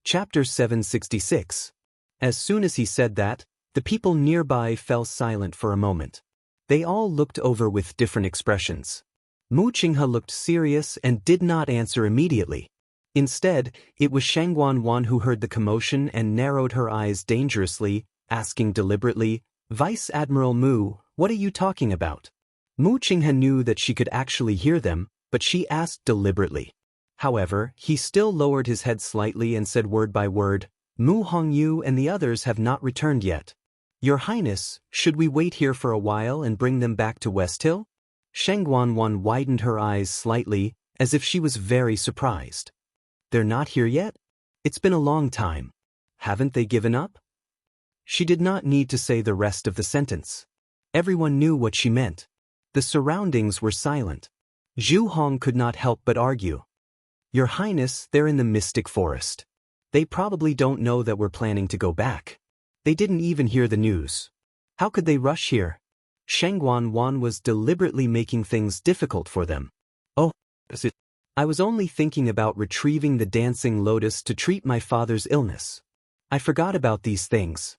Chapter 766. As soon as he said that, the people nearby fell silent for a moment. They all looked over with different expressions. Mu Qinghe looked serious and did not answer immediately. Instead, it was Shang Guanwan who heard the commotion and narrowed her eyes dangerously, asking deliberately, "Vice Admiral Mu, what are you talking about?" Mu Qinghe knew that she could actually hear them, but she asked deliberately. However, he still lowered his head slightly and said word by word, "Mu Hongyu and the others have not returned yet. Your Highness, should we wait here for a while and bring them back to West Hill?" Shang Guanwan widened her eyes slightly, as if she was very surprised. "They're not here yet? It's been a long time. Haven't they given up?" She did not need to say the rest of the sentence. Everyone knew what she meant. The surroundings were silent. Zhu Hong could not help but argue. "Your Highness, they're in the Mystic Forest. They probably don't know that we're planning to go back. They didn't even hear the news. How could they rush here?" Shang Guanwan was deliberately making things difficult for them. "Oh, I was only thinking about retrieving the dancing lotus to treat my father's illness. I forgot about these things."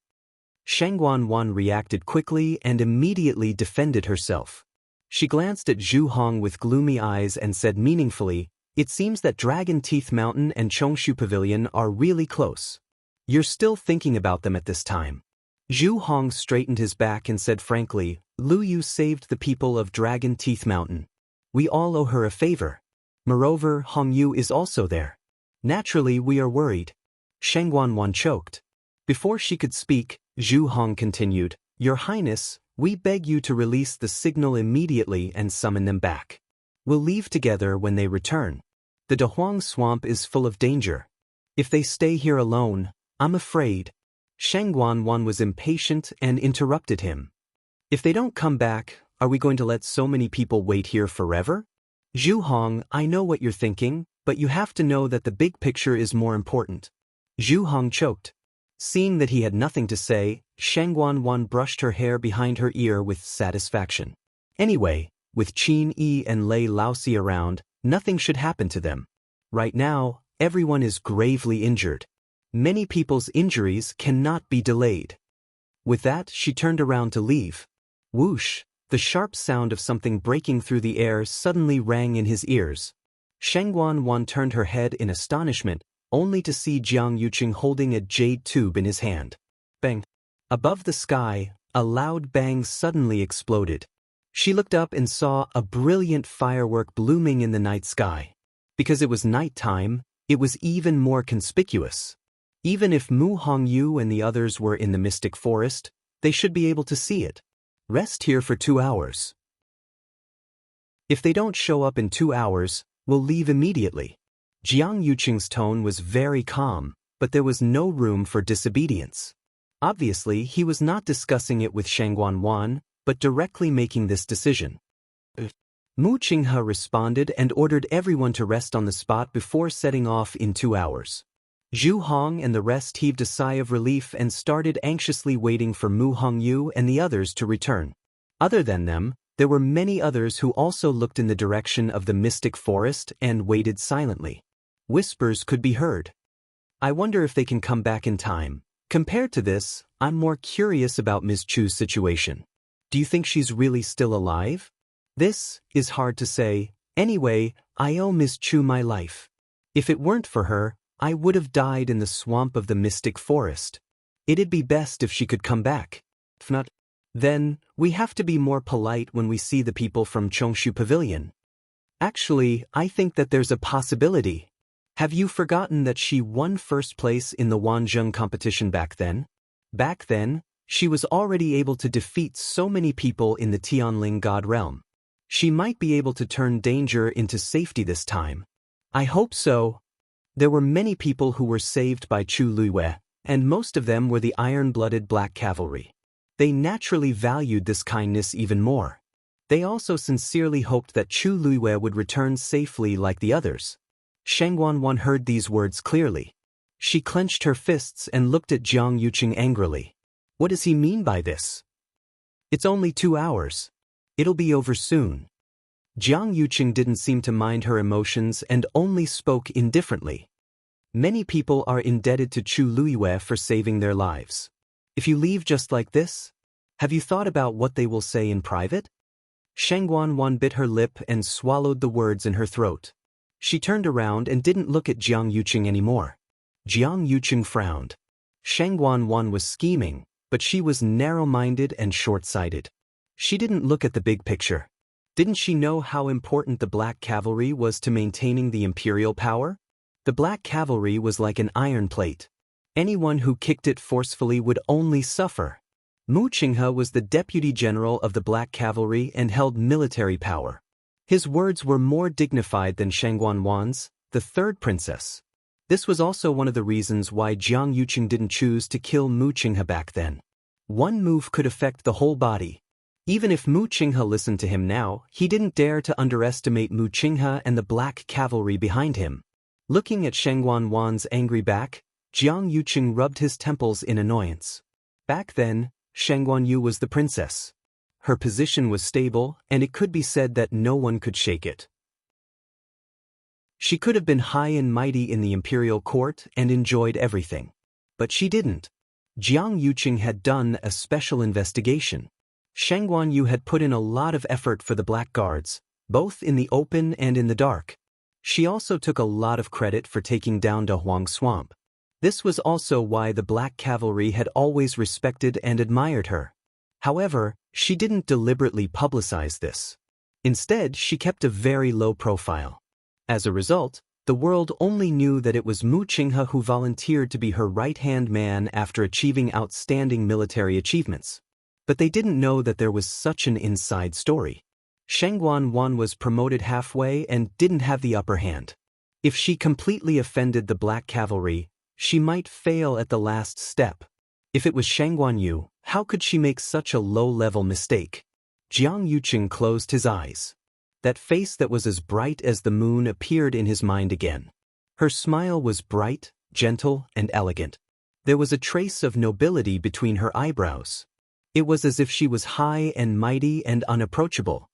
Shang Guanwan reacted quickly and immediately defended herself. She glanced at Zhu Hong with gloomy eyes and said meaningfully, "It seems that Dragon Teeth Mountain and Chongshu Pavilion are really close. You're still thinking about them at this time." Zhu Hong straightened his back and said frankly, "Lu Yu saved the people of Dragon Teeth Mountain. We all owe her a favor. Moreover, Hong Yu is also there. Naturally, we are worried." Shang Guanwan choked. Before she could speak, Zhu Hong continued, "Your Highness, we beg you to release the signal immediately and summon them back. We'll leave together when they return. The Dahuang swamp is full of danger. If they stay here alone, I'm afraid." Shang Guanwan was impatient and interrupted him. "If they don't come back, are we going to let so many people wait here forever?" "Zhu Hong, I know what you're thinking, but you have to know that the big picture is more important." Zhu Hong choked. Seeing that he had nothing to say, Shang Guanwan brushed her hair behind her ear with satisfaction. Anyway, with Qin Yi and Lei Laosi around, nothing should happen to them. Right now, everyone is gravely injured. Many people's injuries cannot be delayed. With that, she turned around to leave. Whoosh! The sharp sound of something breaking through the air suddenly rang in his ears. Shang Guanwan turned her head in astonishment, only to see Jiang Yuqing holding a jade tube in his hand. Bang! Above the sky, a loud bang suddenly exploded. She looked up and saw a brilliant firework blooming in the night sky. Because it was night time, it was even more conspicuous. Even if Mu Hongyu and the others were in the Mystic Forest, they should be able to see it. Rest here for 2 hours. If they don't show up in 2 hours, we'll leave immediately. Jiang Yuqing's tone was very calm, but there was no room for disobedience. Obviously, he was not discussing it with Shang Guanwan, but directly making this decision. Mu Qinghe responded and ordered everyone to rest on the spot before setting off in 2 hours. Zhu Hong and the rest heaved a sigh of relief and started anxiously waiting for Mu Hongyu and the others to return. Other than them, there were many others who also looked in the direction of the Mystic Forest and waited silently. Whispers could be heard. "I wonder if they can come back in time. Compared to this, I'm more curious about Ms. Chu's situation. Do you think she's really still alive?" "This is hard to say. Anyway, I owe Ms. Chu my life. If it weren't for her, I would have died in the swamp of the Mystic Forest. It'd be best if she could come back. If not, then we have to be more polite when we see the people from Chongshu Pavilion. Actually, I think that there's a possibility. Have you forgotten that she won first place in the Wanzheng competition back then? Back then, she was already able to defeat so many people in the Tianling God realm. She might be able to turn danger into safety this time." "I hope so." There were many people who were saved by Chu Luiyue, and most of them were the iron-blooded Black Cavalry. They naturally valued this kindness even more. They also sincerely hoped that Chu Luiyue would return safely like the others. Shang Guanwan heard these words clearly. She clenched her fists and looked at Jiang Yuqing angrily. What does he mean by this? "It's only 2 hours. It'll be over soon." Jiang Yuqing didn't seem to mind her emotions and only spoke indifferently. Many people are indebted to Chu Luiyue for saving their lives. If you leave just like this, have you thought about what they will say in private? Sheng Guanwan bit her lip and swallowed the words in her throat. She turned around and didn't look at Jiang Yuqing anymore. Jiang Yuqing frowned. Sheng Guanwan was scheming, but she was narrow-minded and short-sighted. She didn't look at the big picture. Didn't she know how important the Black Cavalry was to maintaining the imperial power? The Black Cavalry was like an iron plate. Anyone who kicked it forcefully would only suffer. Mu Qinghe was the deputy general of the Black Cavalry and held military power. His words were more dignified than Sheng Guanwan's, the third princess. This was also one of the reasons why Jiang Yuqing didn't choose to kill Mu Qinghe back then. One move could affect the whole body. Even if Mu Qinghe listened to him now, he didn't dare to underestimate Mu Qinghe and the Black Cavalry behind him. Looking at Sheng Guanwan's angry back, Jiang Yuqing rubbed his temples in annoyance. Back then, Sheng Guanyu was the princess. Her position was stable, and it could be said that no one could shake it. She could have been high and mighty in the imperial court and enjoyed everything. But she didn't. Jiang Yuqing had done a special investigation. Sheng Guanyu had put in a lot of effort for the Black Guards, both in the open and in the dark. She also took a lot of credit for taking down Da Huang Swamp. This was also why the Black Cavalry had always respected and admired her. However, she didn't deliberately publicize this. Instead, she kept a very low profile. As a result, the world only knew that it was Mu Qinghe who volunteered to be her right-hand man after achieving outstanding military achievements. But they didn't know that there was such an inside story. Sheng Guanwan was promoted halfway and didn't have the upper hand. If she completely offended the Black Cavalry, she might fail at the last step. If it was Sheng Guanyu, how could she make such a low-level mistake? Jiang Yuqing closed his eyes. That face that was as bright as the moon appeared in his mind again. Her smile was bright, gentle, and elegant. There was a trace of nobility between her eyebrows. It was as if she was high and mighty and unapproachable.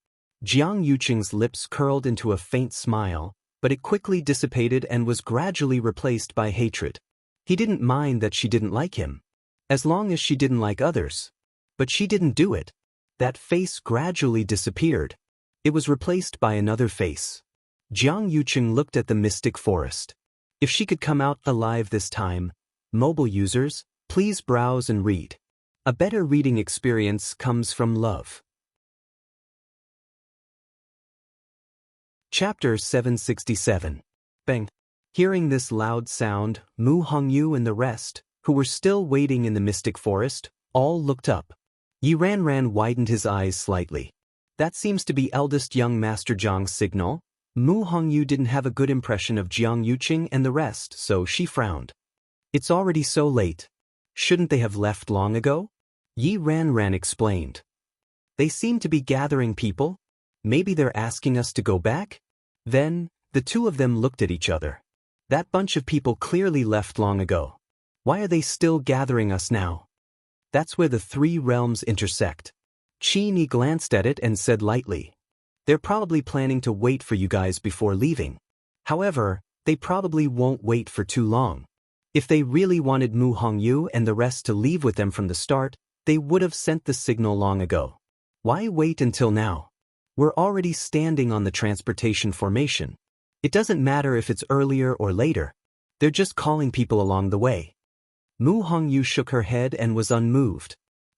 Jiang Yuqing's lips curled into a faint smile, but it quickly dissipated and was gradually replaced by hatred. He didn't mind that she didn't like him, as long as she didn't like others. But she didn't do it. That face gradually disappeared. It was replaced by another face. Jiang Yuqing looked at the mystic forest. If she could come out alive this time, mobile users, please browse and read. A better reading experience comes from love. Chapter 767. Bang. Hearing this loud sound, Mu Hongyu and the rest, who were still waiting in the mystic forest, all looked up. Yi Ranran widened his eyes slightly. That seems to be eldest young Master Zhang's signal. Mu Hongyu didn't have a good impression of Jiang Yuqing and the rest, so she frowned. It's already so late. Shouldn't they have left long ago? Yi Ranran explained. They seem to be gathering people. Maybe they're asking us to go back? Then, the two of them looked at each other. That bunch of people clearly left long ago. Why are they still gathering us now? That's where the three realms intersect. Qi glanced at it and said lightly. They're probably planning to wait for you guys before leaving. However, they probably won't wait for too long. If they really wanted Mu Hongyu and the rest to leave with them from the start, they would have sent the signal long ago. Why wait until now? We're already standing on the transportation formation. It doesn't matter if it's earlier or later. They're just calling people along the way. Mu Hongyu shook her head and was unmoved.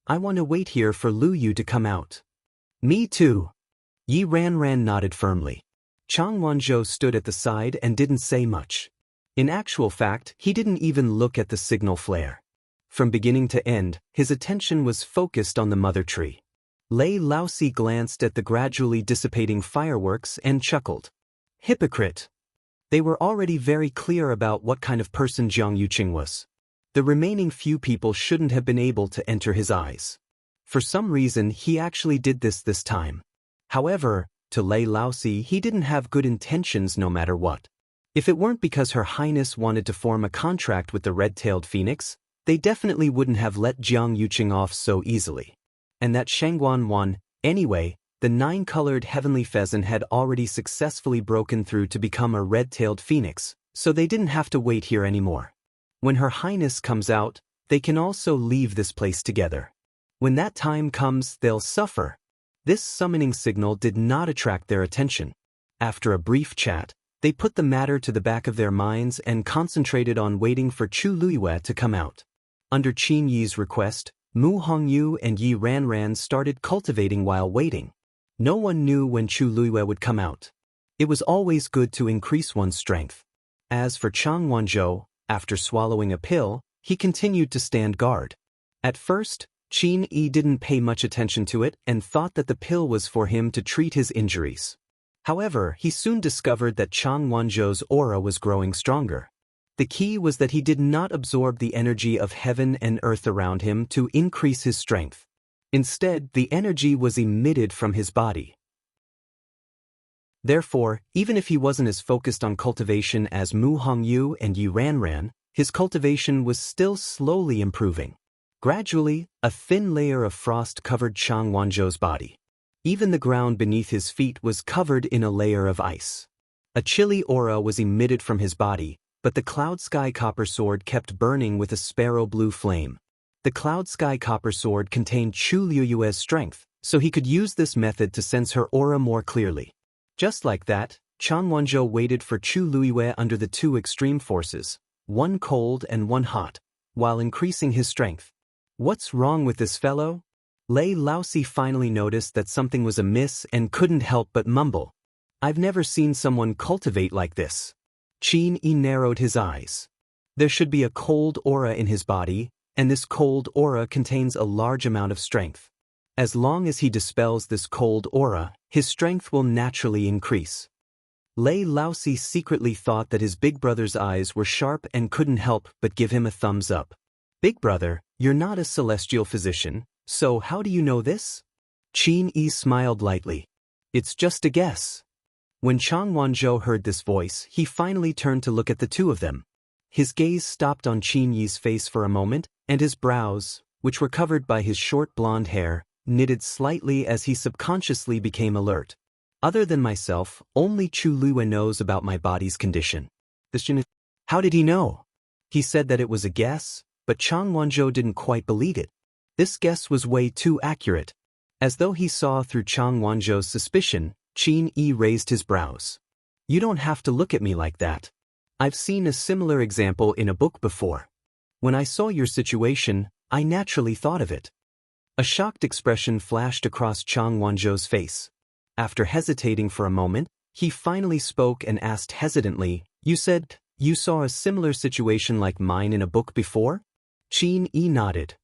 I want to wait here for Lu Yu to come out. Me too. Yi Ranran nodded firmly. Chang Wanzhou stood at the side and didn't say much. In actual fact, he didn't even look at the signal flare. From beginning to end, his attention was focused on the mother tree. Lei Laosi glanced at the gradually dissipating fireworks and chuckled. Hypocrite. They were already very clear about what kind of person Jiang Yuqing was. The remaining few people shouldn't have been able to enter his eyes. For some reason, he actually did this time. However, to Lei Laosi, he didn't have good intentions no matter what. If it weren't because Her Highness wanted to form a contract with the red-tailed phoenix, they definitely wouldn't have let Jiang Yuqing off so easily. And that Sheng Guanwan, anyway, the nine-colored heavenly pheasant had already successfully broken through to become a red-tailed phoenix, so they didn't have to wait here anymore. When Her Highness comes out, they can also leave this place together. When that time comes, they'll suffer. This summoning signal did not attract their attention. After a brief chat, they put the matter to the back of their minds and concentrated on waiting for Chu Luiyue to come out. Under Qin Yi's request, Mu Hongyu and Yi Ranran started cultivating while waiting. No one knew when Chu Luiyue would come out. It was always good to increase one's strength. As for Chang Wanzhou, after swallowing a pill, he continued to stand guard. At first, Qin Yi didn't pay much attention to it and thought that the pill was for him to treat his injuries. However, he soon discovered that Chang Wanzhou's aura was growing stronger. The key was that he did not absorb the energy of heaven and earth around him to increase his strength. Instead, the energy was emitted from his body. Therefore, even if he wasn't as focused on cultivation as Mu Hongyu and Yi Ranran, his cultivation was still slowly improving. Gradually, a thin layer of frost covered Chang Wanzhou's body. Even the ground beneath his feet was covered in a layer of ice. A chilly aura was emitted from his body, but the Cloud Sky Copper Sword kept burning with a sparrow blue flame. The Cloud Sky Copper Sword contained Chu Luiyue's strength, so he could use this method to sense her aura more clearly. Just like that, Chang Wanzhou waited for Chu Luiyue under the two extreme forces, one cold and one hot, while increasing his strength. What's wrong with this fellow? Lei Laosi finally noticed that something was amiss and couldn't help but mumble. I've never seen someone cultivate like this. Qin Yi narrowed his eyes. There should be a cold aura in his body, and this cold aura contains a large amount of strength. As long as he dispels this cold aura, his strength will naturally increase. Lei Laosi secretly thought that his big brother's eyes were sharp and couldn't help but give him a thumbs up. Big brother, you're not a celestial physician, so how do you know this? Qin Yi smiled lightly. It's just a guess. When Chang Wanzhou heard this voice, he finally turned to look at the two of them. His gaze stopped on Qin Yi's face for a moment, and his brows, which were covered by his short blonde hair, knitted slightly as he subconsciously became alert. Other than myself, only Chu Luiyue knows about my body's condition. How did he know? He said that it was a guess, but Chang Wanzhou didn't quite believe it. This guess was way too accurate. As though he saw through Chang Wanzhou's suspicion, Qin Yi raised his brows. You don't have to look at me like that. I've seen a similar example in a book before. When I saw your situation, I naturally thought of it. A shocked expression flashed across Chang Wanzhou's face. After hesitating for a moment, he finally spoke and asked hesitantly, You said you saw a similar situation like mine in a book before? Qin Yi nodded.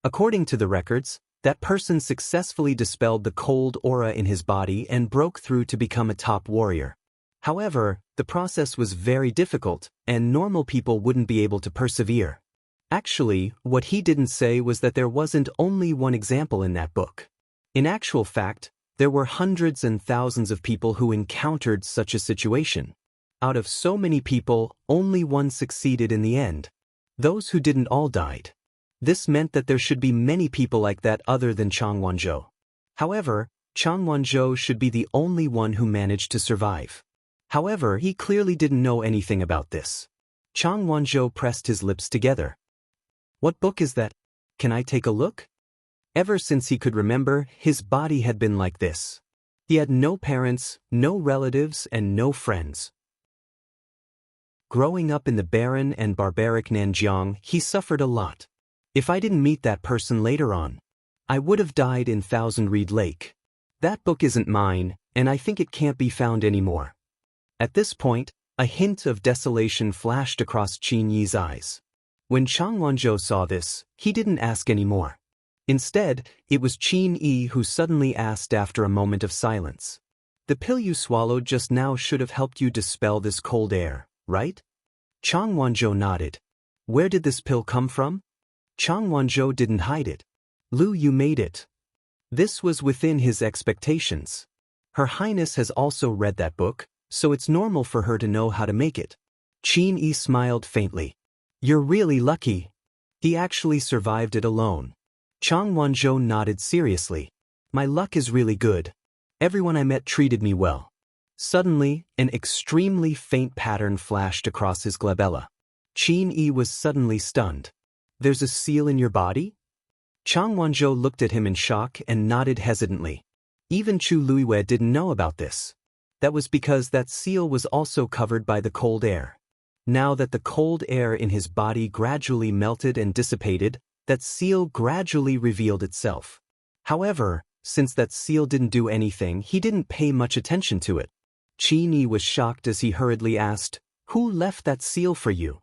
According to the records, that person successfully dispelled the cold aura in his body and broke through to become a top warrior. However, the process was very difficult, and normal people wouldn't be able to persevere. Actually, what he didn't say was that there wasn't only one example in that book. In actual fact, there were hundreds and thousands of people who encountered such a situation. Out of so many people, only one succeeded in the end. Those who didn't all died. This meant that there should be many people like that other than Chang Wanzhou. However, Chang Wanzhou should be the only one who managed to survive. However, he clearly didn't know anything about this. Chang Wanzhou pressed his lips together. What book is that? Can I take a look? Ever since he could remember, his body had been like this. He had no parents, no relatives, and no friends. Growing up in the barren and barbaric Nanjiang, he suffered a lot. If I didn't meet that person later on, I would have died in Thousand Reed Lake. That book isn't mine, and I think it can't be found anymore. At this point, a hint of desolation flashed across Qin Yi's eyes. When Chang Wanzhou saw this, he didn't ask any more. Instead, it was Qin Yi who suddenly asked after a moment of silence. The pill you swallowed just now should have helped you dispel this cold air, right? Chang Wanzhou nodded. Where did this pill come from? Chang Wanzhou didn't hide it. Lu, you made it. This was within his expectations. Her Highness has also read that book, so it's normal for her to know how to make it. Qin Yi smiled faintly. You're really lucky. He actually survived it alone. Chang Wanzhou nodded seriously. My luck is really good. Everyone I met treated me well. Suddenly, an extremely faint pattern flashed across his glabella. Qin Yi was suddenly stunned. "There's a seal in your body?" Chang Wanzhou looked at him in shock and nodded hesitantly. Even Chu Luiwei didn't know about this. That was because that seal was also covered by the cold air. Now that the cold air in his body gradually melted and dissipated, that seal gradually revealed itself. However, since that seal didn't do anything, he didn't pay much attention to it. Qin Yi was shocked as he hurriedly asked, "Who left that seal for you?"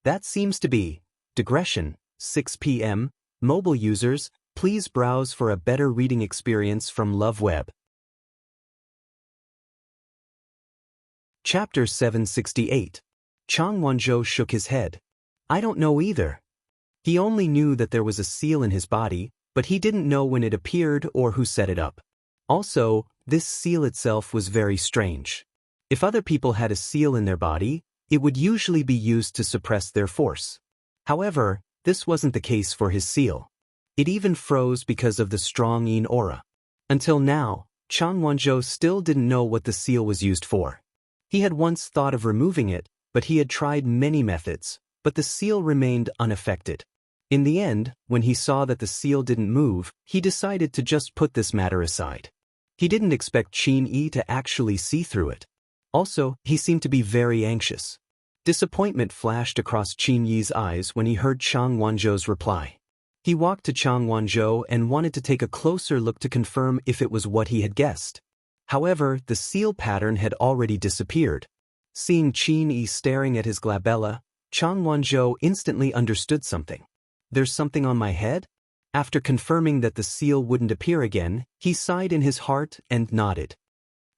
That seems to be digression. 6 p.m. Mobile users, please browse for a better reading experience from Love Web. Chapter 768. Chang Wanzhou shook his head. "I don't know either." He only knew that there was a seal in his body, but he didn't know when it appeared or who set it up. Also, this seal itself was very strange. If other people had a seal in their body, it would usually be used to suppress their force. However, this wasn't the case for his seal. It even froze because of the strong yin aura. Until now, Chang Wanzhou still didn't know what the seal was used for. He had once thought of removing it, but he had tried many methods, but the seal remained unaffected. In the end, when he saw that the seal didn't move, he decided to just put this matter aside. He didn't expect Qin Yi to actually see through it. Also, he seemed to be very anxious. Disappointment flashed across Qin Yi's eyes when he heard Chang Wanzhou's reply. He walked to Chang Wanzhou and wanted to take a closer look to confirm if it was what he had guessed. However, the seal pattern had already disappeared. Seeing Qin Yi staring at his glabella, Chang Wanzhou instantly understood something. "There's something on my head?" After confirming that the seal wouldn't appear again, he sighed in his heart and nodded.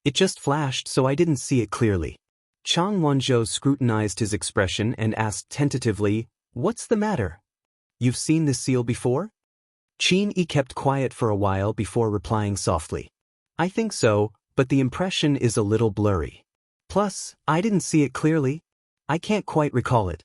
"It just flashed, so I didn't see it clearly." Chang Wanzhou scrutinized his expression and asked tentatively, "What's the matter? You've seen the seal before?" Qin Yi kept quiet for a while before replying softly. "I think so, but the impression is a little blurry. Plus, I didn't see it clearly. I can't quite recall it."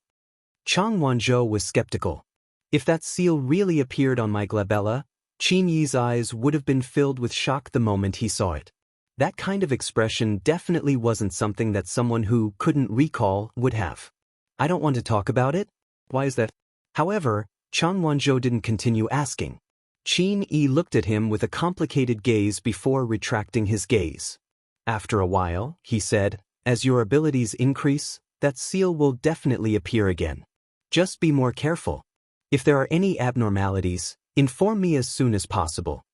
Chang Wanzhou was skeptical. If that seal really appeared on my glabella, Qin Yi's eyes would have been filled with shock the moment he saw it. That kind of expression definitely wasn't something that someone who couldn't recall would have. "I don't want to talk about it." "Why is that?" However, Chang Wanzhou didn't continue asking. Qin Yi looked at him with a complicated gaze before retracting his gaze. After a while, he said, "As your abilities increase, that seal will definitely appear again. Just be more careful. If there are any abnormalities, inform me as soon as possible."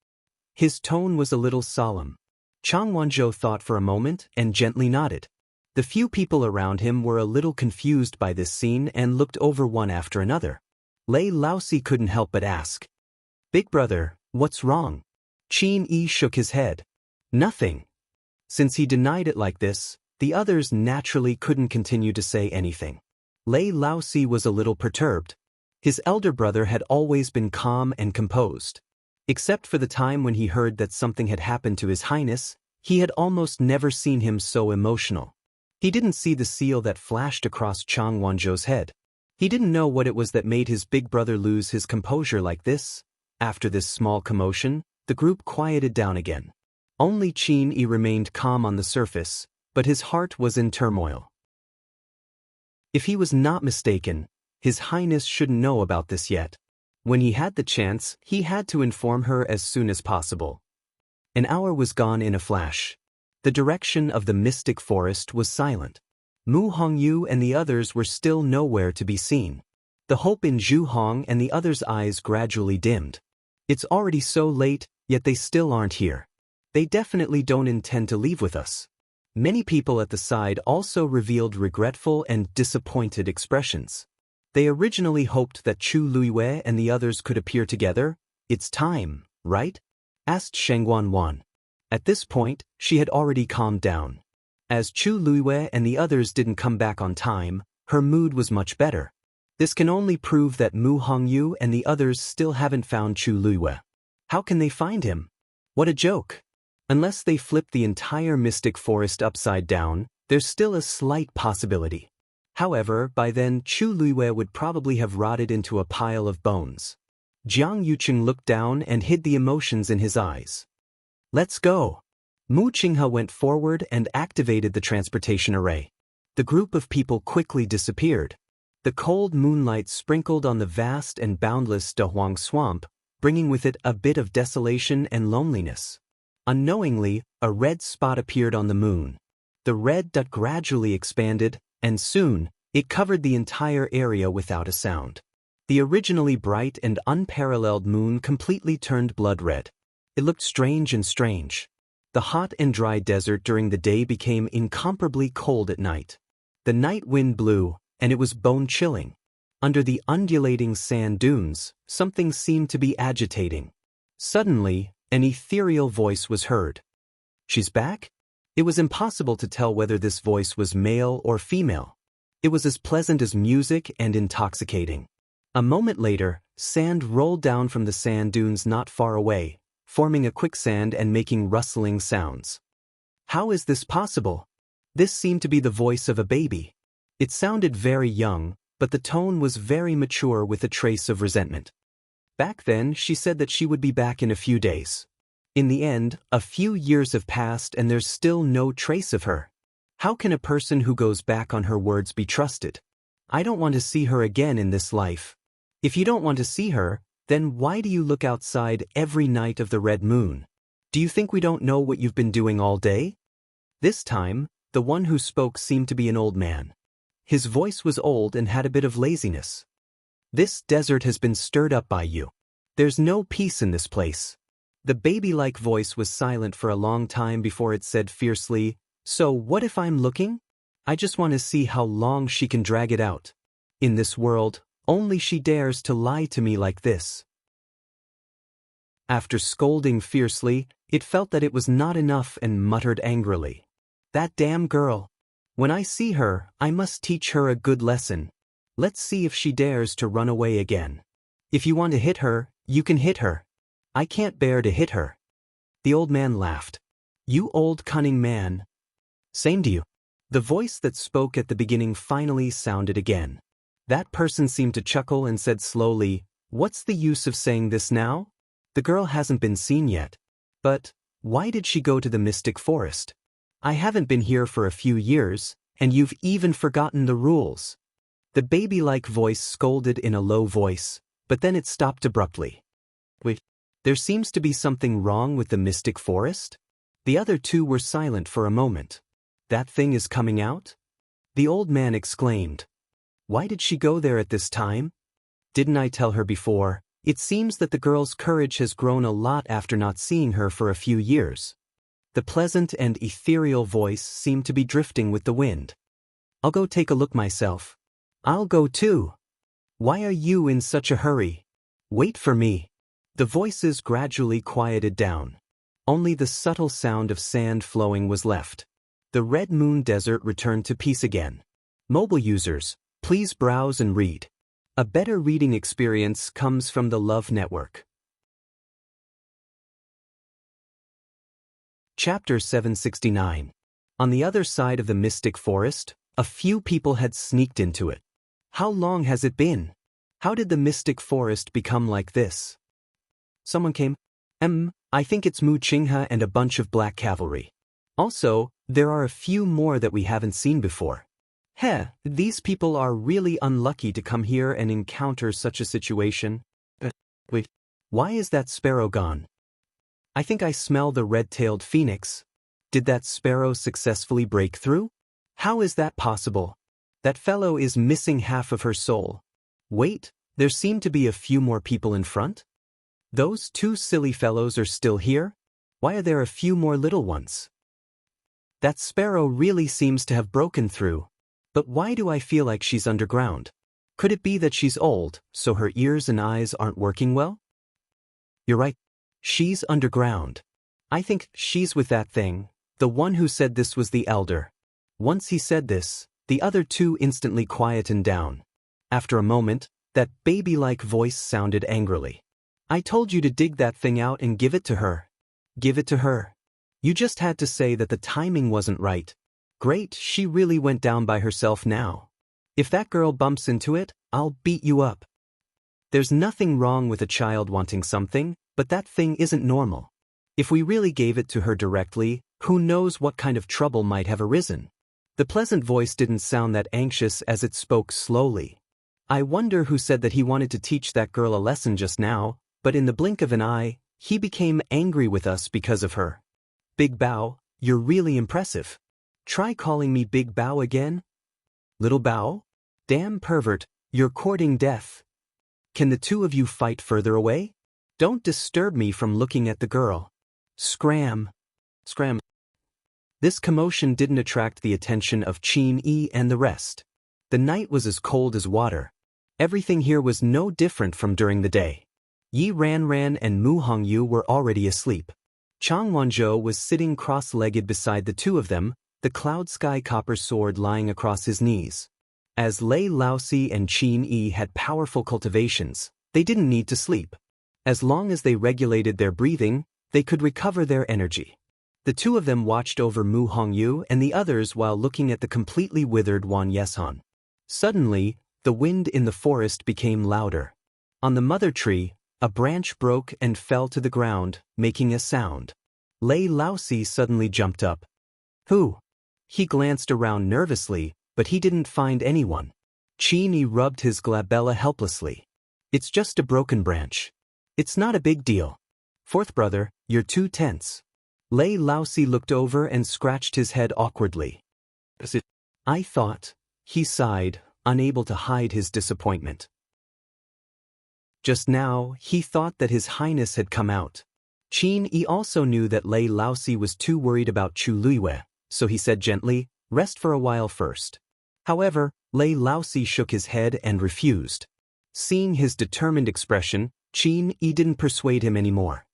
His tone was a little solemn. Chang Wanzhou thought for a moment and gently nodded. The few people around him were a little confused by this scene and looked over one after another. Lei Laosi couldn't help but ask, "Big brother, what's wrong?" Qin Yi shook his head. "Nothing." Since he denied it like this, the others naturally couldn't continue to say anything. Lei Laosi was a little perturbed. His elder brother had always been calm and composed. Except for the time when he heard that something had happened to His Highness, he had almost never seen him so emotional. He didn't see the seal that flashed across Chang Wanzhou's head. He didn't know what it was that made his big brother lose his composure like this. After this small commotion, the group quieted down again. Only Qin Yi remained calm on the surface, but his heart was in turmoil. If he was not mistaken, His Highness shouldn't know about this yet. When he had the chance, he had to inform her as soon as possible. An hour was gone in a flash. The direction of the mystic forest was silent. Mu Hongyu and the others were still nowhere to be seen. The hope in Zhu Hong and the others' eyes gradually dimmed. It's already so late, yet they still aren't here. They definitely don't intend to leave with us. Many people at the side also revealed regretful and disappointed expressions. They originally hoped that Chu Luiwei and the others could appear together. "It's time, right?" asked Shengguan Wan. At this point, she had already calmed down. As Chu Luiwei and the others didn't come back on time, her mood was much better. This can only prove that Mu Hongyu and the others still haven't found Chu Luiwei. How can they find him? What a joke. Unless they flip the entire mystic forest upside down, there's still a slight possibility. However, by then Chu Luiwei would probably have rotted into a pile of bones. Jiang Yucheng looked down and hid the emotions in his eyes. "Let's go." Mu Qinghe went forward and activated the transportation array. The group of people quickly disappeared. The cold moonlight sprinkled on the vast and boundless Dehuang swamp, bringing with it a bit of desolation and loneliness. Unknowingly, a red spot appeared on the moon. The red dot gradually expanded, and soon, it covered the entire area without a sound. The originally bright and unparalleled moon completely turned blood red. It looked strange and strange. The hot and dry desert during the day became incomparably cold at night. The night wind blew, and it was bone-chilling. Under the undulating sand dunes, something seemed to be agitating. Suddenly, an ethereal voice was heard. "She's back?" It was impossible to tell whether this voice was male or female. It was as pleasant as music and intoxicating. A moment later, sand rolled down from the sand dunes not far away, forming a quicksand and making rustling sounds. How is this possible? This seemed to be the voice of a baby. It sounded very young, but the tone was very mature with a trace of resentment. Back then, she said that she would be back in a few days. In the end, a few years have passed and there's still no trace of her. How can a person who goes back on her words be trusted? I don't want to see her again in this life. If you don't want to see her, then why do you look outside every night of the red moon? Do you think we don't know what you've been doing all day? This time, the one who spoke seemed to be an old man. His voice was old and had a bit of laziness. "This desert has been stirred up by you. There's no peace in this place." The baby-like voice was silent for a long time before it said fiercely, "So what if I'm looking? I just want to see how long she can drag it out. In this world, only she dares to lie to me like this." After scolding fiercely, it felt that it was not enough and muttered angrily, "That damn girl. When I see her, I must teach her a good lesson. Let's see if she dares to run away again. If you want to hit her, you can hit her. I can't bear to hit her." The old man laughed. "You old cunning man." "Same to you." The voice that spoke at the beginning finally sounded again. That person seemed to chuckle and said slowly, "What's the use of saying this now? The girl hasn't been seen yet. But why did she go to the mystic forest? I haven't been here for a few years, and you've even forgotten the rules." The baby-like voice scolded in a low voice, but then it stopped abruptly. "Wait, there seems to be something wrong with the mystic forest?" The other two were silent for a moment. "That thing is coming out?" The old man exclaimed. "Why did she go there at this time? Didn't I tell her before? It seems that the girl's courage has grown a lot after not seeing her for a few years." The pleasant and ethereal voice seemed to be drifting with the wind. "I'll go take a look myself." "I'll go too." "Why are you in such a hurry?" "Wait for me." The voices gradually quieted down. Only the subtle sound of sand flowing was left. The Red Moon Desert returned to peace again. Mobile users, please browse and read. A better reading experience comes from the Love Network. Chapter 769. On the other side of the mystic forest, a few people had sneaked into it. How long has it been? How did the mystic forest become like this? Someone came. I think it's Mu Qinghe and a bunch of black cavalry. Also, there are a few more that we haven't seen before. These people are really unlucky to come here and encounter such a situation. Wait, why is that sparrow gone? I think I smell the red-tailed phoenix. Did that sparrow successfully break through? How is that possible? That fellow is missing half of her soul. Wait, there seem to be a few more people in front? Those two silly fellows are still here? Why are there a few more little ones? That sparrow really seems to have broken through. But why do I feel like she's underground? Could it be that she's old, so her ears and eyes aren't working well? You're right. She's underground. I think she's with that thing, the one who said this was the elder. Once he said this, the other two instantly quietened down. After a moment, that baby-like voice sounded angrily. I told you to dig that thing out and give it to her. Give it to her. You just had to say that the timing wasn't right. Great, she really went down by herself now. If that girl bumps into it, I'll beat you up. There's nothing wrong with a child wanting something, but that thing isn't normal. If we really gave it to her directly, Who knows what kind of trouble might have arisen? The pleasant voice didn't sound that anxious as it spoke slowly. I wonder who said that he wanted to teach that girl a lesson just now, but in the blink of an eye, he became angry with us because of her. Big Bao, you're really impressive. Try calling me Big Bao again? Little Bao? Damn pervert, you're courting death. Can the two of you fight further away? Don't disturb me from looking at the girl. Scram. Scram. This commotion didn't attract the attention of Qin Yi and the rest. The night was as cold as water. Everything here was no different from during the day. Yi Ranran and Mu Hongyu were already asleep. Chang Wanzhou was sitting cross-legged beside the two of them, the cloud sky copper sword lying across his knees. As Lei Laosi and Qin Yi had powerful cultivations, they didn't need to sleep. As long as they regulated their breathing, they could recover their energy. The two of them watched over Mu Hongyu and the others while looking at the completely withered Wan Yeshan. Suddenly, the wind in the forest became louder. On the mother tree, a branch broke and fell to the ground, making a sound. Lei Laosi suddenly jumped up. Who? He glanced around nervously, but he didn't find anyone. Qin Yi rubbed his glabella helplessly. It's just a broken branch. It's not a big deal. Fourth brother, you're too tense. Lei Laosi looked over and scratched his head awkwardly. I thought, he sighed, unable to hide his disappointment. Just now, he thought that His Highness had come out. Qin Yi also knew that Lei Laosi was too worried about Chu Luiyue, so he said gently, rest for a while first. However, Lei Laosi shook his head and refused. Seeing his determined expression, Qin Yi didn't persuade him anymore.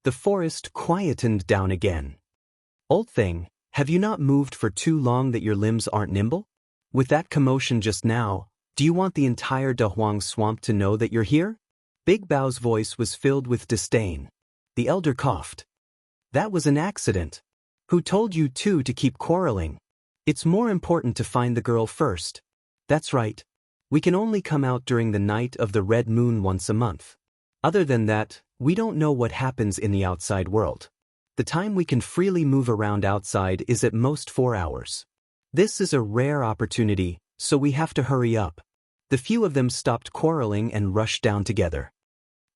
The forest quietened down again. Old thing, have you not moved for too long that your limbs aren't nimble? With that commotion just now, do you want the entire Dahuang swamp to know that you're here? Big Bao's voice was filled with disdain. The elder coughed. That was an accident. Who told you two to keep quarreling? It's more important to find the girl first. That's right. We can only come out during the night of the red moon once a month. Other than that, we don't know what happens in the outside world. The time we can freely move around outside is at most 4 hours. This is a rare opportunity, so we have to hurry up. The few of them stopped quarreling and rushed down together.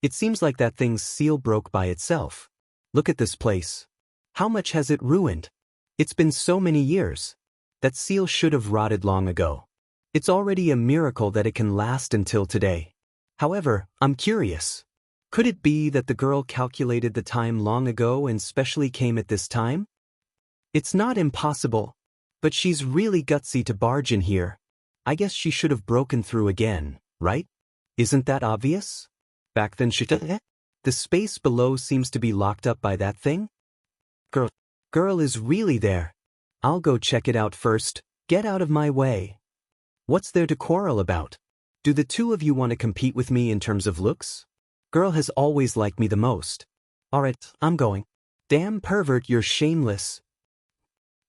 It seems like that thing's seal broke by itself. Look at this place. How much has it ruined? It's been so many years. That seal should have rotted long ago. It's already a miracle that it can last until today. However, I'm curious. Could it be that the girl calculated the time long ago and specially came at this time? It's not impossible, but she's really gutsy to barge in here. I guess she should have broken through again, right? Isn't that obvious? Back then the space below seems to be locked up by that thing? Girl is really there. I'll go check it out first. Get out of my way. What's there to quarrel about? Do the two of you want to compete with me in terms of looks? Girl has always liked me the most. Alright, I'm going. Damn pervert, you're shameless.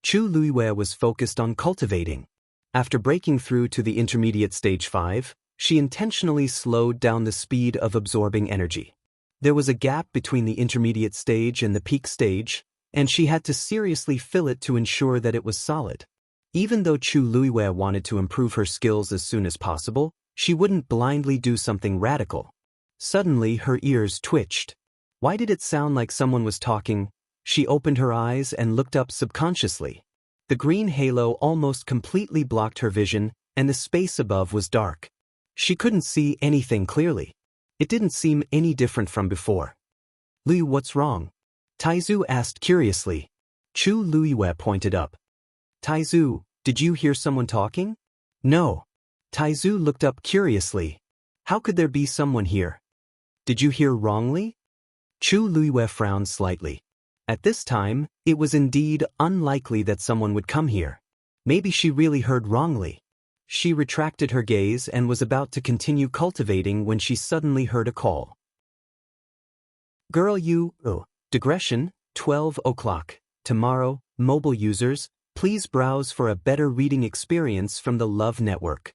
Chu Luiyue was focused on cultivating. After breaking through to the intermediate stage 5, she intentionally slowed down the speed of absorbing energy. There was a gap between the intermediate stage and the peak stage, and she had to seriously fill it to ensure that it was solid. Even though Chu Luiyue wanted to improve her skills as soon as possible, she wouldn't blindly do something radical. Suddenly, her ears twitched. Why did it sound like someone was talking? She opened her eyes and looked up subconsciously. The green halo almost completely blocked her vision, and the space above was dark. She couldn't see anything clearly. It didn't seem any different from before. Liu, what's wrong? Taizu asked curiously. Chu Luiyue pointed up. Taizu, did you hear someone talking? No. Taizu looked up curiously. How could there be someone here? Did you hear wrongly? Chu Luiyue frowned slightly. At this time, it was indeed unlikely that someone would come here. Maybe she really heard wrongly. She retracted her gaze and was about to continue cultivating when she suddenly heard a call. Girl, digression, 12 o'clock. Tomorrow, mobile users, please browse for a better reading experience from the Love Network.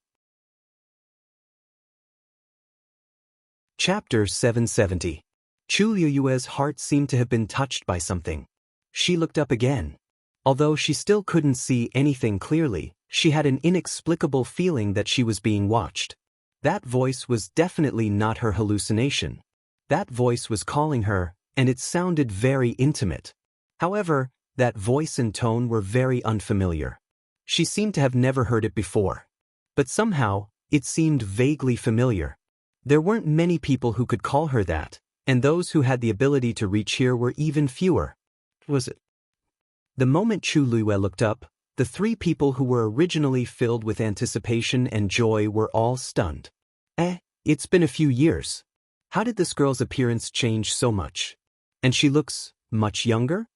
Chapter 770. Chu Luiyue's heart seemed to have been touched by something. She looked up again. Although she still couldn't see anything clearly, she had an inexplicable feeling that she was being watched. That voice was definitely not her hallucination. That voice was calling her, and it sounded very intimate. However, that voice and tone were very unfamiliar. She seemed to have never heard it before. But somehow, it seemed vaguely familiar. There weren't many people who could call her that, and those who had the ability to reach here were even fewer. Was it? The moment Chu Luiyue looked up, the three people who were originally filled with anticipation and joy were all stunned. It's been a few years. How did this girl's appearance change so much? And she looks much younger?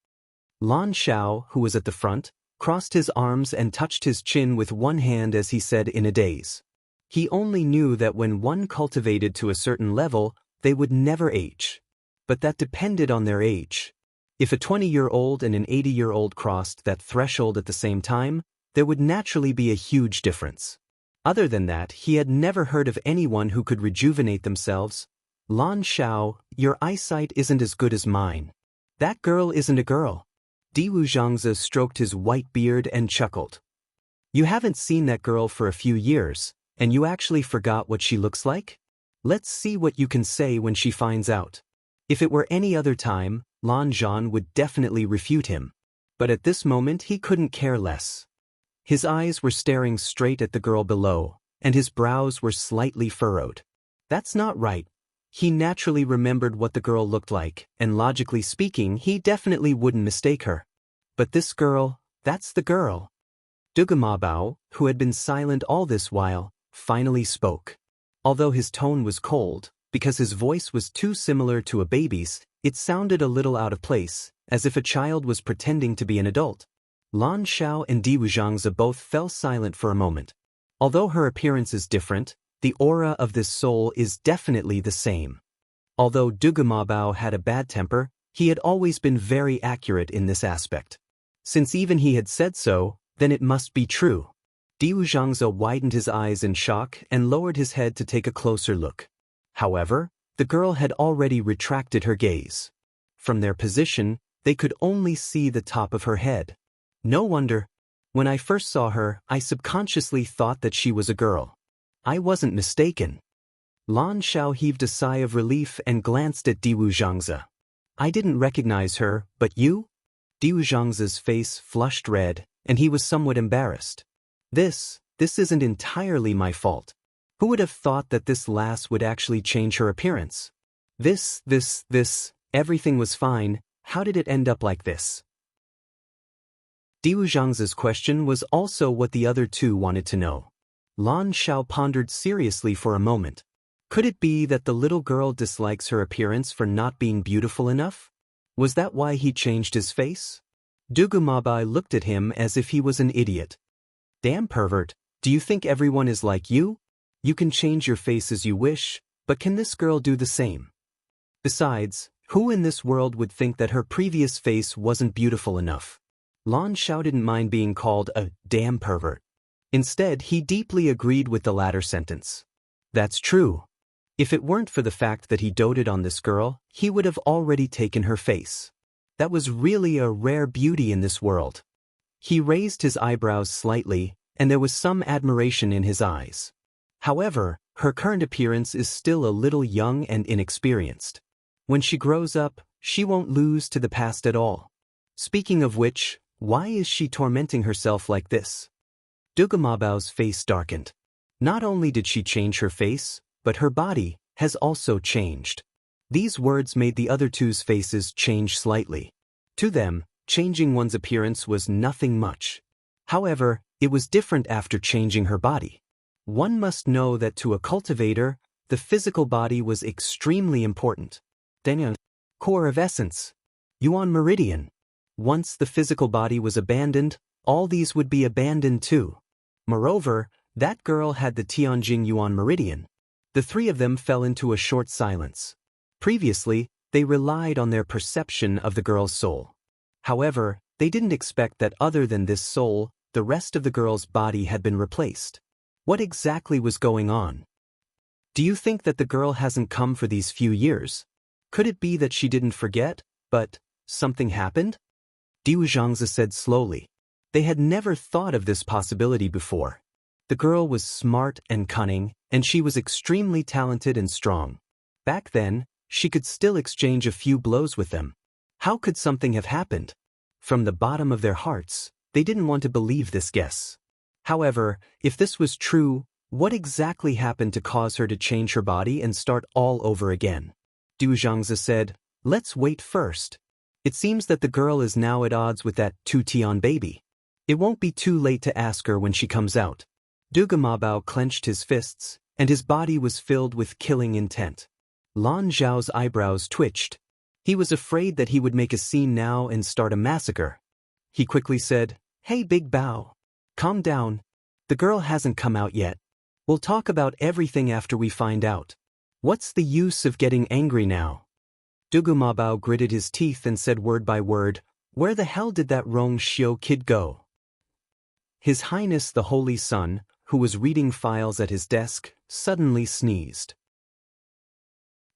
Lan Xiao, who was at the front, crossed his arms and touched his chin with one hand as he said in a daze. He only knew that when one cultivated to a certain level, they would never age. But that depended on their age. If a 20-year-old and an 80-year-old crossed that threshold at the same time, there would naturally be a huge difference. Other than that, he had never heard of anyone who could rejuvenate themselves. Lan Xiao, your eyesight isn't as good as mine. That girl isn't a girl. Diwu Zhangzi stroked his white beard and chuckled. You haven't seen that girl for a few years, and you actually forgot what she looks like? Let's see what you can say when she finds out. If it were any other time, Lan Zhan would definitely refute him. But at this moment he couldn't care less. His eyes were staring straight at the girl below, and his brows were slightly furrowed. That's not right. He naturally remembered what the girl looked like, and logically speaking, he definitely wouldn't mistake her. But this girl, that's the girl. Dugamabao, who had been silent all this while, finally spoke. Although his tone was cold, because his voice was too similar to a baby's, it sounded a little out of place, as if a child was pretending to be an adult. Lan Xiao and Diwu Zhangzi both fell silent for a moment. Although her appearance is different, the aura of this soul is definitely the same. Although Dugamabao had a bad temper, he had always been very accurate in this aspect. Since even he had said so, then it must be true. Diwu Zhangzi widened his eyes in shock and lowered his head to take a closer look. However, the girl had already retracted her gaze. From their position, they could only see the top of her head. No wonder. When I first saw her, I subconsciously thought that she was a girl. I wasn't mistaken. Lan Xiao heaved a sigh of relief and glanced at Diwu Zhangzi. I didn't recognize her, but you? Diwu Zhangzi's face flushed red, and he was somewhat embarrassed. This isn't entirely my fault. Who would have thought that this lass would actually change her appearance? Everything was fine. How did it end up like this? Diwu Zhangzi's question was also what the other two wanted to know. Lan Xiao pondered seriously for a moment. Could it be that the little girl dislikes her appearance for not being beautiful enough? Was that why he changed his face? Dugumabai looked at him as if he was an idiot. Damn pervert, do you think everyone is like you? You can change your face as you wish, but can this girl do the same? Besides, who in this world would think that her previous face wasn't beautiful enough? Lan Xiao didn't mind being called a damn pervert. Instead, he deeply agreed with the latter sentence. That's true. If it weren't for the fact that he doted on this girl, he would have already taken her face. That was really a rare beauty in this world. He raised his eyebrows slightly, and there was some admiration in his eyes. However, her current appearance is still a little young and inexperienced. When she grows up, she won't lose to the past at all. Speaking of which, why is she tormenting herself like this? Dugamabao's face darkened. Not only did she change her face, but her body has also changed. These words made the other two's faces change slightly. To them, changing one's appearance was nothing much. However, it was different after changing her body. One must know that to a cultivator, the physical body was extremely important. Then, core of essence. Yuan Meridian. Once the physical body was abandoned, all these would be abandoned too. Moreover, that girl had the Tianjing Yuan Meridian. The three of them fell into a short silence. Previously, they relied on their perception of the girl's soul. However, they didn't expect that other than this soul, the rest of the girl's body had been replaced. What exactly was going on? Do you think that the girl hasn't come for these few years? Could it be that she didn't forget, but something happened? Jianghu said slowly. They had never thought of this possibility before. The girl was smart and cunning, and she was extremely talented and strong. Back then, she could still exchange a few blows with them. How could something have happened? From the bottom of their hearts, they didn't want to believe this guess. However, if this was true, what exactly happened to cause her to change her body and start all over again? Jianghu said, "Let's wait first. It seems that the girl is now at odds with that Tian baby. It won't be too late to ask her when she comes out." Dugamabao clenched his fists, and his body was filled with killing intent. Lan Zhao's eyebrows twitched. He was afraid that he would make a scene now and start a massacre. He quickly said, "Hey Big Bao. Calm down. The girl hasn't come out yet. We'll talk about everything after we find out. What's the use of getting angry now?" Dugamabao gritted his teeth and said word by word, "Where the hell did that Rong Xiu kid go?" His Highness the Holy Sun, who was reading files at his desk, suddenly sneezed.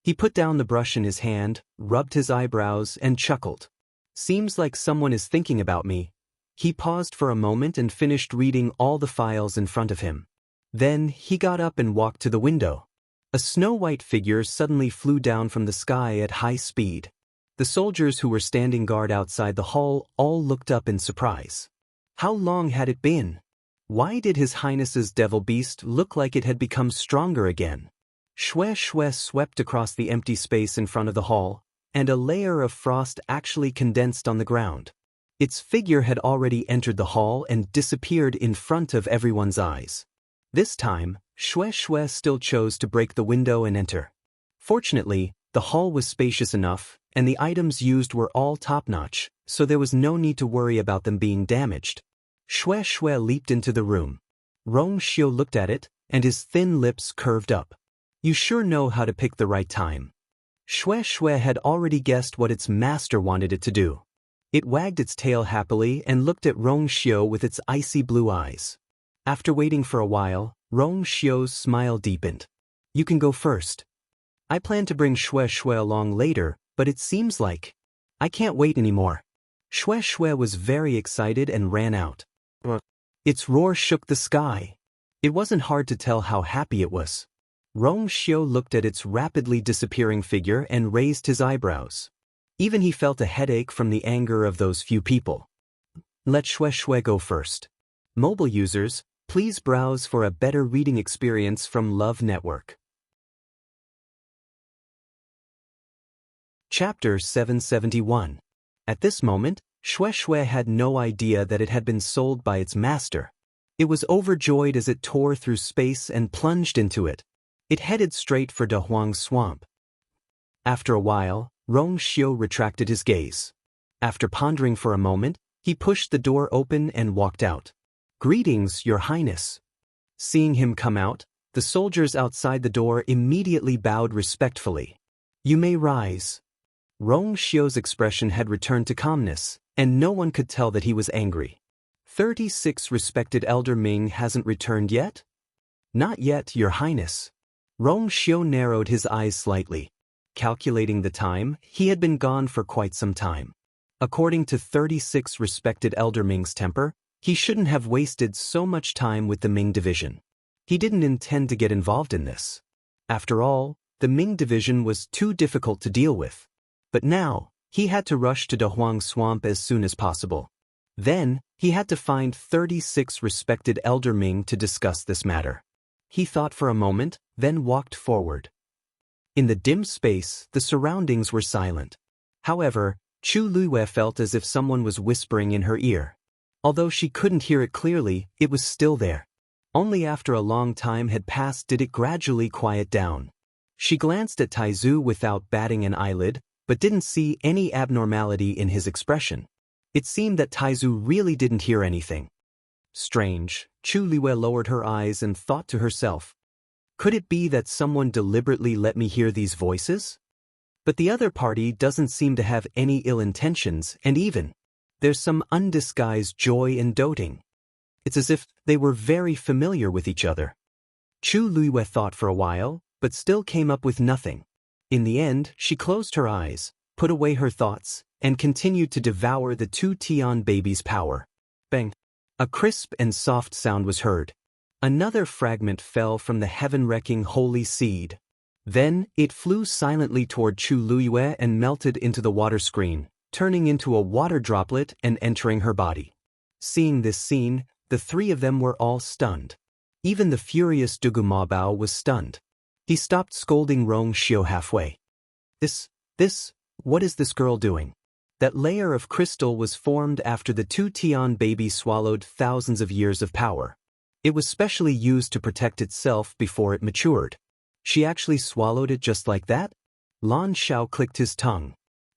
He put down the brush in his hand, rubbed his eyebrows, and chuckled. "Seems like someone is thinking about me." He paused for a moment and finished reading all the files in front of him. Then he got up and walked to the window. A snow-white figure suddenly flew down from the sky at high speed. The soldiers who were standing guard outside the hall all looked up in surprise. How long had it been? Why did His Highness's devil beast look like it had become stronger again? Shue Shue swept across the empty space in front of the hall, and a layer of frost actually condensed on the ground. Its figure had already entered the hall and disappeared in front of everyone's eyes. This time, Shue Shue still chose to break the window and enter. Fortunately, the hall was spacious enough, and the items used were all top-notch, so there was no need to worry about them being damaged. Shue Shue leaped into the room. Rong Xiu looked at it, and his thin lips curved up. "You sure know how to pick the right time." Shue Shue had already guessed what its master wanted it to do. It wagged its tail happily and looked at Rong Xiu with its icy blue eyes. After waiting for a while, Rong Xiu's smile deepened. "You can go first. I plan to bring Shue Shue along later, but it seems like I can't wait anymore." Shue Shue was very excited and ran out. Its roar shook the sky. It wasn't hard to tell how happy it was. Rong Xiu looked at its rapidly disappearing figure and raised his eyebrows. Even he felt a headache from the anger of those few people. Let Shue Shue go first. Mobile users, please browse for a better reading experience from Love Network. Chapter 771. At this moment, Shue Shue had no idea that it had been sold by its master. It was overjoyed as it tore through space and plunged into it. It headed straight for De Huang's swamp. After a while, Rong Xiu retracted his gaze. After pondering for a moment, he pushed the door open and walked out. "Greetings, Your Highness." Seeing him come out, the soldiers outside the door immediately bowed respectfully. "You may rise." Rong Xiu's expression had returned to calmness, and no one could tell that he was angry. 36 respected Elder Ming hasn't returned yet? "Not yet, Your Highness." Rong Xiu narrowed his eyes slightly. Calculating the time, he had been gone for quite some time. According to 36 respected Elder Ming's temper, he shouldn't have wasted so much time with the Ming division. He didn't intend to get involved in this. After all, the Ming division was too difficult to deal with. But now, he had to rush to De Huang's swamp as soon as possible. Then, he had to find 36 respected Elder Ming to discuss this matter. He thought for a moment, then walked forward. In the dim space, the surroundings were silent. However, Chu Luiyue felt as if someone was whispering in her ear. Although she couldn't hear it clearly, it was still there. Only after a long time had passed did it gradually quiet down. She glanced at Taizu without batting an eyelid, but didn't see any abnormality in his expression. It seemed that Taizu really didn't hear anything. Strange, Chu Luiyue lowered her eyes and thought to herself, "Could it be that someone deliberately let me hear these voices? But the other party doesn't seem to have any ill intentions, and even there's some undisguised joy in doting. It's as if they were very familiar with each other." Chu Luiyue thought for a while, but still came up with nothing. In the end, she closed her eyes, put away her thoughts, and continued to devour the two Tian babies' power. Bang! A crisp and soft sound was heard. Another fragment fell from the heaven-wrecking holy seed. Then, it flew silently toward Chu Luyue and melted into the water screen, turning into a water droplet and entering her body. Seeing this scene, the three of them were all stunned. Even the furious Dugumabao was stunned. He stopped scolding Rong Xiu halfway. What is this girl doing? That layer of crystal was formed after the two Tian babies swallowed thousands of years of power. It was specially used to protect itself before it matured. She actually swallowed it just like that? Lan Xiao clicked his tongue.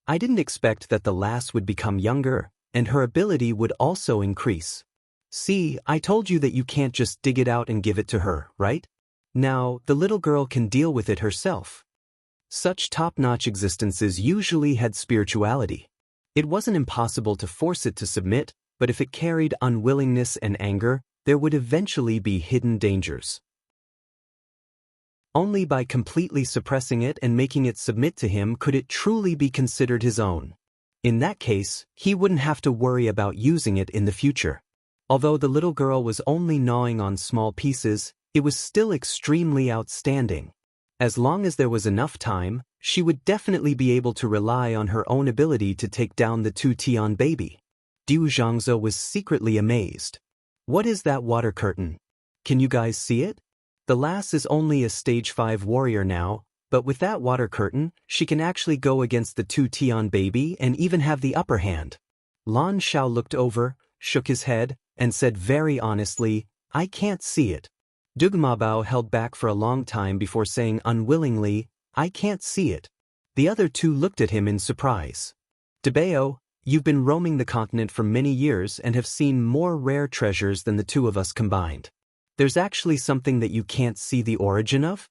I didn't expect that the lass would become younger, and her ability would also increase. See, I told you that you can't just dig it out and give it to her, right? Now, the little girl can deal with it herself. Such top-notch existences usually had spirituality. It wasn't impossible to force it to submit, but if it carried unwillingness and anger, there would eventually be hidden dangers. Only by completely suppressing it and making it submit to him could it truly be considered his own. In that case, he wouldn't have to worry about using it in the future. Although the little girl was only gnawing on small pieces, it was still extremely outstanding. As long as there was enough time, she would definitely be able to rely on her own ability to take down the two Tian baby. Diu Zhangzhou was secretly amazed. What is that water curtain? Can you guys see it? The lass is only a stage 5 warrior now, but with that water curtain, she can actually go against the two Tian baby and even have the upper hand. Lan Xiao looked over, shook his head, and said very honestly, I can't see it. Dugumabao held back for a long time before saying unwillingly, I can't see it. The other two looked at him in surprise. Debao, you've been roaming the continent for many years and have seen more rare treasures than the two of us combined. There's actually something that you can't see the origin of?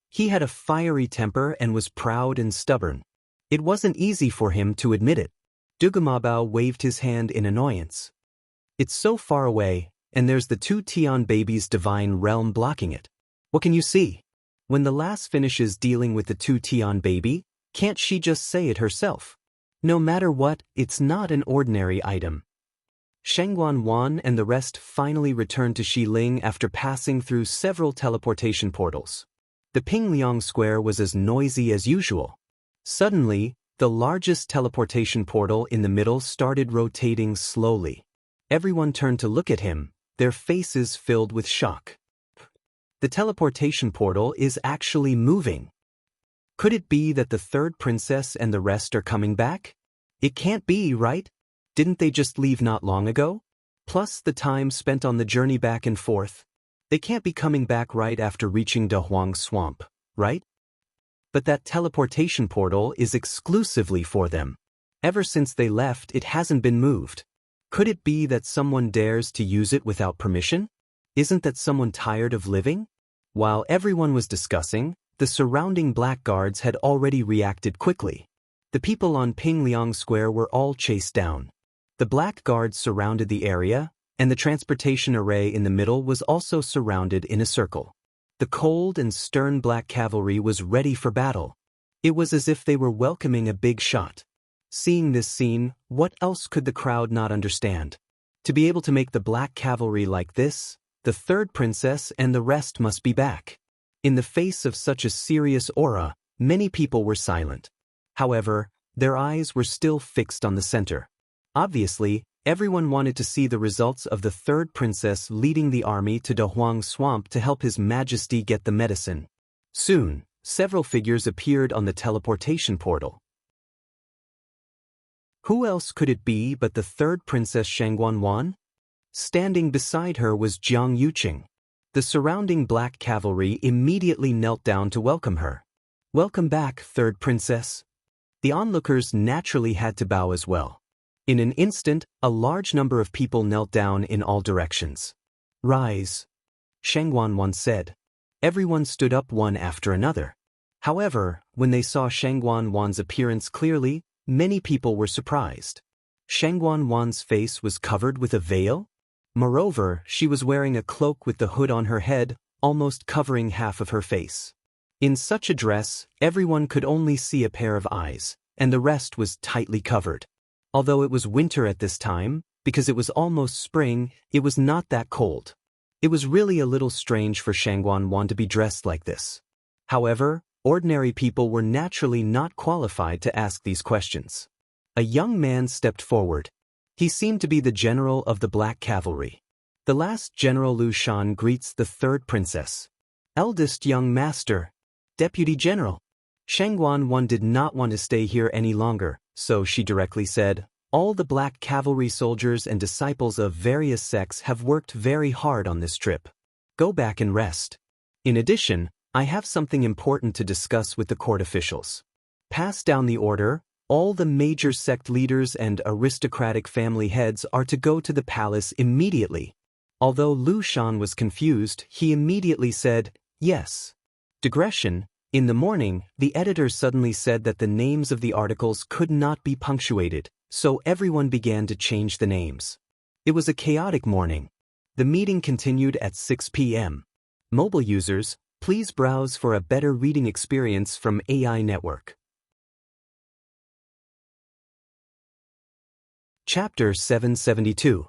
He had a fiery temper and was proud and stubborn. It wasn't easy for him to admit it. Dugumabao waved his hand in annoyance. It's so far away, and there's the two Tian babies' divine realm blocking it. What can you see? When the lass finishes dealing with the two Tian baby, can't she just say it herself? No matter what, it's not an ordinary item. Shengguan Wan and the rest finally returned to Xiling after passing through several teleportation portals. The Pingliang Square was as noisy as usual. Suddenly, the largest teleportation portal in the middle started rotating slowly. Everyone turned to look at him, their faces filled with shock. The teleportation portal is actually moving. Could it be that the third princess and the rest are coming back? It can't be, right? Didn't they just leave not long ago? Plus the time spent on the journey back and forth. They can't be coming back right after reaching Dehuang Swamp, right? But that teleportation portal is exclusively for them. Ever since they left, it hasn't been moved. Could it be that someone dares to use it without permission? Isn't that someone tired of living? While everyone was discussing, the surrounding blackguards had already reacted quickly. The people on Pingliang Square were all chased down. The blackguards surrounded the area, and the transportation array in the middle was also surrounded in a circle. The cold and stern black cavalry was ready for battle. It was as if they were welcoming a big shot. Seeing this scene, what else could the crowd not understand? To be able to make the black cavalry like this, the third princess and the rest must be back. In the face of such a serious aura, many people were silent. However, their eyes were still fixed on the center. Obviously, everyone wanted to see the results of the third princess leading the army to Dehuang Swamp to help His Majesty get the medicine. Soon, several figures appeared on the teleportation portal. Who else could it be but the third princess Shengguan Wan? Standing beside her was Jiang Yuqing. The surrounding black cavalry immediately knelt down to welcome her. Welcome back, third princess. The onlookers naturally had to bow as well. In an instant, a large number of people knelt down in all directions. Rise, Shengguan Wan said. Everyone stood up one after another. However, when they saw Shengguan Wan's appearance clearly, many people were surprised. Shengguan Wan's face was covered with a veil. Moreover, she was wearing a cloak with the hood on her head, almost covering half of her face. In such a dress, everyone could only see a pair of eyes, and the rest was tightly covered. Although it was winter at this time, because it was almost spring, it was not that cold. It was really a little strange for Shangguan to be dressed like this. However, ordinary people were naturally not qualified to ask these questions. A young man stepped forward. He seemed to be the general of the Black Cavalry. The last General Lu Shan greets the third princess. Eldest young master. Deputy General. Shangguan did not want to stay here any longer, so she directly said, "All the Black Cavalry soldiers and disciples of various sects have worked very hard on this trip. Go back and rest. In addition, I have something important to discuss with the court officials. Pass down the order. All the major sect leaders and aristocratic family heads are to go to the palace immediately." Although Lu Shan was confused, he immediately said, "Yes." Digression. In the morning, the editor suddenly said that the names of the articles could not be punctuated, so everyone began to change the names. It was a chaotic morning. The meeting continued at 6 p.m. Mobile users, please browse for a better reading experience from AI Network. Chapter 772.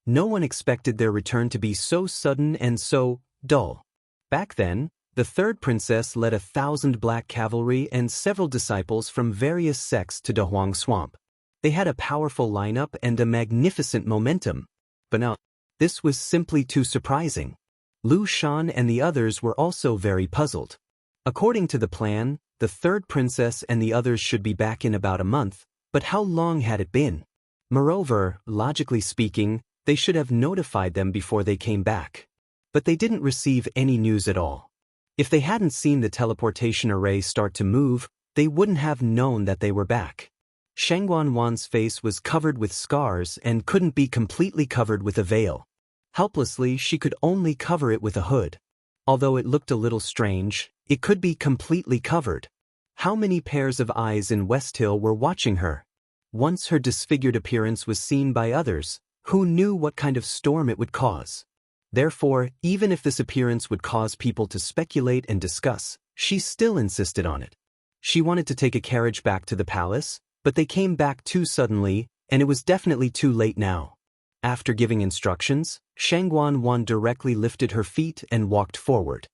No one expected their return to be so sudden and so dull. Back then, the third princess led 1,000 Black Cavalry and several disciples from various sects to Dahuang Swamp. They had a powerful lineup and a magnificent momentum. But now, this was simply too surprising. Lu Shan and the others were also very puzzled. According to the plan, the third princess and the others should be back in about a month, but how long had it been? Moreover, logically speaking, they should have notified them before they came back. But they didn't receive any news at all. If they hadn't seen the teleportation array start to move, they wouldn't have known that they were back. Shangguan's face was covered with scars and couldn't be completely covered with a veil. Helplessly, she could only cover it with a hood. Although it looked a little strange, it could be completely covered. How many pairs of eyes in West Hill were watching her? Once her disfigured appearance was seen by others, who knew what kind of storm it would cause? Therefore, even if this appearance would cause people to speculate and discuss, she still insisted on it. She wanted to take a carriage back to the palace, but they came back too suddenly, and it was definitely too late now. After giving instructions, Shangguan directly lifted her feet and walked forward.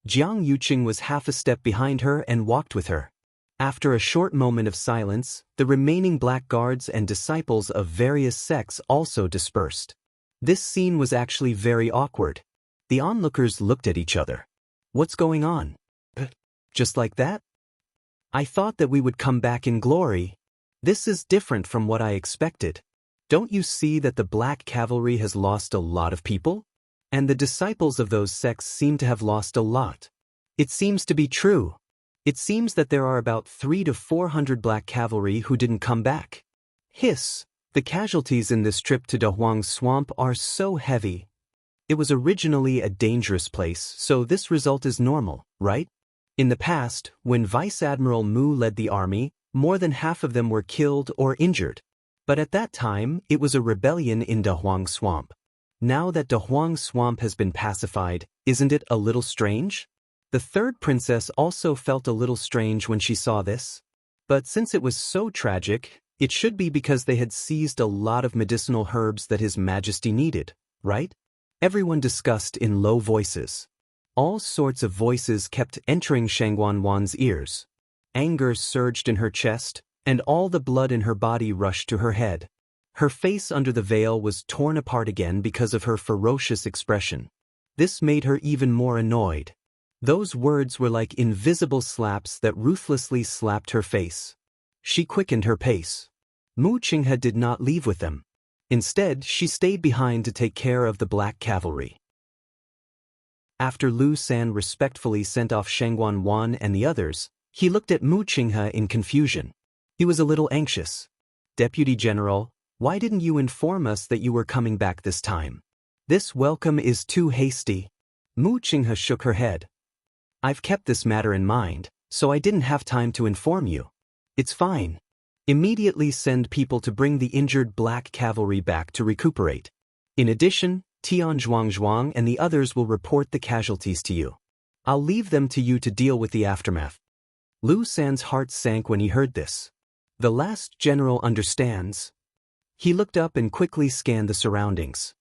Jianghu was half a step behind her and walked with her. After a short moment of silence, the remaining black guards and disciples of various sects also dispersed. This scene was actually very awkward. The onlookers looked at each other. What's going on? Just like that? I thought that we would come back in glory. This is different from what I expected. Don't you see that the Black Cavalry has lost a lot of people? And the disciples of those sects seem to have lost a lot. It seems to be true. It seems that there are about 300 to 400 Black Cavalry who didn't come back. Hiss, the casualties in this trip to Dahuang Swamp are so heavy. It was originally a dangerous place, so this result is normal, right? In the past, when Vice Admiral Mu led the army, more than half of them were killed or injured. But at that time, it was a rebellion in Dahuang Swamp. Now that Dahuang Swamp has been pacified, isn't it a little strange? The third princess also felt a little strange when she saw this. But since it was so tragic, it should be because they had seized a lot of medicinal herbs that His Majesty needed, right? Everyone discussed in low voices. All sorts of voices kept entering Shangguan's ears. Anger surged in her chest, and all the blood in her body rushed to her head. Her face under the veil was torn apart again because of her ferocious expression. This made her even more annoyed. Those words were like invisible slaps that ruthlessly slapped her face. She quickened her pace. Mu Qinghe did not leave with them. Instead, she stayed behind to take care of the Black Cavalry. After Lu San respectfully sent off Shangguan and the others, he looked at Mu Qinghe in confusion. He was a little anxious. "Deputy General, why didn't you inform us that you were coming back this time? This welcome is too hasty." Mu Qinghe shook her head. "I've kept this matter in mind, so I didn't have time to inform you. It's fine. Immediately send people to bring the injured Black Cavalry back to recuperate. In addition, Tian Zhuang and the others will report the casualties to you. I'll leave them to you to deal with the aftermath." Lu San's heart sank when he heard this. The last general understands. He looked up and quickly scanned the surroundings.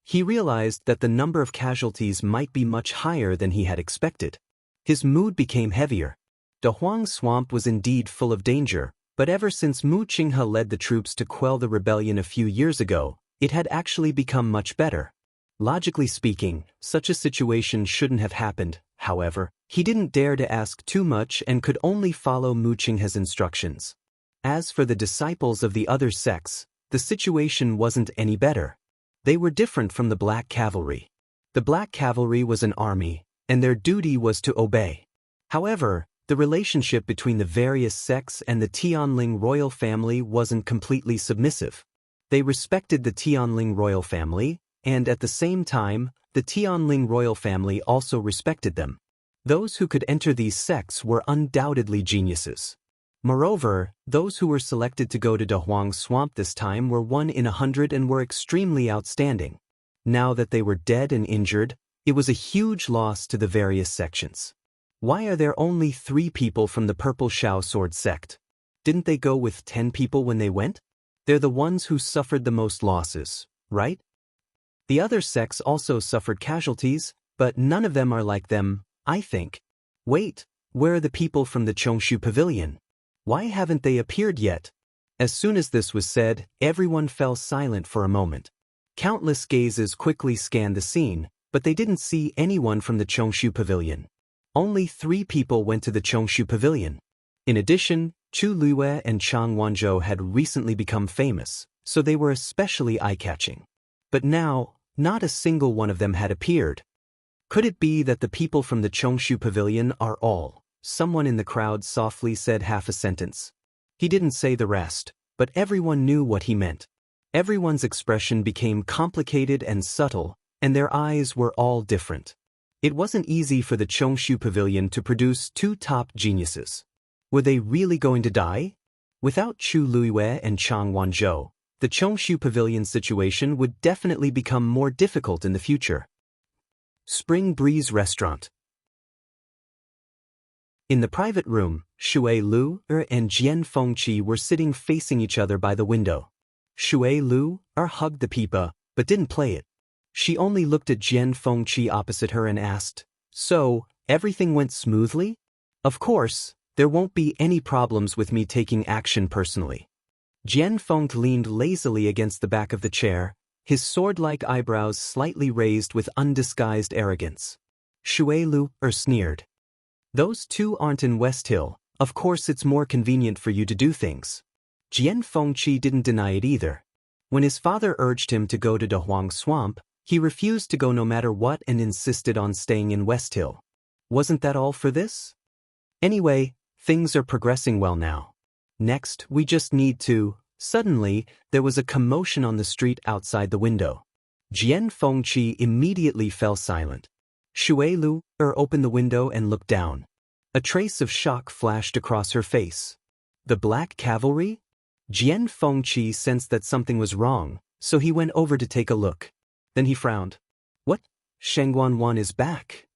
He realized that the number of casualties might be much higher than he had expected. His mood became heavier. De Huang's swamp was indeed full of danger, but ever since Mu Qinghe led the troops to quell the rebellion a few years ago, it had actually become much better. Logically speaking, such a situation shouldn't have happened. However, he didn't dare to ask too much and could only follow Mu Qinghe's instructions. As for the disciples of the other sects, the situation wasn't any better. They were different from the Black Cavalry. The Black Cavalry was an army, and their duty was to obey. However, the relationship between the various sects and the Tianling royal family wasn't completely submissive. They respected the Tianling royal family, and at the same time, the Tianling royal family also respected them. Those who could enter these sects were undoubtedly geniuses. Moreover, those who were selected to go to De Huang's swamp this time were 1 in 100 and were extremely outstanding. Now that they were dead and injured, it was a huge loss to the various sections. Why are there only 3 people from the Purple Shao Sword sect? Didn't they go with 10 people when they went? They're the ones who suffered the most losses, right? The other sects also suffered casualties, but none of them are like them, I think. Wait, where are the people from the Chongshu Pavilion? Why haven't they appeared yet? As soon as this was said, everyone fell silent for a moment. Countless gazes quickly scanned the scene, but they didn't see anyone from the Chongshu Pavilion. Only 3 people went to the Chongshu Pavilion. In addition, Chu Luiyue and Chang Wanzhou had recently become famous, so they were especially eye-catching. But now, not a single one of them had appeared. Could it be that the people from the Chongshu Pavilion are all? Someone in the crowd softly said half a sentence. He didn't say the rest, but everyone knew what he meant. Everyone's expression became complicated and subtle, and their eyes were all different. It wasn't easy for the Chongshu Pavilion to produce 2 top geniuses. Were they really going to die? Without Chu Luiyue and Chang Wanzhou, the Chongshu Pavilion situation would definitely become more difficult in the future. Spring Breeze Restaurant. In the private room, Shui Lu and Jian Fengqi were sitting facing each other by the window. Shui Lu hugged the pipa, but didn't play it. She only looked at Jian Fengqi opposite her and asked, "So, everything went smoothly? Of course, there won't be any problems with me taking action personally." Jian Fengqi leaned lazily against the back of the chair, his sword-like eyebrows slightly raised with undisguised arrogance. Shui Lu sneered. "Those 2 aren't in West Hill, of course it's more convenient for you to do things." Jian Fengqi didn't deny it either. When his father urged him to go to De Huang's swamp, he refused to go no matter what and insisted on staying in West Hill. Wasn't that all for this? Anyway, things are progressing well now. Next, we just need to... Suddenly, there was a commotion on the street outside the window. Jian Fengqi immediately fell silent. Shui Lu opened the window and looked down. A trace of shock flashed across her face. The Black Cavalry? Jian Fengqi sensed that something was wrong, so he went over to take a look. Then he frowned. What? Shengguan is back.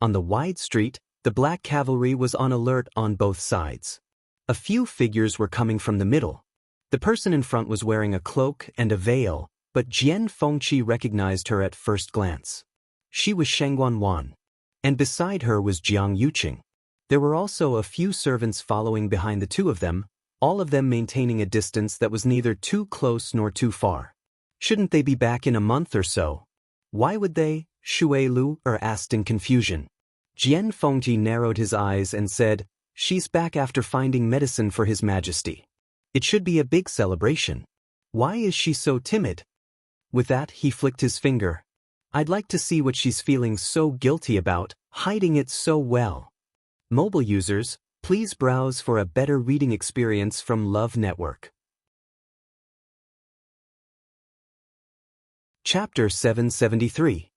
On the wide street, the Black Cavalry was on alert on both sides. A few figures were coming from the middle. The person in front was wearing a cloak and a veil, but Jian Fengqi recognized her at first glance. She was Shengguan, and beside her was Jianghu. There were also a few servants following behind the 2 of them, all of them maintaining a distance that was neither too close nor too far. Shouldn't they be back in a month or so? Why would they? Shui Lu asked in confusion. Jian Fengqi narrowed his eyes and said, "She's back after finding medicine for His Majesty. It should be a big celebration. Why is she so timid?" With that, he flicked his finger. "I'd like to see what she's feeling so guilty about, hiding it so well." Mobile users, please browse for a better reading experience from Love Network. Chapter 773.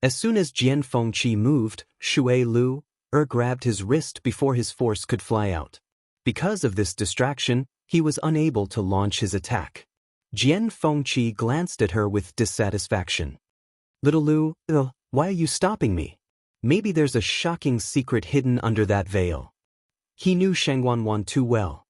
As soon as Jian Fengqi moved, Shui Lu grabbed his wrist before his force could fly out. Because of this distraction, he was unable to launch his attack. Jian Fengqi glanced at her with dissatisfaction. "Little Lu, why are you stopping me? Maybe there's a shocking secret hidden under that veil." He knew Shengguan too well.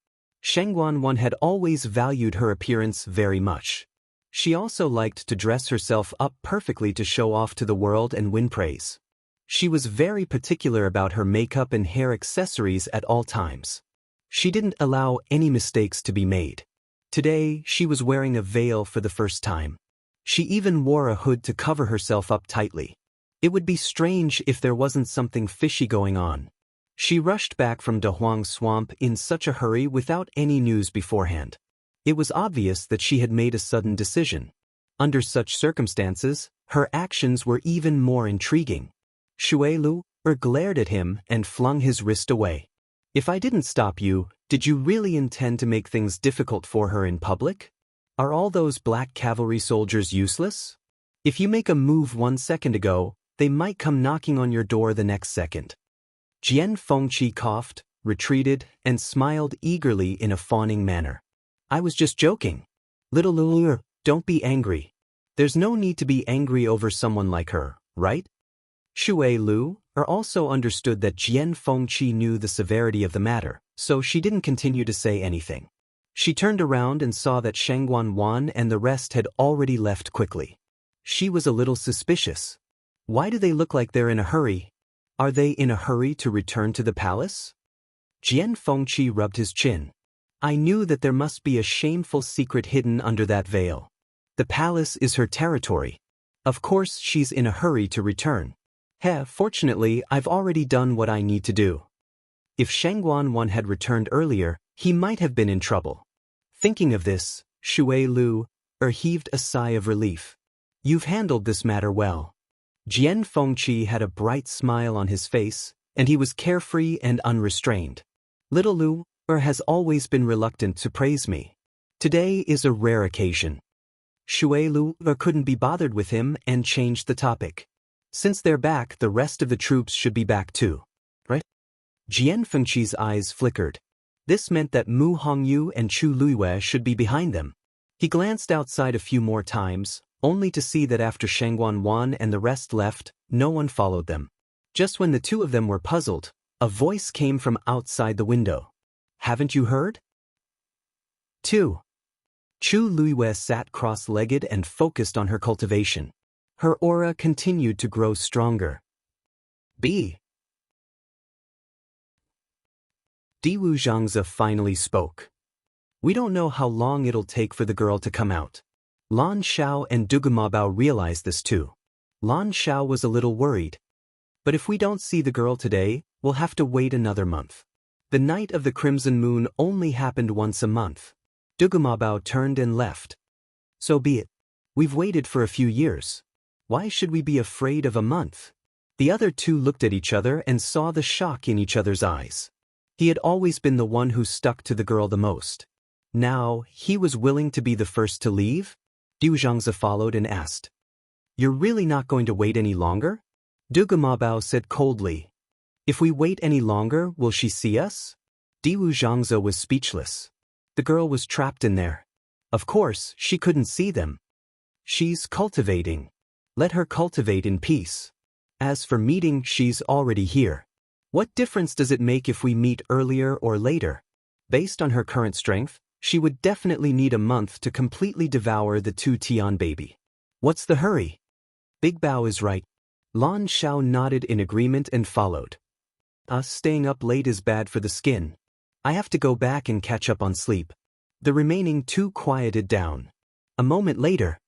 Shengguan had always valued her appearance very much. She also liked to dress herself up perfectly to show off to the world and win praise. She was very particular about her makeup and hair accessories at all times. She didn't allow any mistakes to be made. Today, she was wearing a veil for the first time. She even wore a hood to cover herself up tightly. It would be strange if there wasn't something fishy going on. She rushed back from Dahuang Swamp in such a hurry without any news beforehand. It was obvious that she had made a sudden decision. Under such circumstances, her actions were even more intriguing. Shui Lu glared at him and flung his wrist away. If I didn't stop you, did you really intend to make things difficult for her in public? Are all those black cavalry soldiers useless? If you make a move 1 second ago, they might come knocking on your door the next second. Jian Fengqi coughed, retreated, and smiled eagerly in a fawning manner. I was just joking. Little Lulu, don't be angry. There's no need to be angry over someone like her, right? Shui Lu also understood that Jian Fengqi knew the severity of the matter, so she didn't continue to say anything. She turned around and saw that Shengguan and the rest had already left quickly. She was a little suspicious. Why do they look like they're in a hurry? Are they in a hurry to return to the palace? Jian Fengqi rubbed his chin. I knew that there must be a shameful secret hidden under that veil. The palace is her territory. Of course she's in a hurry to return. Fortunately, I've already done what I need to do. If Shengguan had returned earlier, he might have been in trouble. Thinking of this, Shui Lu heaved a sigh of relief. You've handled this matter well. Jian Fengqi had a bright smile on his face, and he was carefree and unrestrained. Little Lu has always been reluctant to praise me. Today is a rare occasion. Shui Lu couldn't be bothered with him and changed the topic. Since they're back, the rest of the troops should be back too, right? Jian Fengqi's eyes flickered. This meant that Mu Hongyu and Chu Luiyue should be behind them. He glanced outside a few more times, only to see that after Shengguan and the rest left, no one followed them. Just when the two of them were puzzled, a voice came from outside the window. Haven't you heard? 2. Chu Luiyue sat cross-legged and focused on her cultivation. Her aura continued to grow stronger. B. Diwu Zhangzi finally spoke. We don't know how long it'll take for the girl to come out. Lan Xiao and Dugumabao realized this too. Lan Xiao was a little worried. But if we don't see the girl today, we'll have to wait another month. The night of the Crimson Moon only happened once a month. Dugumabao turned and left. So be it. We've waited for a few years. Why should we be afraid of a month? The other two looked at each other and saw the shock in each other's eyes. He had always been the one who stuck to the girl the most. Now, he was willing to be the first to leave? Diwu Zhangzi followed and asked. You're really not going to wait any longer? Dugumabao said coldly. If we wait any longer, will she see us? Diwu Zhangzi was speechless. The girl was trapped in there. Of course, she couldn't see them. She's cultivating. Let her cultivate in peace. As for meeting, she's already here. What difference does it make if we meet earlier or later? Based on her current strength, she would definitely need a month to completely devour the 2 Tian baby. What's the hurry? Big Bao is right. Lan Xiao nodded in agreement and followed. Staying up late is bad for the skin. I have to go back and catch up on sleep. The remaining 2 quieted down. A moment later.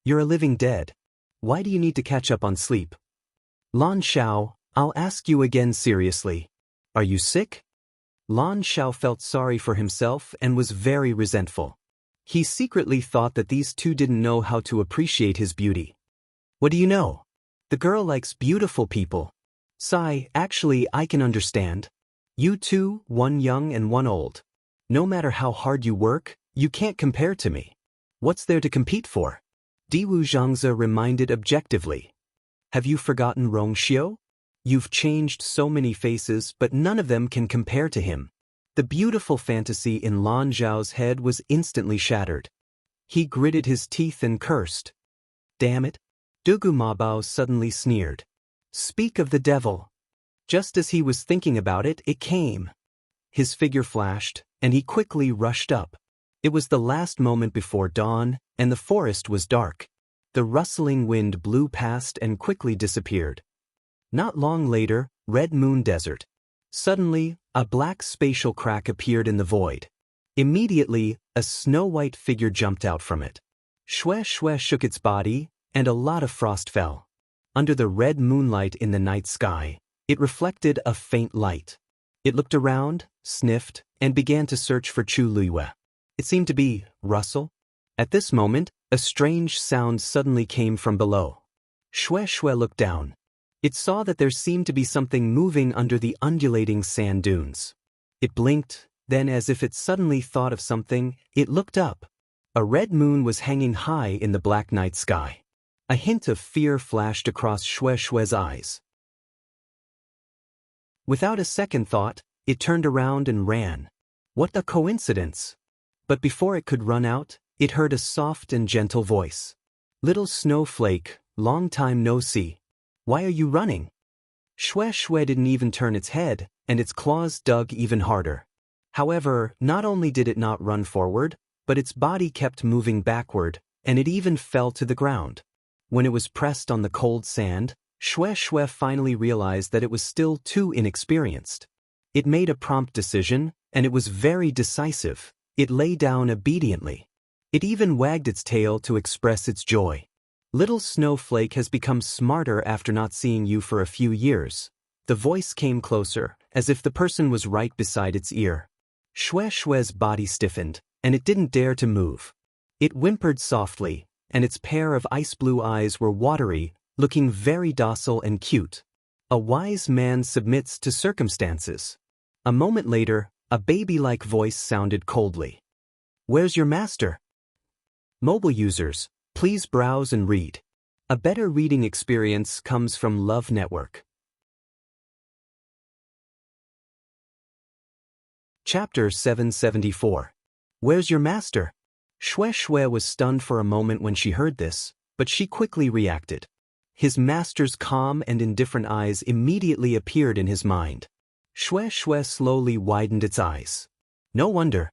You're a living dead. Why do you need to catch up on sleep? Lan Xiao, I'll ask you again seriously. Are you sick? Lan Xiao felt sorry for himself and was very resentful. He secretly thought that these two didn't know how to appreciate his beauty. What do you know? The girl likes beautiful people. Sigh, actually I can understand. You two, one young and one old. No matter how hard you work, you can't compare to me. What's there to compete for? Diwu Zhangzi reminded objectively. Have you forgotten Rongxiu? You've changed so many faces, but none of them can compare to him. The beautiful fantasy in Lan Zhao's head was instantly shattered. He gritted his teeth and cursed. Damn it! Dugumabao suddenly sneered. Speak of the devil. Just as he was thinking about it, it came. his figure flashed, and he quickly rushed up. It was the last moment before dawn, and the forest was dark. The rustling wind blew past and quickly disappeared. Not long later, Red Moon Desert. Suddenly, a black spatial crack appeared in the void. Immediately, a snow-white figure jumped out from it. Shue Shue shook its body, and a lot of frost fell. Under the red moonlight in the night sky, it reflected a faint light. It looked around, sniffed, and began to search for Chu Luiyue. It seemed to be Russell. At this moment, a strange sound suddenly came from below. Shue Shue looked down. It saw that there seemed to be something moving under the undulating sand dunes. It blinked, then as if it suddenly thought of something, it looked up. A red moon was hanging high in the black night sky. A hint of fear flashed across Shue Shue's eyes. Without a second thought, it turned around and ran. What a coincidence! But before it could run out, it heard a soft and gentle voice. "Little snowflake, long time no see. Why are you running?" Shue Shue didn't even turn its head, and its claws dug even harder. However, not only did it not run forward, but its body kept moving backward, and it even fell to the ground. When it was pressed on the cold sand, Shue Shue finally realized that it was still too inexperienced. It made a prompt decision, and it was very decisive. It lay down obediently. It even wagged its tail to express its joy. "Little snowflake has become smarter after not seeing you for a few years." The voice came closer, as if the person was right beside its ear. Shue Shue's body stiffened, and it didn't dare to move. It whimpered softly, and its pair of ice-blue eyes were watery, looking very docile and cute. A wise man submits to circumstances. A moment later, a baby-like voice sounded coldly. "Where's your master?" Mobile users, please browse and read. A better reading experience comes from Love Network. Chapter 774. Where's your master? Shue Shue was stunned for a moment when she heard this, but she quickly reacted. His master's calm and indifferent eyes immediately appeared in his mind. Shue Shue slowly widened its eyes. No wonder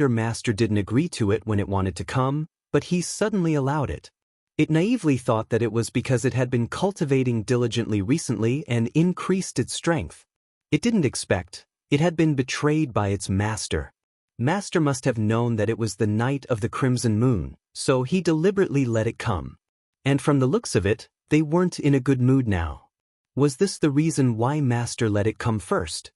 master didn't agree to it when it wanted to come, but he suddenly allowed it. It naively thought that it was because it had been cultivating diligently recently and increased its strength. It didn't expect it had been betrayed by its master. Master must have known that it was the night of the crimson moon, so he deliberately let it come. And from the looks of it, they weren't in a good mood now. Was this the reason why master let it come first?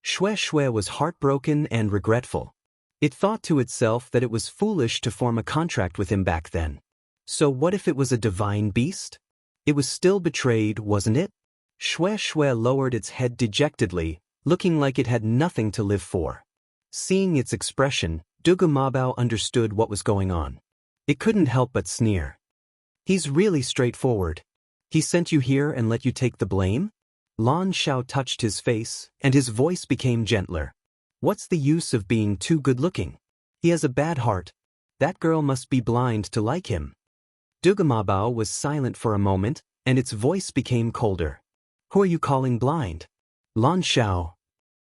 Shue Shue was heartbroken and regretful. It thought to itself that it was foolish to form a contract with him back then. So what if it was a divine beast? It was still betrayed, wasn't it? Shue Shue lowered its head dejectedly, looking like it had nothing to live for. Seeing its expression, Dugu Mabao understood what was going on. It couldn't help but sneer. He's really straightforward. He sent you here and let you take the blame? Lan Xiao touched his face, and his voice became gentler. What's the use of being too good-looking? He has a bad heart. That girl must be blind to like him. Dugu Mabao was silent for a moment, and its voice became colder. Who are you calling blind? Lan Xiao.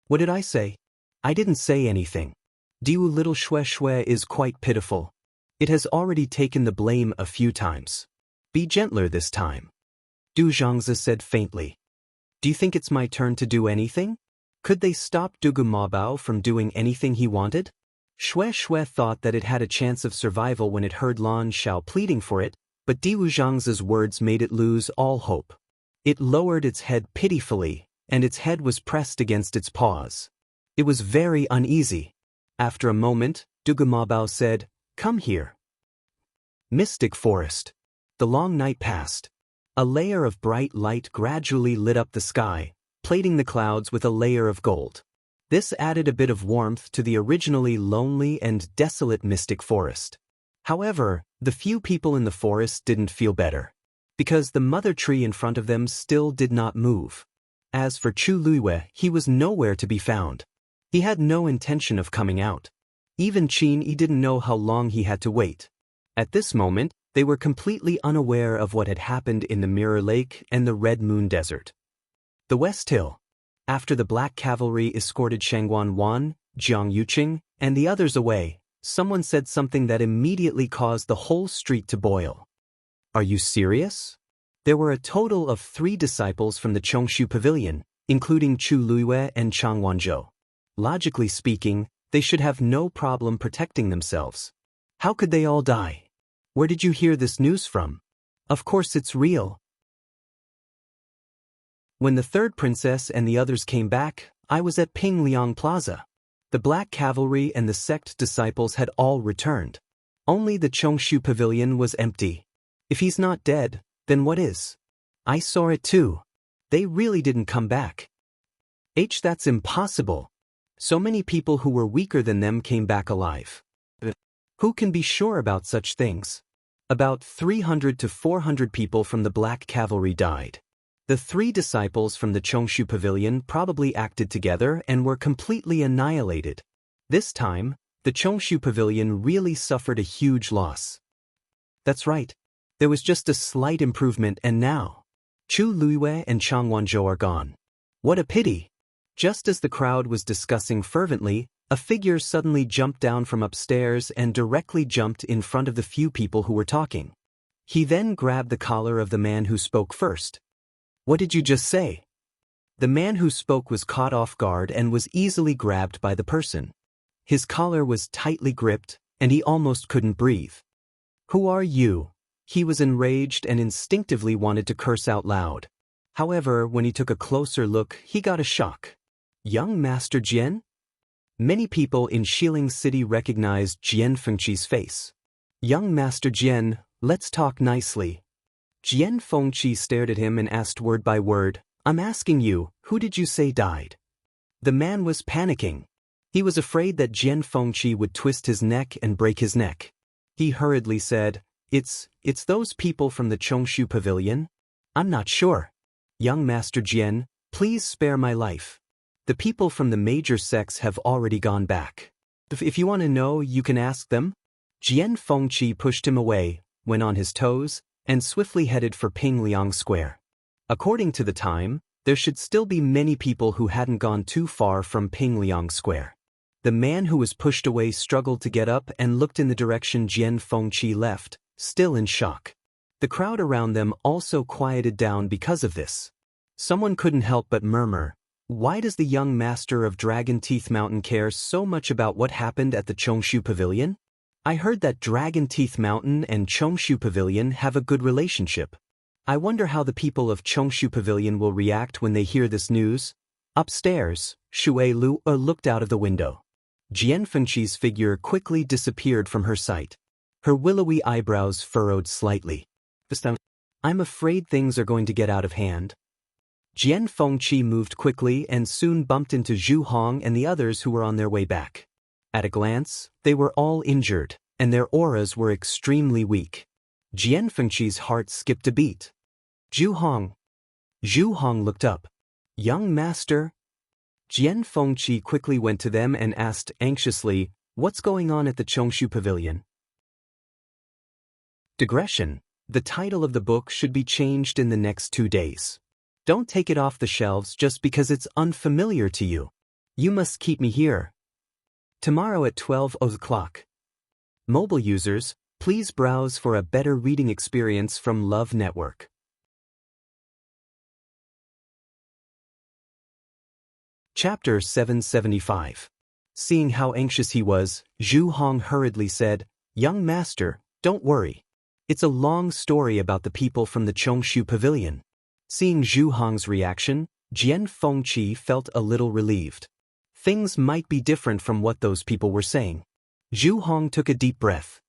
What did I say? I didn't say anything. Diu little Shue Shue is quite pitiful. It has already taken the blame a few times. Be gentler this time. Du Zhangzi said faintly. Do you think it's my turn to do anything? Could they stop Dugu Mabao from doing anything he wanted? Shue Shue thought that it had a chance of survival when it heard Lan Xiao pleading for it, but Diu Zhangzi's words made it lose all hope. It lowered its head pitifully, and its head was pressed against its paws. It was very uneasy. After a moment, Dugu Mabao said, Come here. Mystic Forest. The long night passed. A layer of bright light gradually lit up the sky, plating the clouds with a layer of gold. This added a bit of warmth to the originally lonely and desolate Mystic Forest. However, the few people in the forest didn't feel better, because the mother tree in front of them still did not move. As for Chu Luiyue, he was nowhere to be found. He had no intention of coming out. Even Qin Yi didn't know how long he had to wait. At this moment, they were completely unaware of what had happened in the Mirror Lake and the Red Moon Desert. The West Hill. After the Black Cavalry escorted Shangguan Wan, Jianghu, and the others away, someone said something that immediately caused the whole street to boil. Are you serious? There were a total of 3 disciples from the Chongshu Pavilion, including Chu Luiyue and Chang Wanzhou. Logically speaking, they should have no problem protecting themselves. How could they all die? Where did you hear this news from? Of course it's real. When the 3rd princess and the others came back, I was at Pingliang Plaza. The Black Cavalry and the sect disciples had all returned. Only the Chongshu Pavilion was empty. If he's not dead, then what is? I saw it too. They really didn't come back. That's impossible. So many people who were weaker than them came back alive. Who can be sure about such things? About 300 to 400 people from the Black Cavalry died. The 3 disciples from the Chongshu Pavilion probably acted together and were completely annihilated. This time, the Chongshu Pavilion really suffered a huge loss. That's right. There was just a slight improvement and now, Chu Luiyue and Chang Wanzhou are gone. What a pity! Just as the crowd was discussing fervently, a figure suddenly jumped down from upstairs and directly jumped in front of the few people who were talking. He then grabbed the collar of the man who spoke first. What did you just say? The man who spoke was caught off guard and was easily grabbed by the person. His collar was tightly gripped, and he almost couldn't breathe. Who are you? He was enraged and instinctively wanted to curse out loud. However, when he took a closer look, he got a shock. Young Master Jian? Many people in Xiling City recognized Jian Fengqi's face. Young Master Jian, let's talk nicely. Jian Fengqi stared at him and asked word by word, I'm asking you, who did you say died? The man was panicking. He was afraid that Jian Fengqi would twist his neck and break his neck. He hurriedly said, It's those people from the Chongshu Pavilion? I'm not sure. Young Master Jian, please spare my life. The people from the major sects have already gone back. If you want to know, you can ask them. Jian Fengqi pushed him away, went on his toes, and swiftly headed for Pingliang Square. According to the time, there should still be many people who hadn't gone too far from Pingliang Square. The man who was pushed away struggled to get up and looked in the direction Jian Fengqi left, still in shock. The crowd around them also quieted down because of this. Someone couldn't help but murmur, why does the young master of Dragon Teeth Mountain care so much about what happened at the Chongshu Pavilion? I heard that Dragon Teeth Mountain and Chongshu Pavilion have a good relationship. I wonder how the people of Chongshu Pavilion will react when they hear this news. Upstairs, Shui Lu looked out of the window. Jian Fengqi's figure quickly disappeared from her sight. Her willowy eyebrows furrowed slightly. I'm afraid things are going to get out of hand. Jian Fengqi moved quickly and soon bumped into Zhu Hong and the others who were on their way back. At a glance, they were all injured, and their auras were extremely weak. Jian Fengqi's heart skipped a beat. Zhu Hong looked up. Young master? Jian Fengqi quickly went to them and asked anxiously, what's going on at the Chongshu Pavilion? Digression. The title of the book should be changed in the next 2 days. Don't take it off the shelves just because it's unfamiliar to you. You must keep me here. Tomorrow at 12 o'clock. Mobile users, please browse for a better reading experience from Love Network. Chapter 775. Seeing how anxious he was, Zhu Hong hurriedly said, Young master, don't worry. It's a long story about the people from the Chongshu Pavilion. Seeing Zhu Hong's reaction, Jian Fengqi felt a little relieved. Things might be different from what those people were saying. Zhu Hong took a deep breath.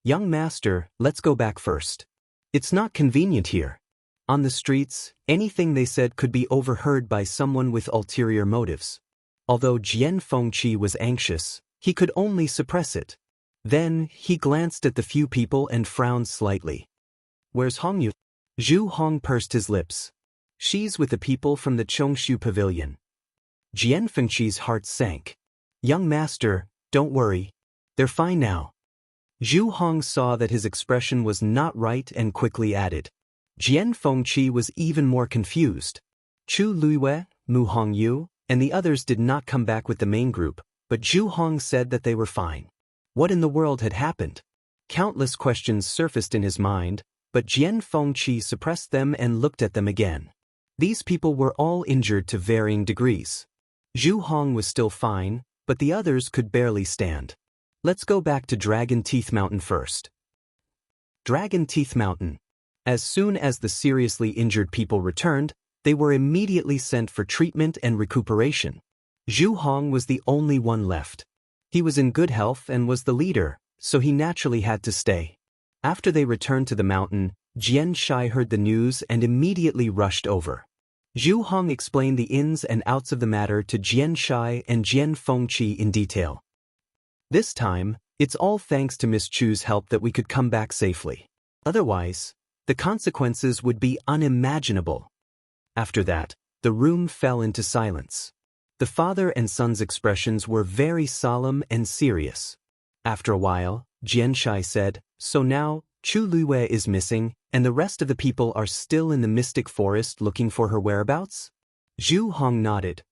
Young master, let's go back first. It's not convenient here. On the streets, anything they said could be overheard by someone with ulterior motives. Although Jian Fengqi was anxious, he could only suppress it. Then, he glanced at the few people and frowned slightly. Where's Hongyu? Zhu Hong pursed his lips. She's with the people from the Chongshu Pavilion. Jian Fengqi's heart sank. Young master, don't worry. They're fine now. Zhu Hong saw that his expression was not right and quickly added. Jian Fengqi was even more confused. Chu Luiyue, Mu Hongyu, and the others did not come back with the main group, but Zhu Hong said that they were fine. What in the world had happened? Countless questions surfaced in his mind, but Jian Fengqi suppressed them and looked at them again. These people were all injured to varying degrees. Zhu Hong was still fine, but the others could barely stand. Let's go back to Dragon Teeth Mountain first. Dragon Teeth Mountain. As soon as the seriously injured people returned, they were immediately sent for treatment and recuperation. Zhu Hong was the only one left. He was in good health and was the leader, so he naturally had to stay. After they returned to the mountain, Jian Shai heard the news and immediately rushed over. Zhu Hong explained the ins and outs of the matter to Jian Shai and Jian Fengqi in detail. This time, it's all thanks to Miss Chu's help that we could come back safely. Otherwise, the consequences would be unimaginable. After that, the room fell into silence. The father and son's expressions were very solemn and serious. After a while, Jian Shai said, "So now, Chu Luiwei is missing, and the rest of the people are still in the mystic forest looking for her whereabouts?" Zhu Hong nodded.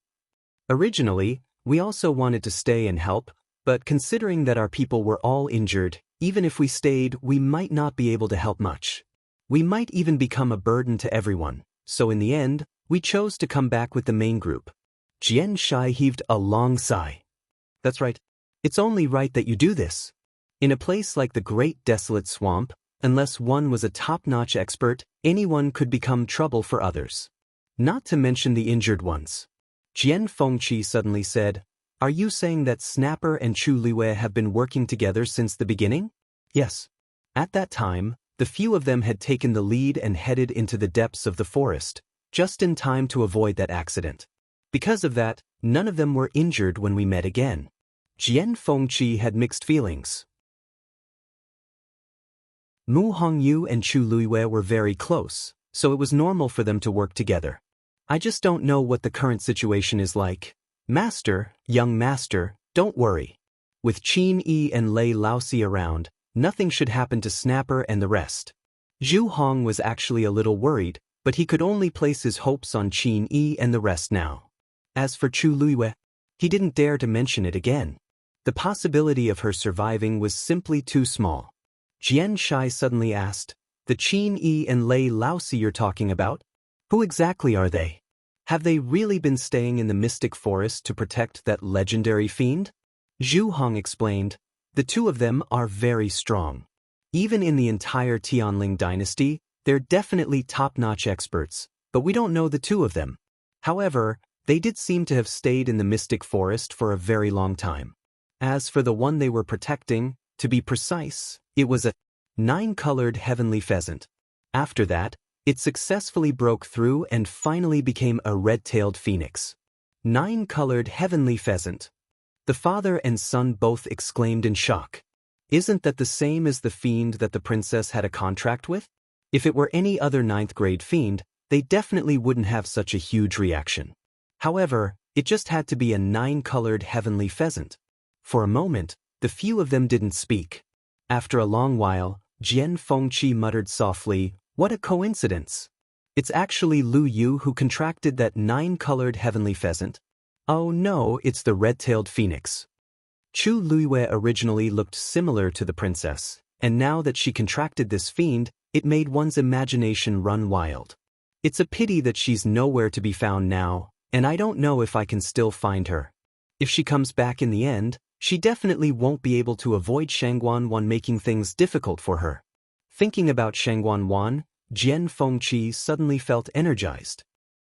"Originally, we also wanted to stay and help, but considering that our people were all injured, even if we stayed, we might not be able to help much. We might even become a burden to everyone, so in the end, we chose to come back with the main group." Jian Shai heaved a long sigh. "That's right. It's only right that you do this. In a place like the Great Desolate Swamp, unless one was a top-notch expert, anyone could become trouble for others. Not to mention the injured ones." Jian Fengqi suddenly said, "Are you saying that Snapper and Chu Luiwei have been working together since the beginning?" "Yes." At that time, the few of them had taken the lead and headed into the depths of the forest, just in time to avoid that accident. Because of that, none of them were injured when we met again. Jian Fengqi had mixed feelings. Mu Hongyu and Chu Luiwei were very close, so it was normal for them to work together. "I just don't know what the current situation is like. Master, young master, don't worry. With Qin Yi and Lei Laosi around, nothing should happen to Snapper and the rest." Zhu Hong was actually a little worried, but he could only place his hopes on Qin Yi and the rest now. As for Chu Luiwei, he didn't dare to mention it again. The possibility of her surviving was simply too small. Jian Shai suddenly asked, "The Qin Yi and Lei Laosi you're talking about? Who exactly are they? Have they really been staying in the mystic forest to protect that legendary fiend?" Zhu Hong explained, "The two of them are very strong. Even in the entire Tianling dynasty, they're definitely top-notch experts, but we don't know the two of them. However, they did seem to have stayed in the mystic forest for a very long time. As for the one they were protecting, to be precise, it was a 9-colored heavenly pheasant. After that, it successfully broke through and finally became a red-tailed phoenix." 9-colored heavenly pheasant. The father and son both exclaimed in shock. Isn't that the same as the fiend that the princess had a contract with? If it were any other 9th-grade fiend, they definitely wouldn't have such a huge reaction. However, it just had to be a 9-colored heavenly pheasant. For a moment, the few of them didn't speak. After a long while, Jian Fengqi muttered softly, "What a coincidence! It's actually Lu Yu who contracted that 9-colored heavenly pheasant. Oh no, it's the red-tailed phoenix." Chu Luiwei originally looked similar to the princess, and now that she contracted this fiend, it made one's imagination run wild. It's a pity that she's nowhere to be found now, and I don't know if I can still find her. If she comes back in the end, she definitely won't be able to avoid Shangguan Wan making things difficult for her. Thinking about Shangguan Wan, Jian Fengqi suddenly felt energized.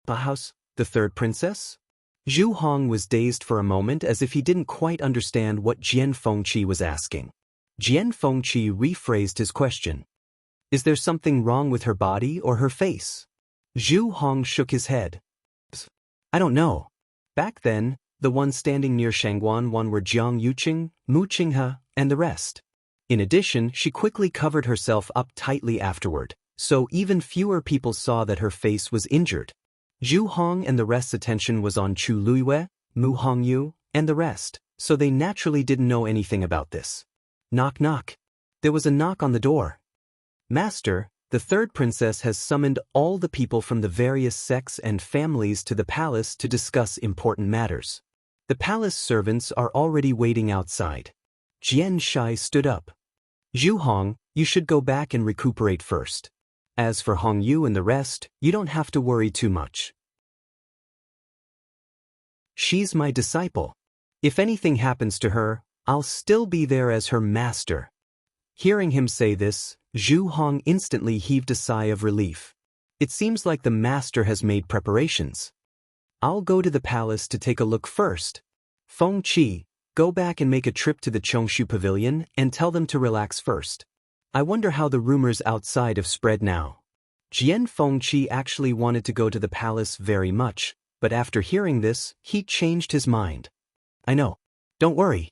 Bahouse, the third princess? Zhu Hong was dazed for a moment as if he didn't quite understand what Jian Fengqi was asking. Jian Fengqi rephrased his question. "Is there something wrong with her body or her face?" Zhu Hong shook his head. "I don't know. Back then, the ones standing near Shangguan Wan were Jiang Yuqing, Mu Qinghe, and the rest. In addition, she quickly covered herself up tightly afterward, so even fewer people saw that her face was injured. Zhu Hong and the rest's attention was on Chu Luiwei, Mu Hongyu, and the rest, so they naturally didn't know anything about this. Knock knock. There was a knock on the door. "Master, The third princess has summoned all the people from the various sects and families to the palace to discuss important matters. The palace servants are already waiting outside. Jian Shai stood up. Zhu Hong, you should go back and recuperate first. As for Hong Yu and the rest, you don't have to worry too much. She's my disciple. If anything happens to her, I'll still be there as her master. Hearing him say this, Zhu Hong instantly heaved a sigh of relief. It seems like the master has made preparations. I'll go to the palace to take a look first. Feng Qi, go back and make a trip to the Chongshu Pavilion and tell them to relax first. I wonder how the rumors outside have spread now. Jian Fengqi actually wanted to go to the palace very much, but after hearing this, he changed his mind. I know. Don't worry.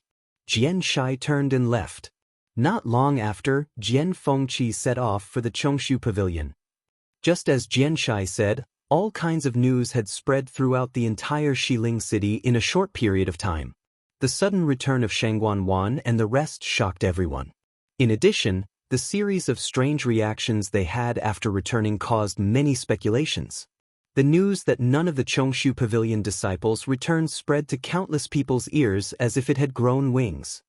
Jian Shai turned and left. Not long after, Jian Fengqi set off for the Chongshu Pavilion. Just as Jian Shai said, all kinds of news had spread throughout the entire Xiling city in a short period of time. The sudden return of Shangguan Wan and the rest shocked everyone. In addition, the series of strange reactions they had after returning caused many speculations. The news that none of the Chongshu Pavilion disciples returned spread to countless people's ears as if it had grown wings.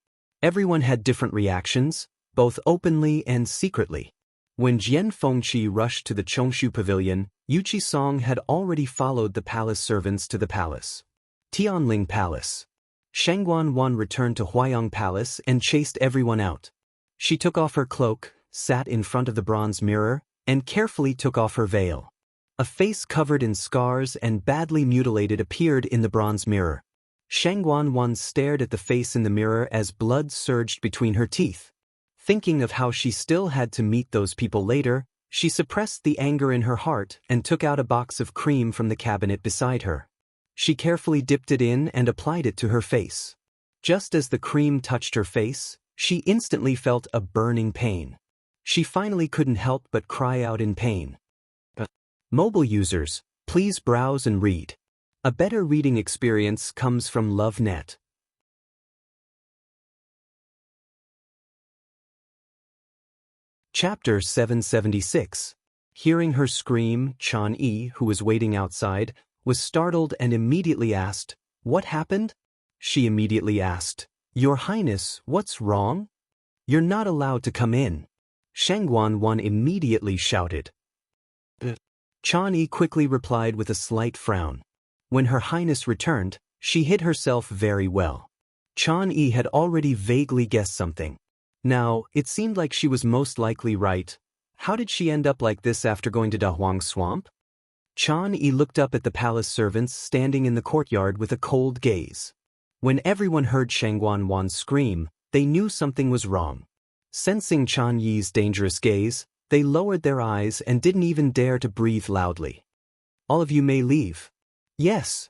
Everyone had different reactions, both openly and secretly. When Jian Fengqi rushed to the Chongshu Pavilion, Yu Qisong had already followed the palace servants to the palace. Tianling Palace. Shangguan Wan returned to Huayang Palace and chased everyone out. She took off her cloak, sat in front of the bronze mirror, and carefully took off her veil. A face covered in scars and badly mutilated appeared in the bronze mirror. Shangguan Wan stared at the face in the mirror as blood surged between her teeth. Thinking of how she still had to meet those people later, she suppressed the anger in her heart and took out a box of cream from the cabinet beside her. She carefully dipped it in and applied it to her face. Just as the cream touched her face, she instantly felt a burning pain. She finally couldn't help but cry out in pain. Mobile users, please browse and read. A better reading experience comes from LoveNet. Chapter 776. Hearing her scream, Chan Yi, who was waiting outside, was startled and immediately asked, "What happened?" She immediately asked, "Your Highness, what's wrong? You're not allowed to come in." Shangguan Wan immediately shouted. Chan Yi quickly replied with a slight frown. When Her Highness returned, she hid herself very well. Chan Yi had already vaguely guessed something. Now, it seemed like she was most likely right. How did she end up like this after going to Dahuang Swamp? Chan Yi looked up at the palace servants standing in the courtyard with a cold gaze. When everyone heard Shangguan Wan scream, they knew something was wrong. Sensing Chan Yi's dangerous gaze, they lowered their eyes and didn't even dare to breathe loudly. "All of you may leave." "Yes."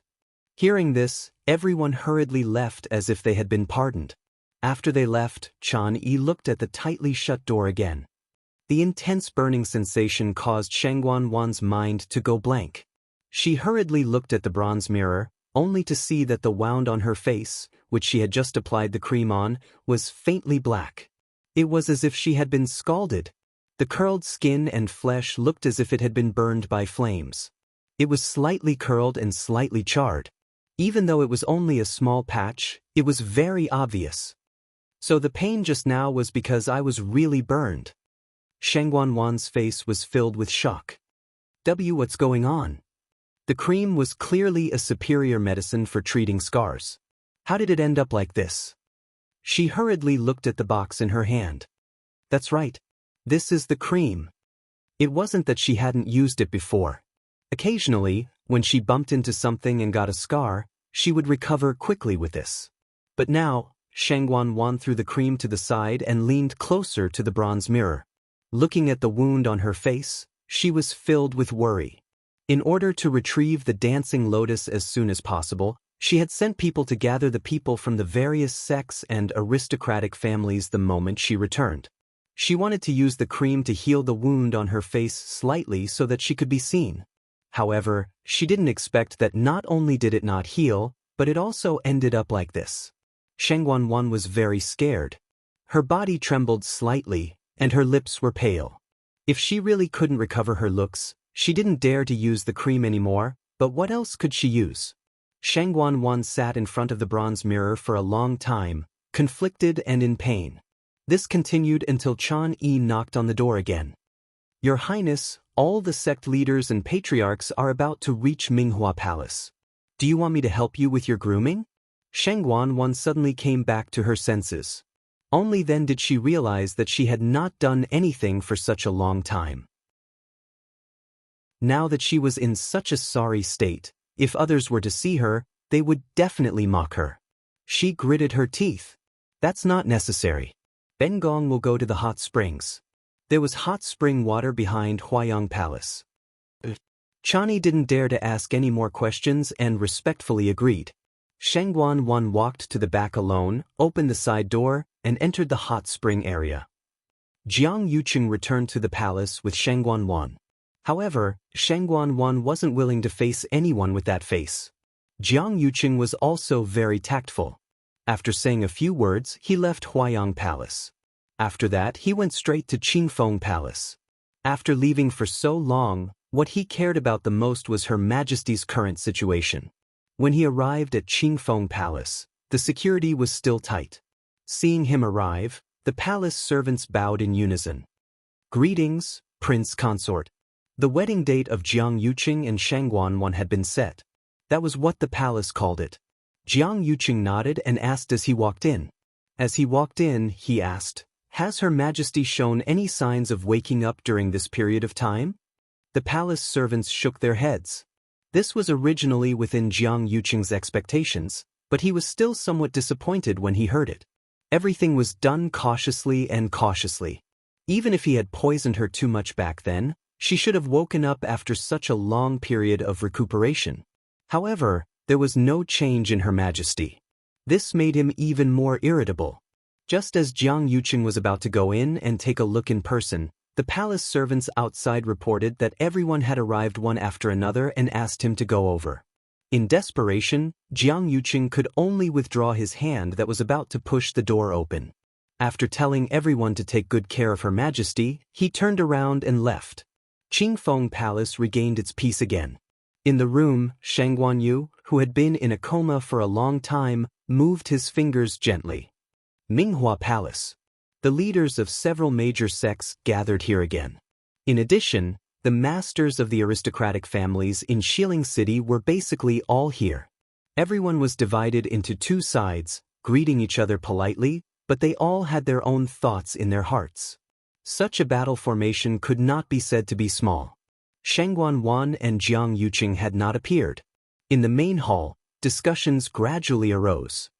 Hearing this, everyone hurriedly left as if they had been pardoned. After they left, Chan Yi looked at the tightly shut door again. The intense burning sensation caused Shangguan Wan's mind to go blank. She hurriedly looked at the bronze mirror, only to see that the wound on her face, which she had just applied the cream on, was faintly black. It was as if she had been scalded. The curled skin and flesh looked as if it had been burned by flames. It was slightly curled and slightly charred. Even though it was only a small patch, it was very obvious. So the pain just now was because I was really burned. Shangguan Wan's face was filled with shock. What's going on? The cream was clearly a superior medicine for treating scars. How did it end up like this? She hurriedly looked at the box in her hand. That's right. This is the cream. It wasn't that she hadn't used it before. Occasionally, when she bumped into something and got a scar, she would recover quickly with this. But now, Shangguan Wan threw the cream to the side and leaned closer to the bronze mirror. Looking at the wound on her face, she was filled with worry. In order to retrieve the dancing lotus as soon as possible, she had sent people to gather the people from the various sects and aristocratic families the moment she returned. She wanted to use the cream to heal the wound on her face slightly so that she could be seen. However, she didn't expect that not only did it not heal, but it also ended up like this. Shangguan Wan was very scared. Her body trembled slightly, and her lips were pale. If she really couldn't recover her looks, she didn't dare to use the cream anymore, but what else could she use? Shangguan sat in front of the bronze mirror for a long time, conflicted and in pain. This continued until Chan Yi knocked on the door again. Your Highness, all the sect leaders and patriarchs are about to reach Minghua Palace. Do you want me to help you with your grooming? Shangguan suddenly came back to her senses. Only then did she realize that she had not done anything for such a long time. Now that she was in such a sorry state, if others were to see her, they would definitely mock her. She gritted her teeth. That's not necessary. Ben Gong will go to the hot springs. There was hot spring water behind Huayang Palace. Chani didn't dare to ask any more questions and respectfully agreed. Shangguan walked to the back alone, opened the side door, and entered the hot spring area. Jiang Yuqing returned to the palace with Shangguan. However, Shangguan wasn't willing to face anyone with that face. Jiang Yuqing was also very tactful. After saying a few words, he left Huayang Palace. After that, he went straight to Qingfeng Palace. After leaving for so long, what he cared about the most was Her Majesty's current situation. When he arrived at Qingfeng Palace, the security was still tight. Seeing him arrive, the palace servants bowed in unison. Greetings, Prince Consort. The wedding date of Jiang Yuqing and Shangguan had been set. That was what the palace called it. Jiang Yuqing nodded and asked as he walked in. As he walked in, he asked, "Has Her Majesty shown any signs of waking up during this period of time?" The palace servants shook their heads. This was originally within Jiang Yuqing's expectations, but he was still somewhat disappointed when he heard it. Everything was done cautiously and cautiously. Even if he had poisoned her too much back then, she should have woken up after such a long period of recuperation. However, there was no change in Her Majesty. This made him even more irritable. Just as Jiang Yuqing was about to go in and take a look in person, the palace servants outside reported that everyone had arrived one after another and asked him to go over. In desperation, Jiang Yuqing could only withdraw his hand that was about to push the door open. After telling everyone to take good care of Her Majesty, he turned around and left. Qingfeng Palace regained its peace again. In the room, Shangguan, who had been in a coma for a long time, moved his fingers gently. Minghua Palace. The leaders of several major sects gathered here again. In addition, the masters of the aristocratic families in Xiling City were basically all here. Everyone was divided into two sides, greeting each other politely, but they all had their own thoughts in their hearts. Such a battle formation could not be said to be small. Shangguan and Jiang Yuqing had not appeared. In the main hall, discussions gradually arose.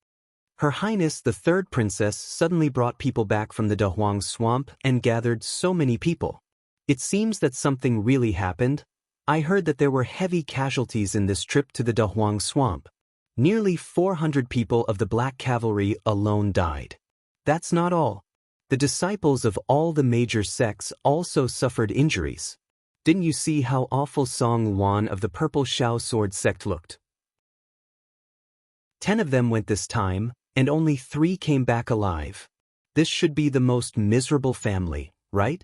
Her Highness the Third Princess suddenly brought people back from the Dahuang Swamp and gathered so many people. It seems that something really happened. I heard that there were heavy casualties in this trip to the Dahuang Swamp. Nearly 400 people of the Black Cavalry alone died. That's not all. The disciples of all the major sects also suffered injuries. Didn't you see how awful Song Wan of the Purple Shao Sword sect looked? 10 of them went this time, and only 3 came back alive. This should be the most miserable family, right?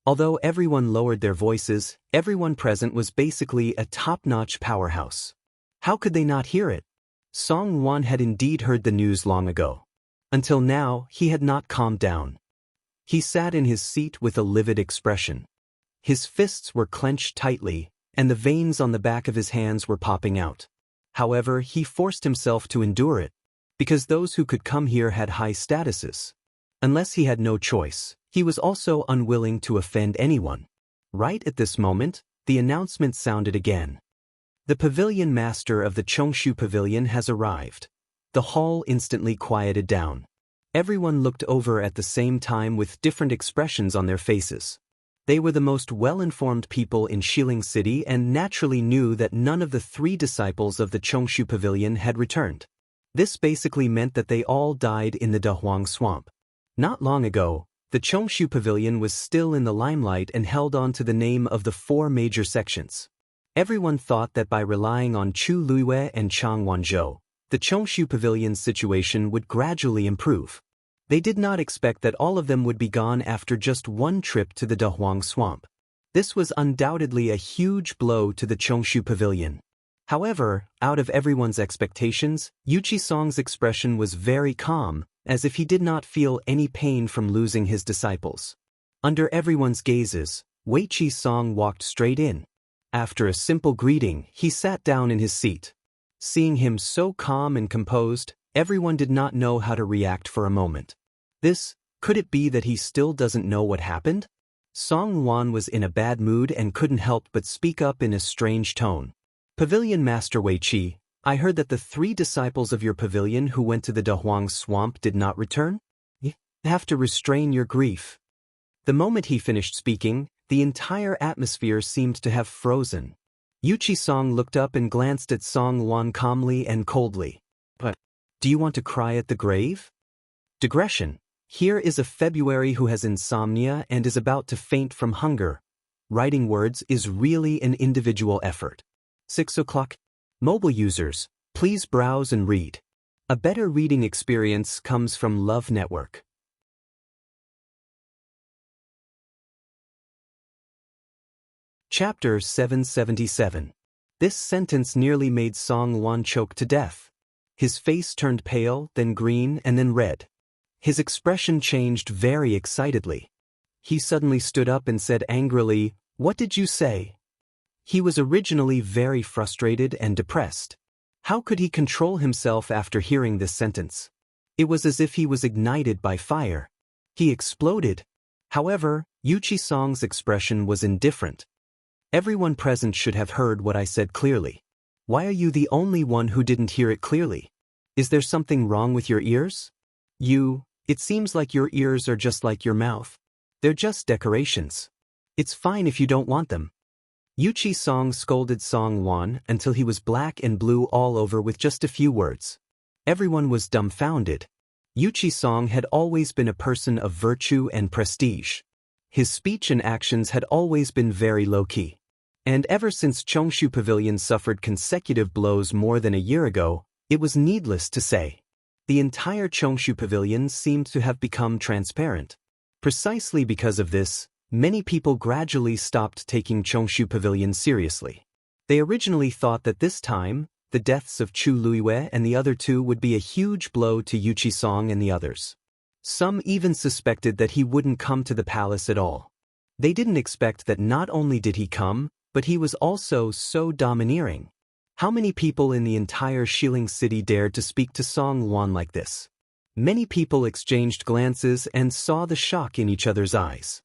Although everyone lowered their voices, everyone present was basically a top-notch powerhouse. How could they not hear it? Song Wan had indeed heard the news long ago. Until now, he had not calmed down. He sat in his seat with a livid expression. His fists were clenched tightly, and the veins on the back of his hands were popping out. However, he forced himself to endure it, because those who could come here had high statuses. Unless he had no choice, he was also unwilling to offend anyone. Right at this moment, the announcement sounded again. The pavilion master of the Chongshu Pavilion has arrived. The hall instantly quieted down. Everyone looked over at the same time with different expressions on their faces. They were the most well-informed people in Xiling City and naturally knew that none of the 3 disciples of the Chongshu Pavilion had returned. This basically meant that they all died in the Dahuang Swamp. Not long ago, the Chongshu Pavilion was still in the limelight and held on to the name of the 4 major sections. Everyone thought that by relying on Chu Luiyue and Chang Wanzhou, the Chongshu Pavilion's situation would gradually improve. They did not expect that all of them would be gone after just one trip to the Dehuang swamp. This was undoubtedly a huge blow to the Chongshu Pavilion. However, out of everyone's expectations, Yuchi Song's expression was very calm, as if he did not feel any pain from losing his disciples. Under everyone's gazes, Wuxia Song walked straight in. After a simple greeting, he sat down in his seat. Seeing him so calm and composed, everyone did not know how to react for a moment. Could it be that he still doesn't know what happened? Song Wan was in a bad mood and couldn't help but speak up in a strange tone. Pavilion Master Wuxia, I heard that the 3 disciples of your pavilion who went to the Dehuang swamp did not return? You have to restrain your grief. The moment he finished speaking, the entire atmosphere seemed to have frozen. Yuchi Song looked up and glanced at Song Wan calmly and coldly. But, do you want to cry at the grave? Digression. Here is a February who has insomnia and is about to faint from hunger. Writing words is really an individual effort. 6 o'clock. Mobile users, please browse and read. A better reading experience comes from Love Network. Chapter 777. This sentence nearly made Song Wan choke to death. His face turned pale, then green, and then red. His expression changed very excitedly. He suddenly stood up and said angrily, "What did you say?" He was originally very frustrated and depressed. How could he control himself after hearing this sentence? It was as if he was ignited by fire. He exploded. However, Yuchi Song's expression was indifferent. Everyone present should have heard what I said clearly. Why are you the only one who didn't hear it clearly? Is there something wrong with your ears? It seems like your ears are just like your mouth. They're just decorations. It's fine if you don't want them. Yuchi Song scolded Song Wan until he was black and blue all over with just a few words. Everyone was dumbfounded. Yuchi Song had always been a person of virtue and prestige. His speech and actions had always been very low-key. And ever since Chongshu Pavilion suffered consecutive blows more than a year ago, it was needless to say. The entire Chongshu Pavilion seemed to have become transparent. Precisely because of this, many people gradually stopped taking Chongshu Pavilion seriously. They originally thought that this time, the deaths of Chu Luiwei and the other 2 would be a huge blow to Yuchi Song and the others. Some even suspected that he wouldn't come to the palace at all. They didn't expect that not only did he come, but he was also so domineering. How many people in the entire Shilling city dared to speak to Song Wan like this? Many people exchanged glances and saw the shock in each other's eyes.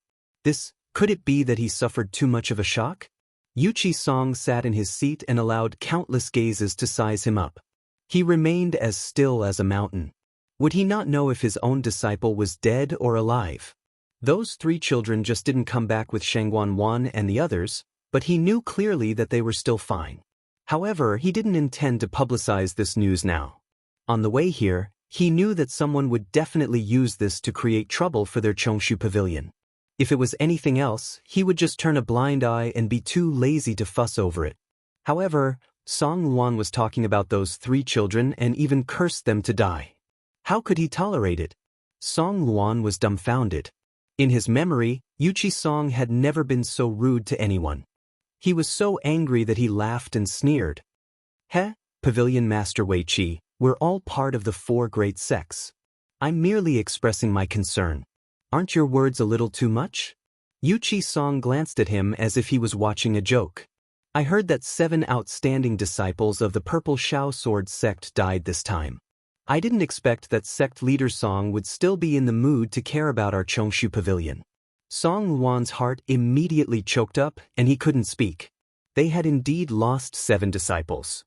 Could it be that he suffered too much of a shock? Yuchi Song sat in his seat and allowed countless gazes to size him up. He remained as still as a mountain. Would he not know if his own disciple was dead or alive? Those 3 children just didn't come back with Shangguan Wan and the others, but he knew clearly that they were still fine. However, he didn't intend to publicize this news now. On the way here, he knew that someone would definitely use this to create trouble for their Chongshu Pavilion. If it was anything else, he would just turn a blind eye and be too lazy to fuss over it. However, Song Wan was talking about those 3 children and even cursed them to die. How could he tolerate it? Song Wan was dumbfounded. In his memory, Yuchi Song had never been so rude to anyone. He was so angry that he laughed and sneered. Pavilion Master Wuxia, we're all part of the 4 great sects. I'm merely expressing my concern. Aren't your words a little too much? Yuchi Song glanced at him as if he was watching a joke. I heard that 7 outstanding disciples of the Purple Shao Sword sect died this time. I didn't expect that sect leader Song would still be in the mood to care about our Chongshu Pavilion. Song Wan's heart immediately choked up and he couldn't speak. They had indeed lost 7 disciples.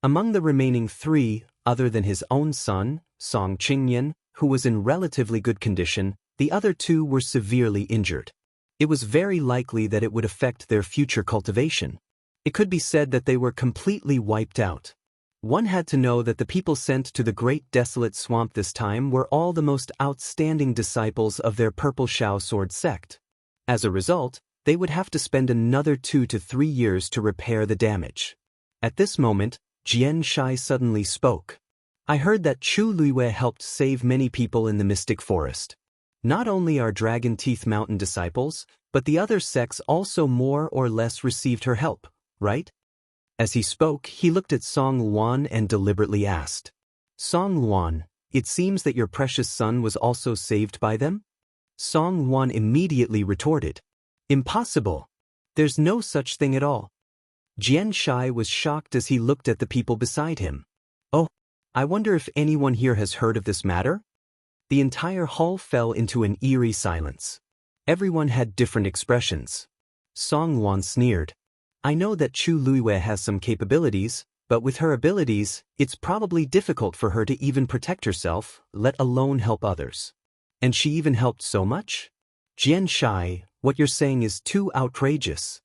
Among the remaining 3, other than his own son, Song Qingyan, who was in relatively good condition, the other 2 were severely injured. It was very likely that it would affect their future cultivation. It could be said that they were completely wiped out. One had to know that the people sent to the Great Desolate Swamp this time were all the most outstanding disciples of their Purple Shao Sword sect. As a result, they would have to spend another 2 to 3 years to repair the damage. At this moment, Jian Shai suddenly spoke. I heard that Chu Luiyue helped save many people in the Mystic Forest. Not only our Dragon Teeth Mountain disciples, but the other sects also more or less received her help, right? As he spoke, he looked at Song Luan and deliberately asked, Song Luan, it seems that your precious son was also saved by them? Song Luan immediately retorted, Impossible. There's no such thing at all. Jian Shai was shocked as he looked at the people beside him. Oh, I wonder if anyone here has heard of this matter? The entire hall fell into an eerie silence. Everyone had different expressions. Song Luan sneered. I know that Chu Luiyue has some capabilities, but with her abilities, it's probably difficult for her to even protect herself, let alone help others. And she even helped so much? Jian Shai, what you're saying is too outrageous.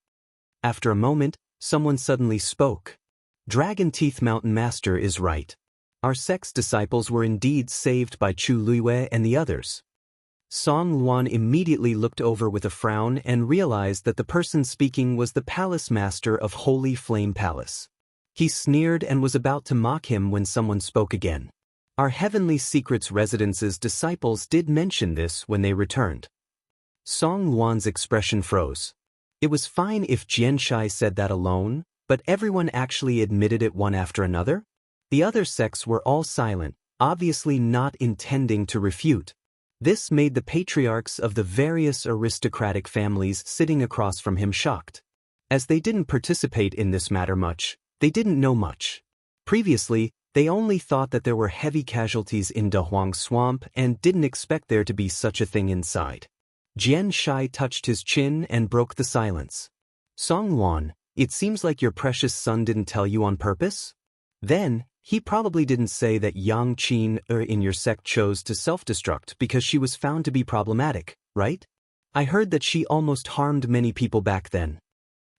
After a moment, someone suddenly spoke. Dragon Teeth Mountain Master is right. Our sect's disciples were indeed saved by Chu Luiyue and the others. Song Luan immediately looked over with a frown and realized that the person speaking was the palace master of Holy Flame Palace. He sneered and was about to mock him when someone spoke again. Our Heavenly Secrets Residence's disciples did mention this when they returned. Song Luan's expression froze. It was fine if Jian Shai said that alone, but everyone actually admitted it one after another? The other sects were all silent, obviously not intending to refute. This made the patriarchs of the various aristocratic families sitting across from him shocked. As they didn't participate in this matter much, they didn't know much. Previously, they only thought that there were heavy casualties in Dahuang Swamp and didn't expect there to be such a thing inside. Jian Shai touched his chin and broke the silence. Song Luan, it seems like your precious son didn't tell you on purpose? Then, he probably didn't say that Yang Qin in your sect chose to self-destruct because she was found to be problematic, right? I heard that she almost harmed many people back then.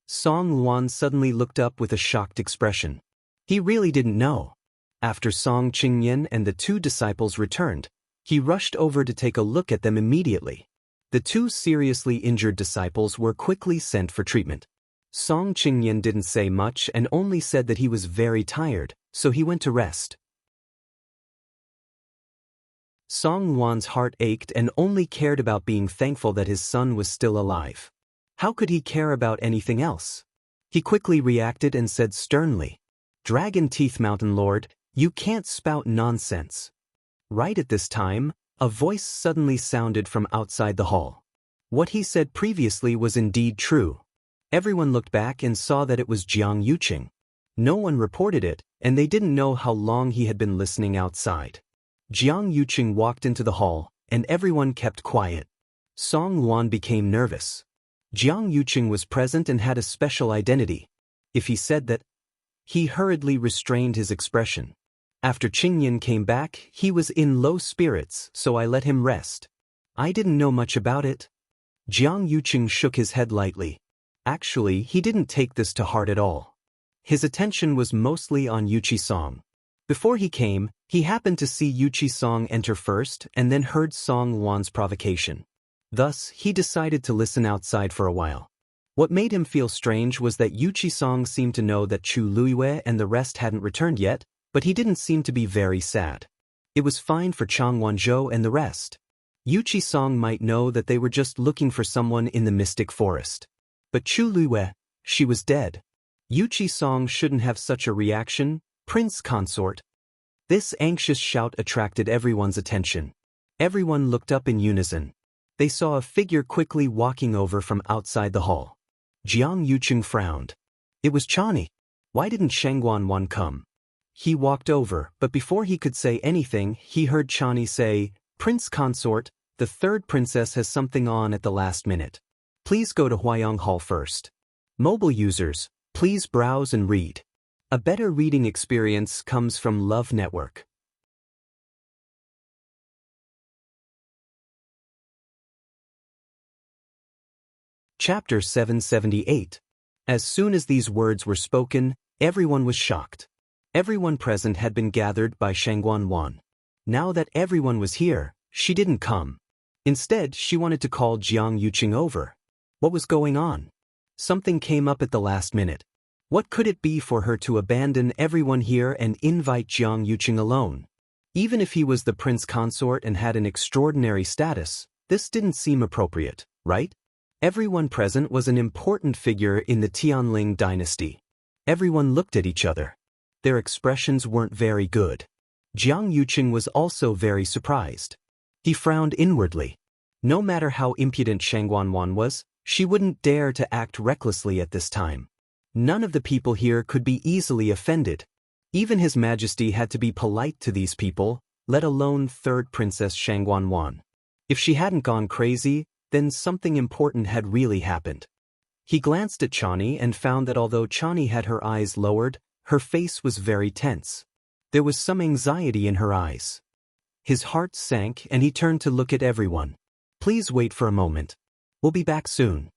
Song Luan suddenly looked up with a shocked expression. He really didn't know. After Song Qingyan and the two disciples returned, he rushed over to take a look at them immediately. The two seriously injured disciples were quickly sent for treatment. Song Qingyan didn't say much and only said that he was very tired, so he went to rest. Song Luan's heart ached and only cared about being thankful that his son was still alive. How could he care about anything else? He quickly reacted and said sternly, Dragon Teeth Mountain Lord, you can't spout nonsense. Right at this time, a voice suddenly sounded from outside the hall. What he said previously was indeed true. Everyone looked back and saw that it was Jiang Yuqing. No one reported it, and they didn't know how long he had been listening outside. Jiang Yuqing walked into the hall, and everyone kept quiet. Song Luan became nervous. Jiang Yuqing was present and had a special identity. If he said that, he hurriedly restrained his expression. After Qingyan came back, he was in low spirits, so I let him rest. I didn't know much about it. Jiang Yuqing shook his head lightly. Actually, he didn't take this to heart at all. His attention was mostly on Yuqi Song. Before he came, he happened to see Yuqi Song enter first and then heard Song Luan's provocation. Thus, he decided to listen outside for a while. What made him feel strange was that Yuqi Song seemed to know that Chu Luiyue and the rest hadn't returned yet, but he didn't seem to be very sad. It was fine for Chang Wanzhou and the rest. Yuqi Song might know that they were just looking for someone in the Mystic Forest. But Chu Luiyue, she was dead. Yuqi Song shouldn't have such a reaction, Prince Consort. This anxious shout attracted everyone's attention. Everyone looked up in unison. They saw a figure quickly walking over from outside the hall. Jiang Yuqing frowned. It was Chani. Why didn't Shengguan Wan come? He walked over, but before he could say anything, he heard Chani say, Prince Consort, the third princess has something on at the last minute. Please go to Huayang Hall first. Mobile users, please browse and read. A better reading experience comes from Love Network. Chapter 778. As soon as these words were spoken, everyone was shocked. Everyone present had been gathered by Shengguan Wan. Now that everyone was here, she didn't come. Instead, she wanted to call Jiang Yuqing over. What was going on? Something came up at the last minute. What could it be for her to abandon everyone here and invite Jiang Yuqing alone? Even if he was the prince consort and had an extraordinary status, this didn't seem appropriate, right? Everyone present was an important figure in the Tianling dynasty. Everyone looked at each other. Their expressions weren't very good. Jiang Yuqing was also very surprised. He frowned inwardly. No matter how impudent Shang Guanwan was, she wouldn't dare to act recklessly at this time. None of the people here could be easily offended. Even His Majesty had to be polite to these people, let alone third Princess Shang Guanwan. If she hadn't gone crazy, then something important had really happened. He glanced at Chani and found that although Chani had her eyes lowered, her face was very tense. There was some anxiety in her eyes. His heart sank and he turned to look at everyone. Please wait for a moment. We'll be back soon.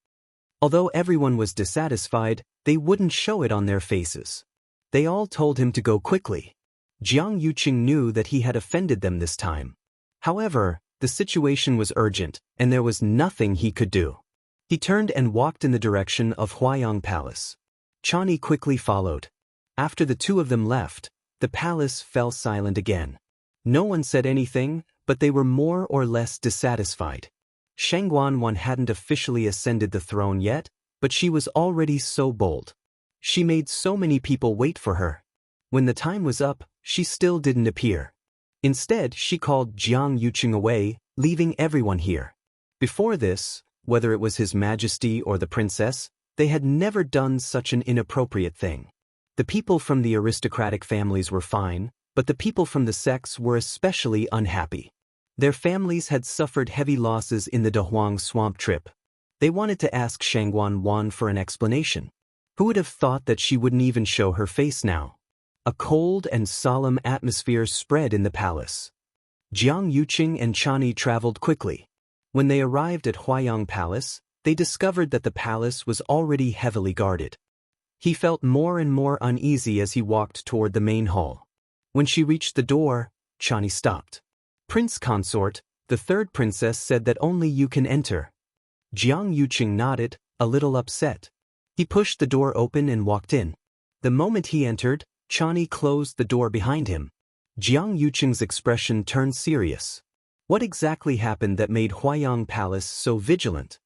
Although everyone was dissatisfied, they wouldn't show it on their faces. They all told him to go quickly. Jiang Yuqing knew that he had offended them this time. However, the situation was urgent, and there was nothing he could do. He turned and walked in the direction of Huayang Palace. Chani quickly followed. After the two of them left, the palace fell silent again. No one said anything, but they were more or less dissatisfied. Shang Guanwan hadn't officially ascended the throne yet, but she was already so bold. She made so many people wait for her. When the time was up, she still didn't appear. Instead, she called Jiang Yuqing away, leaving everyone here. Before this, whether it was His Majesty or the princess, they had never done such an inappropriate thing. The people from the aristocratic families were fine, but the people from the sects were especially unhappy. Their families had suffered heavy losses in the Dehuang swamp trip. They wanted to ask Shang Guanwan for an explanation. Who would have thought that she wouldn't even show her face now? A cold and solemn atmosphere spread in the palace. Jiang Yuqing and Chani traveled quickly. When they arrived at Huayang Palace, they discovered that the palace was already heavily guarded. He felt more and more uneasy as he walked toward the main hall. When she reached the door, Chani stopped. Prince Consort, the third princess said that only you can enter. Jiang Yuqing nodded, a little upset. He pushed the door open and walked in. The moment he entered, Chani closed the door behind him. Jiang Yuqing's expression turned serious. What exactly happened that made Huayang Palace so vigilant?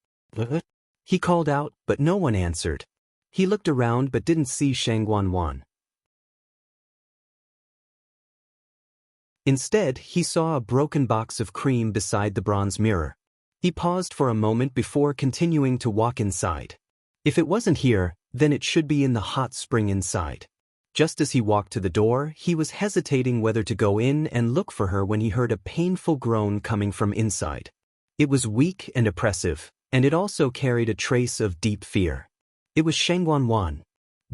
He called out, but no one answered. He looked around but didn't see Shang Guanwan. Instead, he saw a broken box of cream beside the bronze mirror. He paused for a moment before continuing to walk inside. If it wasn't here, then it should be in the hot spring inside. Just as he walked to the door, he was hesitating whether to go in and look for her when he heard a painful groan coming from inside. It was weak and oppressive, and it also carried a trace of deep fear. It was Shang Guanwan.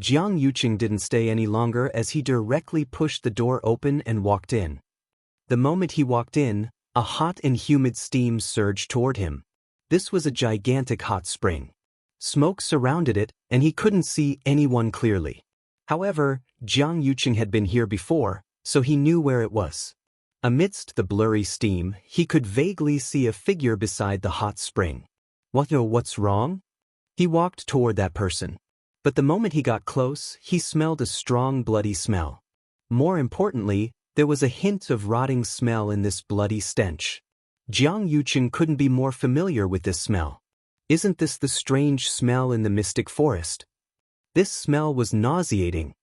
Jiang Yuqing didn't stay any longer as he directly pushed the door open and walked in. The moment he walked in, a hot and humid steam surged toward him. This was a gigantic hot spring. Smoke surrounded it, and he couldn't see anyone clearly. However, Jiang Yuqing had been here before, so he knew where it was. Amidst the blurry steam, he could vaguely see a figure beside the hot spring. What's wrong? He walked toward that person. But the moment he got close, he smelled a strong bloody smell. More importantly, there was a hint of rotting smell in this bloody stench. Jiang Yuqing couldn't be more familiar with this smell. Isn't this the strange smell in the mystic forest? This smell was nauseating.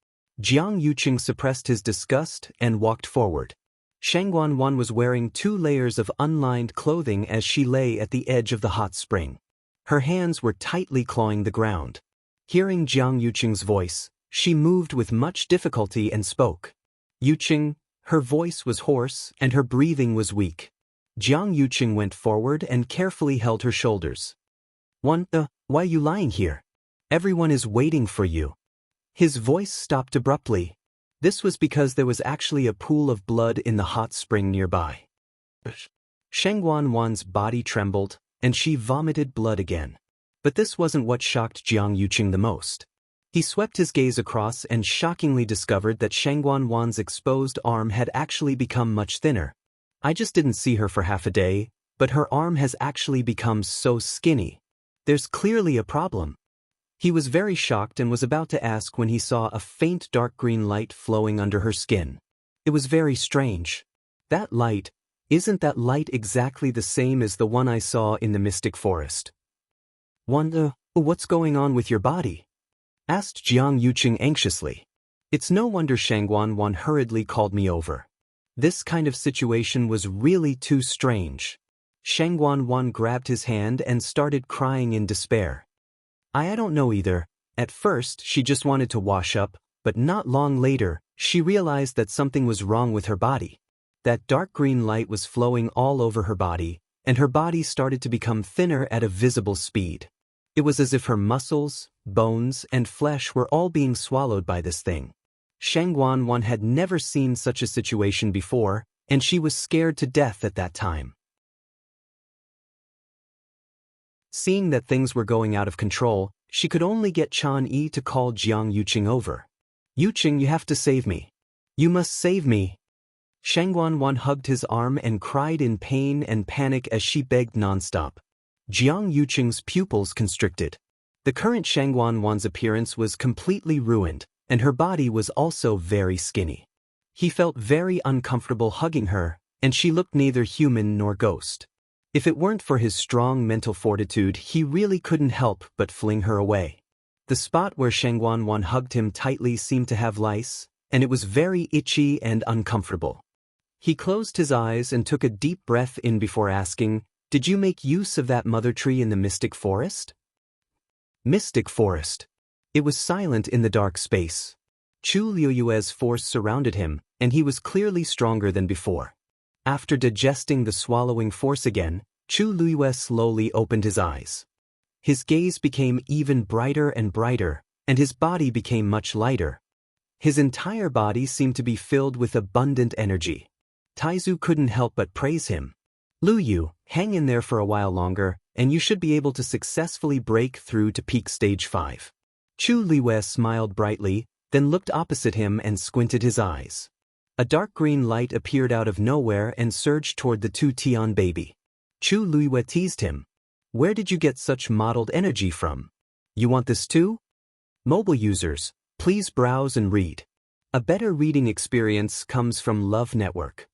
Jiang Yuqing suppressed his disgust and walked forward. Shang Guanwan was wearing 2 layers of unlined clothing as she lay at the edge of the hot spring. Her hands were tightly clawing the ground. Hearing Jiang Yuqing's voice, she moved with much difficulty and spoke. Yuqing, her voice was hoarse and her breathing was weak. Jiang Yuqing went forward and carefully held her shoulders. Why are you lying here? Everyone is waiting for you. His voice stopped abruptly. This was because there was actually a pool of blood in the hot spring nearby. Shang Guanwan's body trembled, and she vomited blood again. But this wasn't what shocked Jiang Yuqing the most. He swept his gaze across and shockingly discovered that Shang Guanwan's exposed arm had actually become much thinner. I just didn't see her for half a day, but her arm has actually become so skinny. There's clearly a problem. He was very shocked and was about to ask when he saw a faint dark green light flowing under her skin. It was very strange. That light, isn't that light exactly the same as the one I saw in the mystic forest? Wanda, what's going on with your body? Asked Jiang Yuqing anxiously. It's no wonder Shangguan hurriedly called me over. This kind of situation was really too strange. Shangguan grabbed his hand and started crying in despair. I don't know either. At first, she just wanted to wash up, but not long later, she realized that something was wrong with her body. That dark green light was flowing all over her body, and her body started to become thinner at a visible speed. It was as if her muscles, bones, and flesh were all being swallowed by this thing. Shangguan had never seen such a situation before, and she was scared to death at that time. Seeing that things were going out of control, she could only get Chan Yi to call Jiang Yuqing over. Yuqing, you have to save me. You must save me. Shangguan hugged his arm and cried in pain and panic as she begged nonstop. Jiang Yuqing's pupils constricted. The current Shangguan's appearance was completely ruined, and her body was also very skinny. He felt very uncomfortable hugging her, and she looked neither human nor ghost. If it weren't for his strong mental fortitude, he really couldn't help but fling her away. The spot where Shangguan hugged him tightly seemed to have lice, and it was very itchy and uncomfortable. He closed his eyes and took a deep breath in before asking, "Did you make use of that mother tree in the mystic forest?" Mystic forest. It was silent in the dark space. Chu Liuyue's force surrounded him, and he was clearly stronger than before. After digesting the swallowing force again, Chu Liuyue slowly opened his eyes. His gaze became even brighter and brighter, and his body became much lighter. His entire body seemed to be filled with abundant energy. Taizu couldn't help but praise him. "Luyu, hang in there for a while longer, and you should be able to successfully break through to peak stage 5. Chu Liuyue smiled brightly, then looked opposite him and squinted his eyes. A dark green light appeared out of nowhere and surged toward the 2-Tian baby. Chu Liuyue teased him. "Where did you get such mottled energy from? You want this too?" Mobile users, please browse and read. A better reading experience comes from Love Network.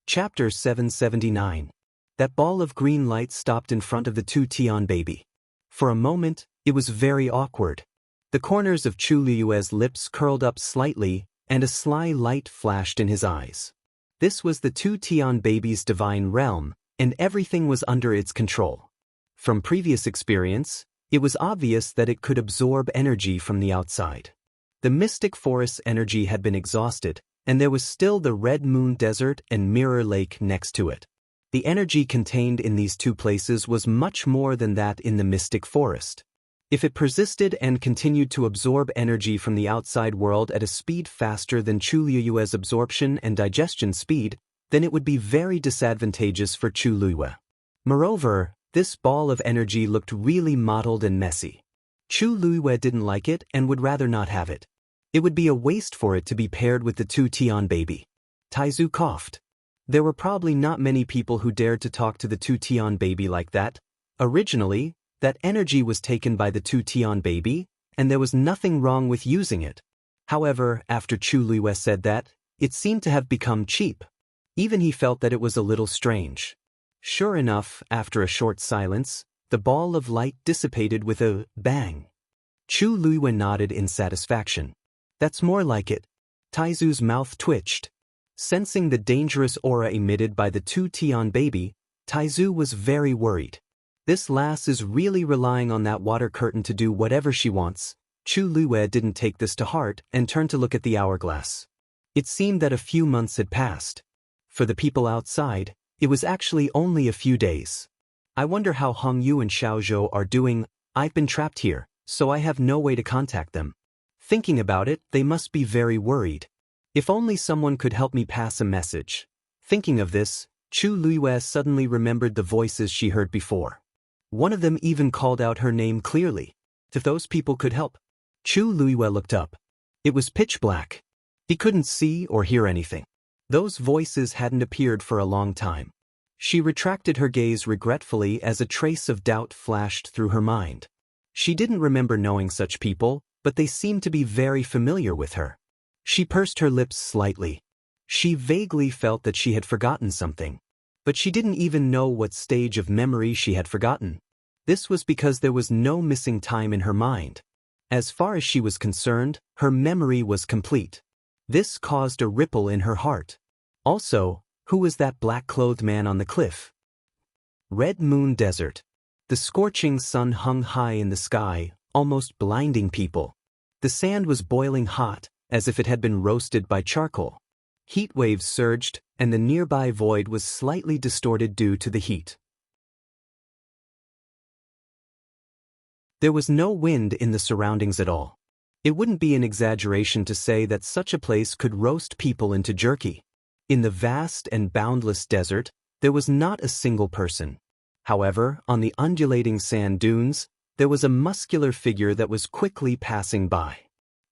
Chapter 779. That ball of green light stopped in front of the 2-Tian baby. For a moment, it was very awkward. The corners of Chu Liuyue's lips curled up slightly, and a sly light flashed in his eyes. This was the 2-Tian baby's divine realm, and everything was under its control. From previous experience, it was obvious that it could absorb energy from the outside. The mystic forest's energy had been exhausted, and there was still the Red Moon Desert and Mirror Lake next to it. The energy contained in these two places was much more than that in the mystic forest. If it persisted and continued to absorb energy from the outside world at a speed faster than Chu Liuyue's absorption and digestion speed, then it would be very disadvantageous for Chu Liuyue. Moreover, this ball of energy looked really mottled and messy. Chu Liuyue didn't like it and would rather not have it. It would be a waste for it to be paired with the 2-Tian baby. Taizu coughed. There were probably not many people who dared to talk to the 2-Tian baby like that. Originally, that energy was taken by the 2-Tian baby, and there was nothing wrong with using it. However, after Chu Liuyue said that, it seemed to have become cheap. Even he felt that it was a little strange. Sure enough, after a short silence, the ball of light dissipated with a bang. Chu Liuyue nodded in satisfaction. "That's more like it." Taizu's mouth twitched. Sensing the dangerous aura emitted by the 2-Tian baby, Taizu was very worried. This lass is really relying on that water curtain to do whatever she wants. Chu Liuyue didn't take this to heart and turned to look at the hourglass. It seemed that a few months had passed. For the people outside, it was actually only a few days. "I wonder how Hong Yu and Xiao Zhou are doing. I've been trapped here, so I have no way to contact them. Thinking about it, they must be very worried. If only someone could help me pass a message." Thinking of this, Chu Liuyue suddenly remembered the voices she heard before. One of them even called out her name clearly. If those people could help. Chu Liuyue looked up. It was pitch black. He couldn't see or hear anything. Those voices hadn't appeared for a long time. She retracted her gaze regretfully as a trace of doubt flashed through her mind. She didn't remember knowing such people, but they seemed to be very familiar with her. She pursed her lips slightly. She vaguely felt that she had forgotten something, but she didn't even know what stage of memory she had forgotten. This was because there was no missing time in her mind. As far as she was concerned, her memory was complete. This caused a ripple in her heart. Also, who was that black-clothed man on the cliff? Red Moon Desert. The scorching sun hung high in the sky, almost blinding people. The sand was boiling hot, as if it had been roasted by charcoal. Heat waves surged, and the nearby void was slightly distorted due to the heat. There was no wind in the surroundings at all. It wouldn't be an exaggeration to say that such a place could roast people into jerky. In the vast and boundless desert, there was not a single person. However, on the undulating sand dunes, there was a muscular figure that was quickly passing by.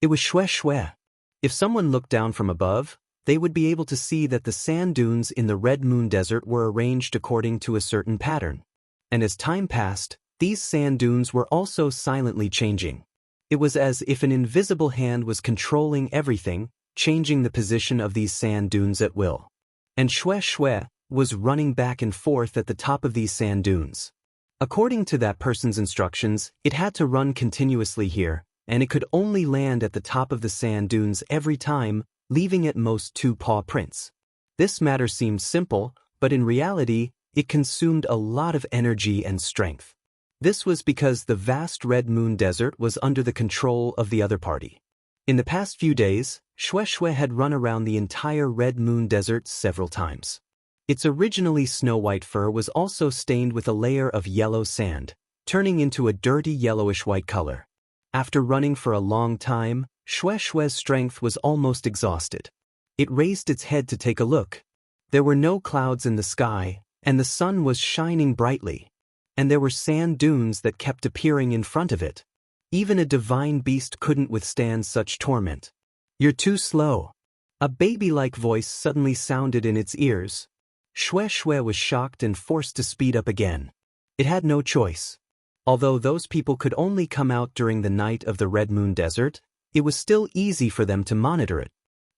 It was Xue Xue. If someone looked down from above, they would be able to see that the sand dunes in the Red Moon Desert were arranged according to a certain pattern. And as time passed, these sand dunes were also silently changing. It was as if an invisible hand was controlling everything, changing the position of these sand dunes at will. And Xue Xue was running back and forth at the top of these sand dunes. According to that person's instructions, it had to run continuously here, and it could only land at the top of the sand dunes every time, leaving at most 2 paw prints. This matter seemed simple, but in reality, it consumed a lot of energy and strength. This was because the vast Red Moon Desert was under the control of the other party. In the past few days, Xue Xue had run around the entire Red Moon Desert several times. Its originally snow-white fur was also stained with a layer of yellow sand, turning into a dirty yellowish-white color. After running for a long time, Xue Xue's strength was almost exhausted. It raised its head to take a look. There were no clouds in the sky, and the sun was shining brightly. And there were sand dunes that kept appearing in front of it. Even a divine beast couldn't withstand such torment. "You're too slow." A baby-like voice suddenly sounded in its ears. Xue Xue was shocked and forced to speed up again. It had no choice. Although those people could only come out during the night of the Red Moon Desert, it was still easy for them to monitor it.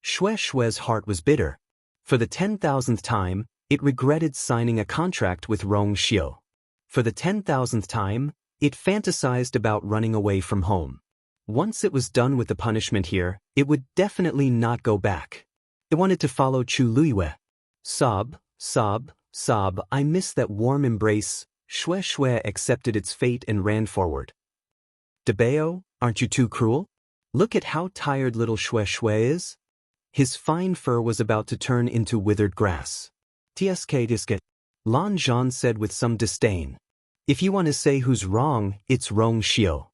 Xue Xue's heart was bitter. For the 10,000th time, it regretted signing a contract with Rong Xiu. For the 10,000th time, it fantasized about running away from home. Once it was done with the punishment here, it would definitely not go back. It wanted to follow Chu Luiyue. Sob, sob, sob, I miss that warm embrace. Xue Xue accepted its fate and ran forward. "Debao, aren't you too cruel? Look at how tired little Xue Xue is." His fine fur was about to turn into withered grass. "Tsk. Lan Zhan said with some disdain. "If you want to say who's wrong, it's Rong Xiu.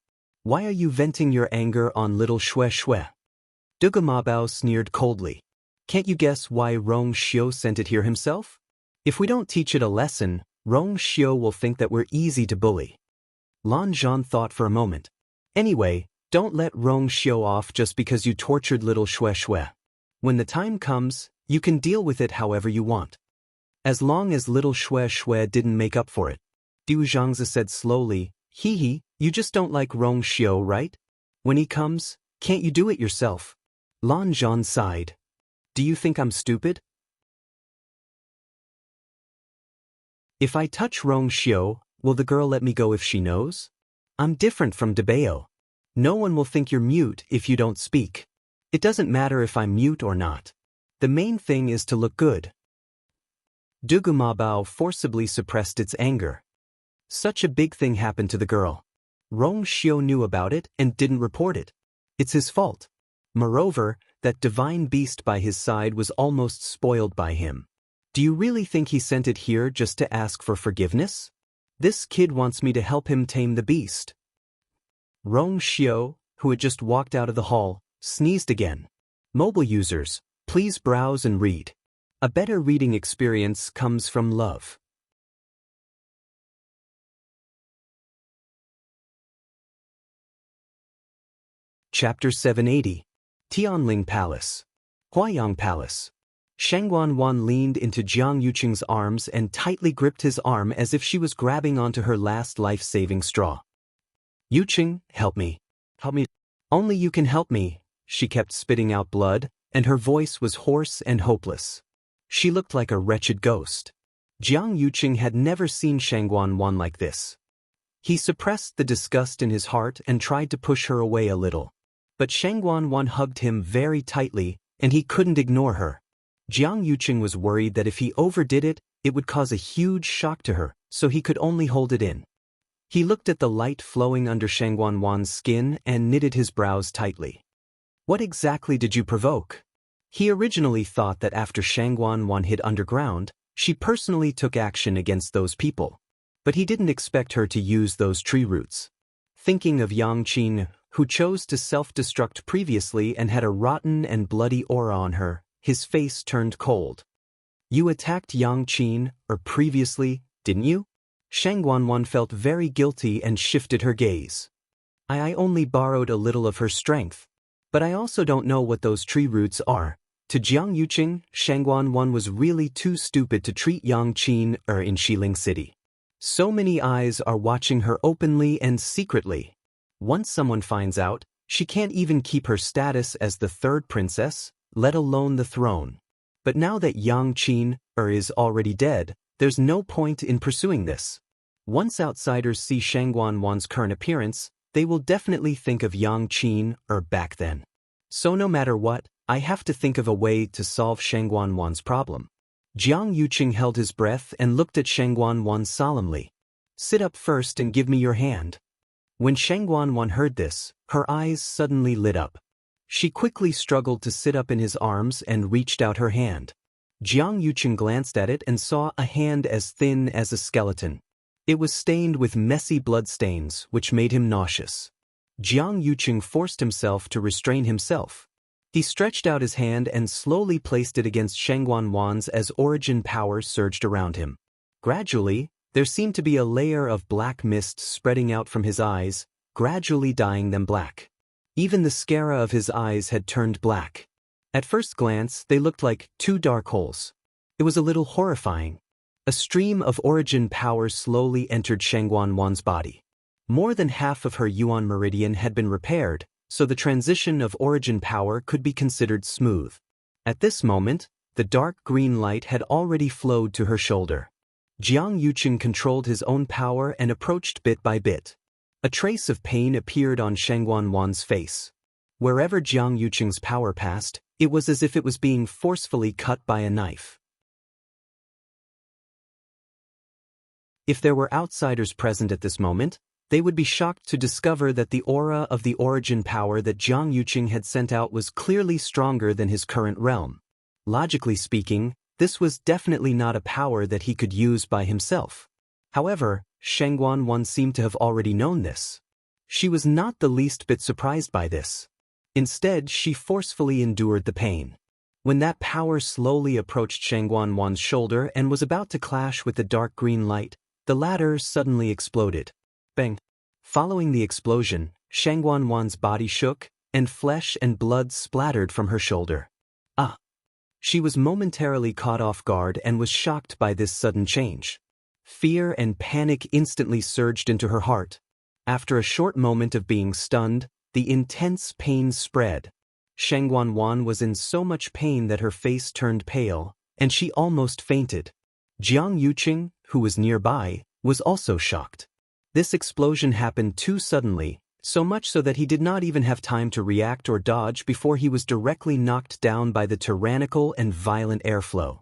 Why are you venting your anger on little Xue Xue?" Dugamabao sneered coldly. "Can't you guess why Rong Xiu sent it here himself? If we don't teach it a lesson, Rong Xiu will think that we're easy to bully." Lan Zhan thought for a moment. "Anyway, don't let Rong Xiu off just because you tortured little Xue Xue. When the time comes, you can deal with it however you want. As long as little Xue Xue didn't make up for it." Du Zhangzi said slowly, "Hee, you just don't like Rong Xiu, right? When he comes, can't you do it yourself?" Lan Zhan sighed. "Do you think I'm stupid? If I touch Rong Xiu, will the girl let me go if she knows? I'm different from Debao. No one will think you're mute if you don't speak. It doesn't matter if I'm mute or not. The main thing is to look good." Dugumabao forcibly suppressed its anger. Such a big thing happened to the girl. Rong Xiu knew about it and didn't report it. It's his fault. Moreover, that divine beast by his side was almost spoiled by him. Do you really think he sent it here just to ask for forgiveness? This kid wants me to help him tame the beast. Rong Xiu, who had just walked out of the hall, sneezed again. Mobile users, please browse and read. A better reading experience comes from love. Chapter 780. Tianling Palace. Huayang Palace. Shangguan Wan leaned into Jiang Yuqing's arms and tightly gripped his arm as if she was grabbing onto her last life-saving straw. "Yuqing, help me. Help me." Only you can help me. She kept spitting out blood, and her voice was hoarse and hopeless. She looked like a wretched ghost. Jiang Yuqing had never seen Shangguan Wan like this. He suppressed the disgust in his heart and tried to push her away a little. But Shangguan Wan hugged him very tightly, and he couldn't ignore her. Jiang Yuqing was worried that if he overdid it, it would cause a huge shock to her, so he could only hold it in. He looked at the light flowing under Shangguan Wan's skin and knitted his brows tightly. What exactly did you provoke? He originally thought that after Shangguan Wan hid underground, she personally took action against those people. But he didn't expect her to use those tree roots. Thinking of Yang Qin, who chose to self-destruct previously and had a rotten and bloody aura on her, his face turned cold. You attacked Yang Qin, or previously, didn't you? Shangguan Wan felt very guilty and shifted her gaze. I only borrowed a little of her strength. But I also don't know what those tree roots are. To Jiang Yuqing, Shangguan Wan was really too stupid to treat Yang Qin in Xiling City. So many eyes are watching her openly and secretly. Once someone finds out, she can't even keep her status as the third princess, let alone the throne. But now that Yang Qin is already dead, there's no point in pursuing this. Once outsiders see Shangguan Wan's current appearance, they will definitely think of Yang Qin back then. So no matter what, I have to think of a way to solve Shangguan Wan's problem. Jiang Yuqing held his breath and looked at Shangguan Wan solemnly. Sit up first and give me your hand. When Shangguan Wan heard this, her eyes suddenly lit up. She quickly struggled to sit up in his arms and reached out her hand. Jiang Yuqing glanced at it and saw a hand as thin as a skeleton. It was stained with messy bloodstains, which made him nauseous. Jiang Yuqing forced himself to restrain himself. He stretched out his hand and slowly placed it against Shangguan Wan's as origin power surged around him. Gradually, there seemed to be a layer of black mist spreading out from his eyes, gradually dyeing them black. Even the sclera of his eyes had turned black. At first glance, they looked like two dark holes. It was a little horrifying. A stream of origin power slowly entered Shangguan Wan's body. More than half of her Yuan meridian had been repaired, so the transition of origin power could be considered smooth. At this moment, the dark green light had already flowed to her shoulder. Jiang Yuqing controlled his own power and approached bit by bit. A trace of pain appeared on Shangguan Wan's face. Wherever Jiang Yuqing's power passed, it was as if it was being forcefully cut by a knife. If there were outsiders present at this moment, they would be shocked to discover that the aura of the origin power that Jiang Yuqing had sent out was clearly stronger than his current realm. Logically speaking, this was definitely not a power that he could use by himself. However, Shangguan Wan seemed to have already known this. She was not the least bit surprised by this. Instead, she forcefully endured the pain. When that power slowly approached Shangguan Wan's shoulder and was about to clash with the dark green light, the latter suddenly exploded. Bang! Following the explosion, Shangguan Wan's body shook, and flesh and blood splattered from her shoulder. Ah! She was momentarily caught off guard and was shocked by this sudden change. Fear and panic instantly surged into her heart. After a short moment of being stunned, the intense pain spread. Shangguan Wan was in so much pain that her face turned pale, and she almost fainted. Jiang Yuqing, who was nearby, was also shocked. This explosion happened too suddenly, so much so that he did not even have time to react or dodge before he was directly knocked down by the tyrannical and violent airflow.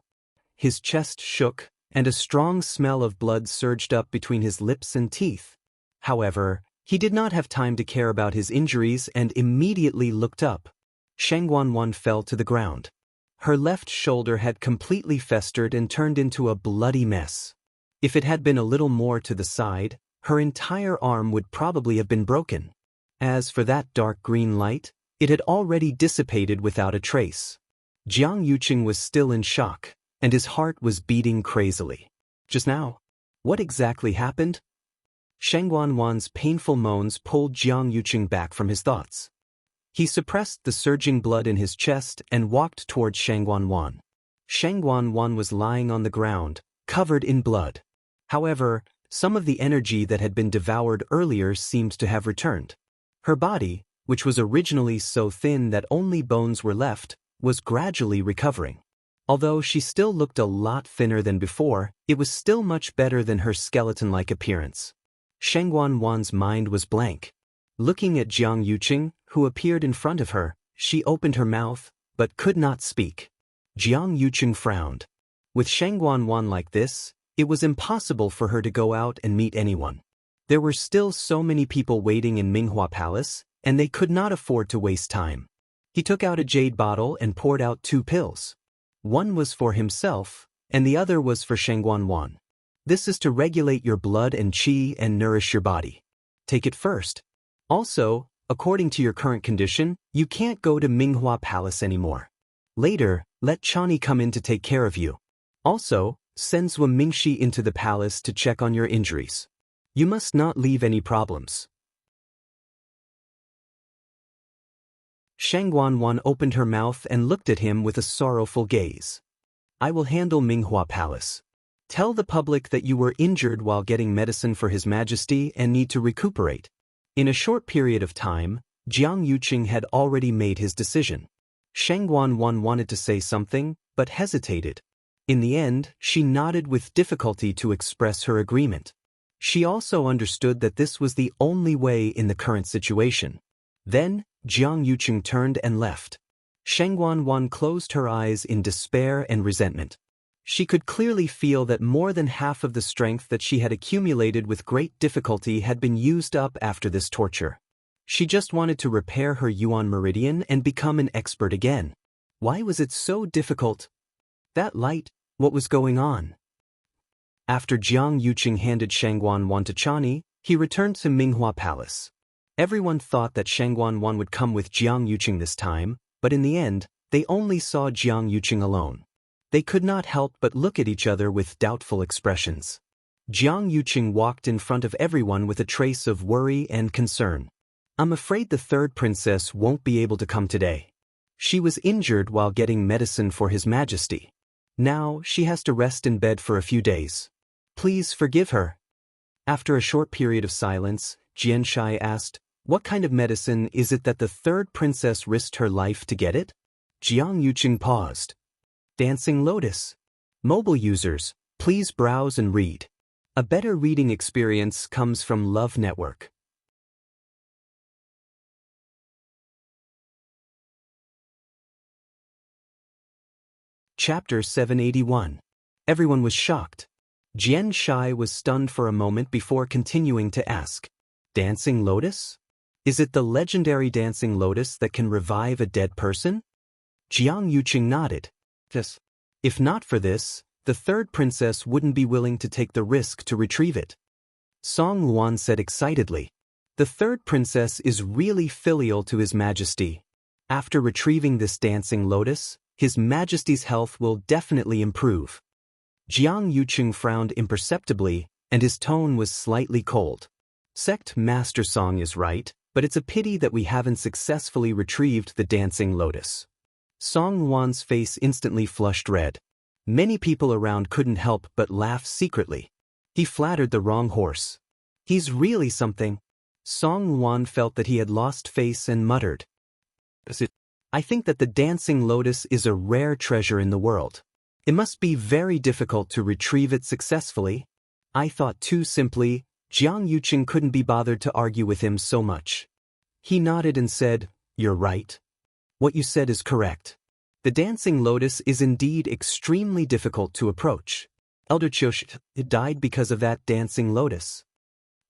His chest shook, and a strong smell of blood surged up between his lips and teeth. However, he did not have time to care about his injuries and immediately looked up. Shangguan Wan fell to the ground. Her left shoulder had completely festered and turned into a bloody mess. If it had been a little more to the side, her entire arm would probably have been broken. As for that dark green light, it had already dissipated without a trace. Jiang Yuqing was still in shock, and his heart was beating crazily. Just now, what exactly happened? Shangguan Wan's painful moans pulled Jiang Yuqing back from his thoughts. He suppressed the surging blood in his chest and walked towards Shangguan Wan. Shangguan Wan was lying on the ground, covered in blood. However, some of the energy that had been devoured earlier seemed to have returned. Her body, which was originally so thin that only bones were left, was gradually recovering. Although she still looked a lot thinner than before, it was still much better than her skeleton-like appearance. Sheng Wanwan's mind was blank. Looking at Jiang Yuqing, who appeared in front of her, she opened her mouth, but could not speak. Jiang Yuqing frowned. With Sheng Wanwan like this, it was impossible for her to go out and meet anyone. There were still so many people waiting in Minghua Palace, and they could not afford to waste time. He took out a jade bottle and poured out 2 pills. One was for himself, and the other was for Sheng Wanwan. This is to regulate your blood and qi and nourish your body. Take it first. Also, according to your current condition, you can't go to Minghua Palace anymore. Later, let Chani come in to take care of you. Also, send Zhou Mingxi into the palace to check on your injuries. You must not leave any problems. Sheng Wanwan opened her mouth and looked at him with a sorrowful gaze. I will handle Minghua Palace. Tell the public that you were injured while getting medicine for His Majesty and need to recuperate. In a short period of time, Jiang Yuqing had already made his decision. Sheng Wanwan wanted to say something, but hesitated. In the end, she nodded with difficulty to express her agreement. She also understood that this was the only way in the current situation. Then, Jiang Yuqing turned and left. Sheng Wanwan closed her eyes in despair and resentment. She could clearly feel that more than half of the strength that she had accumulated with great difficulty had been used up after this torture. She just wanted to repair her Yuan meridian and become an expert again. Why was it so difficult? That light, what was going on? After Jiang Yuqing handed Sheng Wanwan to Chani, he returned to Minghua Palace. Everyone thought that Sheng Wanwan would come with Jiang Yuqing this time, but in the end, they only saw Jiang Yuqing alone. They could not help but look at each other with doubtful expressions. Jiang Yuqing walked in front of everyone with a trace of worry and concern. I'm afraid the 3rd princess won't be able to come today. She was injured while getting medicine for His Majesty. Now she has to rest in bed for a few days. Please forgive her. After a short period of silence, Jian Shai asked, what kind of medicine is it that the 3rd princess risked her life to get it? Jiang Yuqing paused. Dancing Lotus. Mobile users, please browse and read. A better reading experience comes from Love Network. Chapter 781. Everyone was shocked. Jian Shai was stunned for a moment before continuing to ask, Dancing Lotus? Is it the legendary Dancing Lotus that can revive a dead person? Jiang Yuqing nodded. Yes. If not for this, the 3rd princess wouldn't be willing to take the risk to retrieve it. Song Luan said excitedly. The 3rd princess is really filial to His Majesty. After retrieving this Dancing Lotus, His Majesty's health will definitely improve. Jiang Yuqing frowned imperceptibly, and his tone was slightly cold. Sect Master Song is right, but it's a pity that we haven't successfully retrieved the Dancing Lotus. Song Luan's face instantly flushed red. Many people around couldn't help but laugh secretly. He flattered the wrong horse. He's really something. Song Luan felt that he had lost face and muttered. I think that the Dancing Lotus is a rare treasure in the world. It must be very difficult to retrieve it successfully. I thought too simply. Jiang Yuqing couldn't be bothered to argue with him so much. He nodded and said, You're right. What you said is correct. The Dancing Lotus is indeed extremely difficult to approach. Elder Qiushi died because of that Dancing Lotus.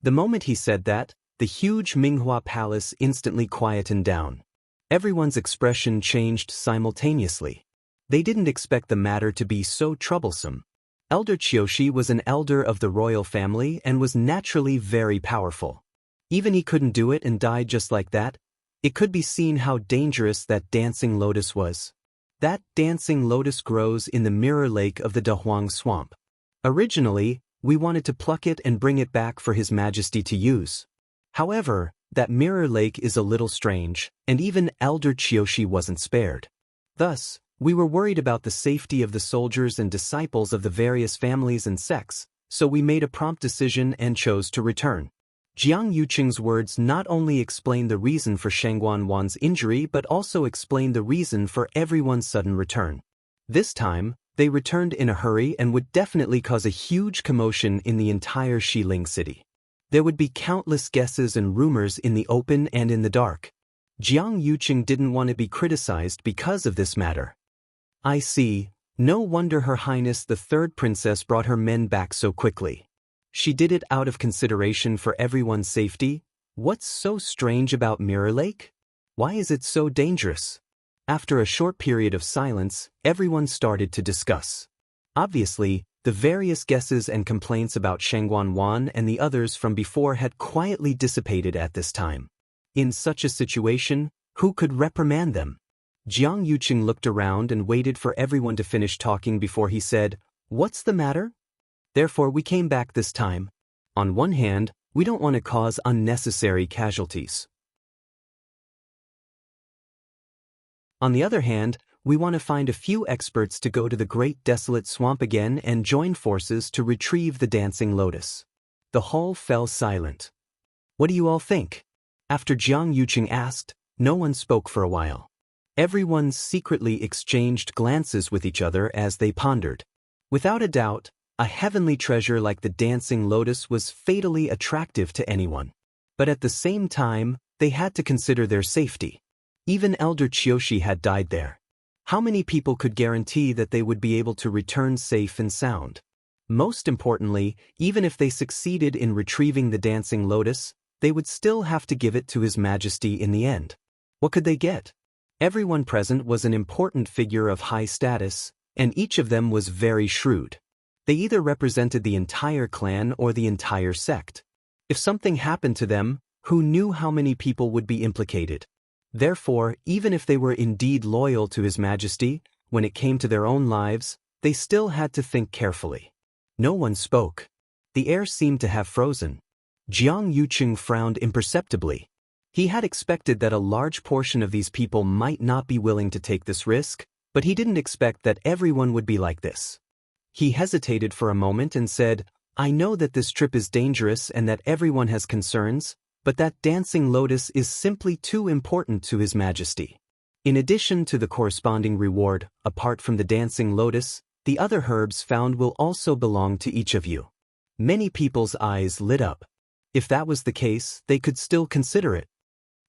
The moment he said that, the huge Minghua Palace instantly quietened down. Everyone's expression changed simultaneously. They didn't expect the matter to be so troublesome. Elder Qiushi was an elder of the royal family and was naturally very powerful. Even he couldn't do it and died just like that. It could be seen how dangerous that Dancing Lotus was. That Dancing Lotus grows in the Mirror Lake of the Dahuang Swamp. Originally, we wanted to pluck it and bring it back for His Majesty to use. However, that Mirror Lake is a little strange, and even Elder Qiushi wasn't spared. Thus, we were worried about the safety of the soldiers and disciples of the various families and sects, so we made a prompt decision and chose to return. Jiang Yuqing's words not only explained the reason for Shangguan Wan's injury but also explained the reason for everyone's sudden return. This time, they returned in a hurry and would definitely cause a huge commotion in the entire Xiling city. There would be countless guesses and rumors in the open and in the dark. Jiang Yuqing didn't want to be criticized because of this matter. I see. No wonder Her Highness the Third Princess brought her men back so quickly. She did it out of consideration for everyone's safety. What's so strange about Mirror Lake? Why is it so dangerous? After a short period of silence, everyone started to discuss. Obviously, the various guesses and complaints about Shangguan Wan and the others from before had quietly dissipated at this time. In such a situation, who could reprimand them? Jiang Yuqing looked around and waited for everyone to finish talking before he said, "What's the matter? Therefore we came back this time. On one hand, we don't want to cause unnecessary casualties. On the other hand, we want to find a few experts to go to the Great Desolate Swamp again and join forces to retrieve the Dancing Lotus." The hall fell silent. What do you all think? After Jiang Yuqing asked, no one spoke for a while. Everyone secretly exchanged glances with each other as they pondered. Without a doubt, a heavenly treasure like the Dancing Lotus was fatally attractive to anyone. But at the same time, they had to consider their safety. Even Elder Qiushi had died there. How many people could guarantee that they would be able to return safe and sound? Most importantly, even if they succeeded in retrieving the Dancing Lotus, they would still have to give it to His Majesty in the end. What could they get? Everyone present was an important figure of high status, and each of them was very shrewd. They either represented the entire clan or the entire sect. If something happened to them, who knew how many people would be implicated? Therefore, even if they were indeed loyal to His Majesty, when it came to their own lives, they still had to think carefully. No one spoke. The air seemed to have frozen. Jiang Yuqing frowned imperceptibly. He had expected that a large portion of these people might not be willing to take this risk, but he didn't expect that everyone would be like this. He hesitated for a moment and said, "I know that this trip is dangerous and that everyone has concerns, but that Dancing Lotus is simply too important to His Majesty. In addition to the corresponding reward, apart from the Dancing Lotus, the other herbs found will also belong to each of you." Many people's eyes lit up. If that was the case, they could still consider it.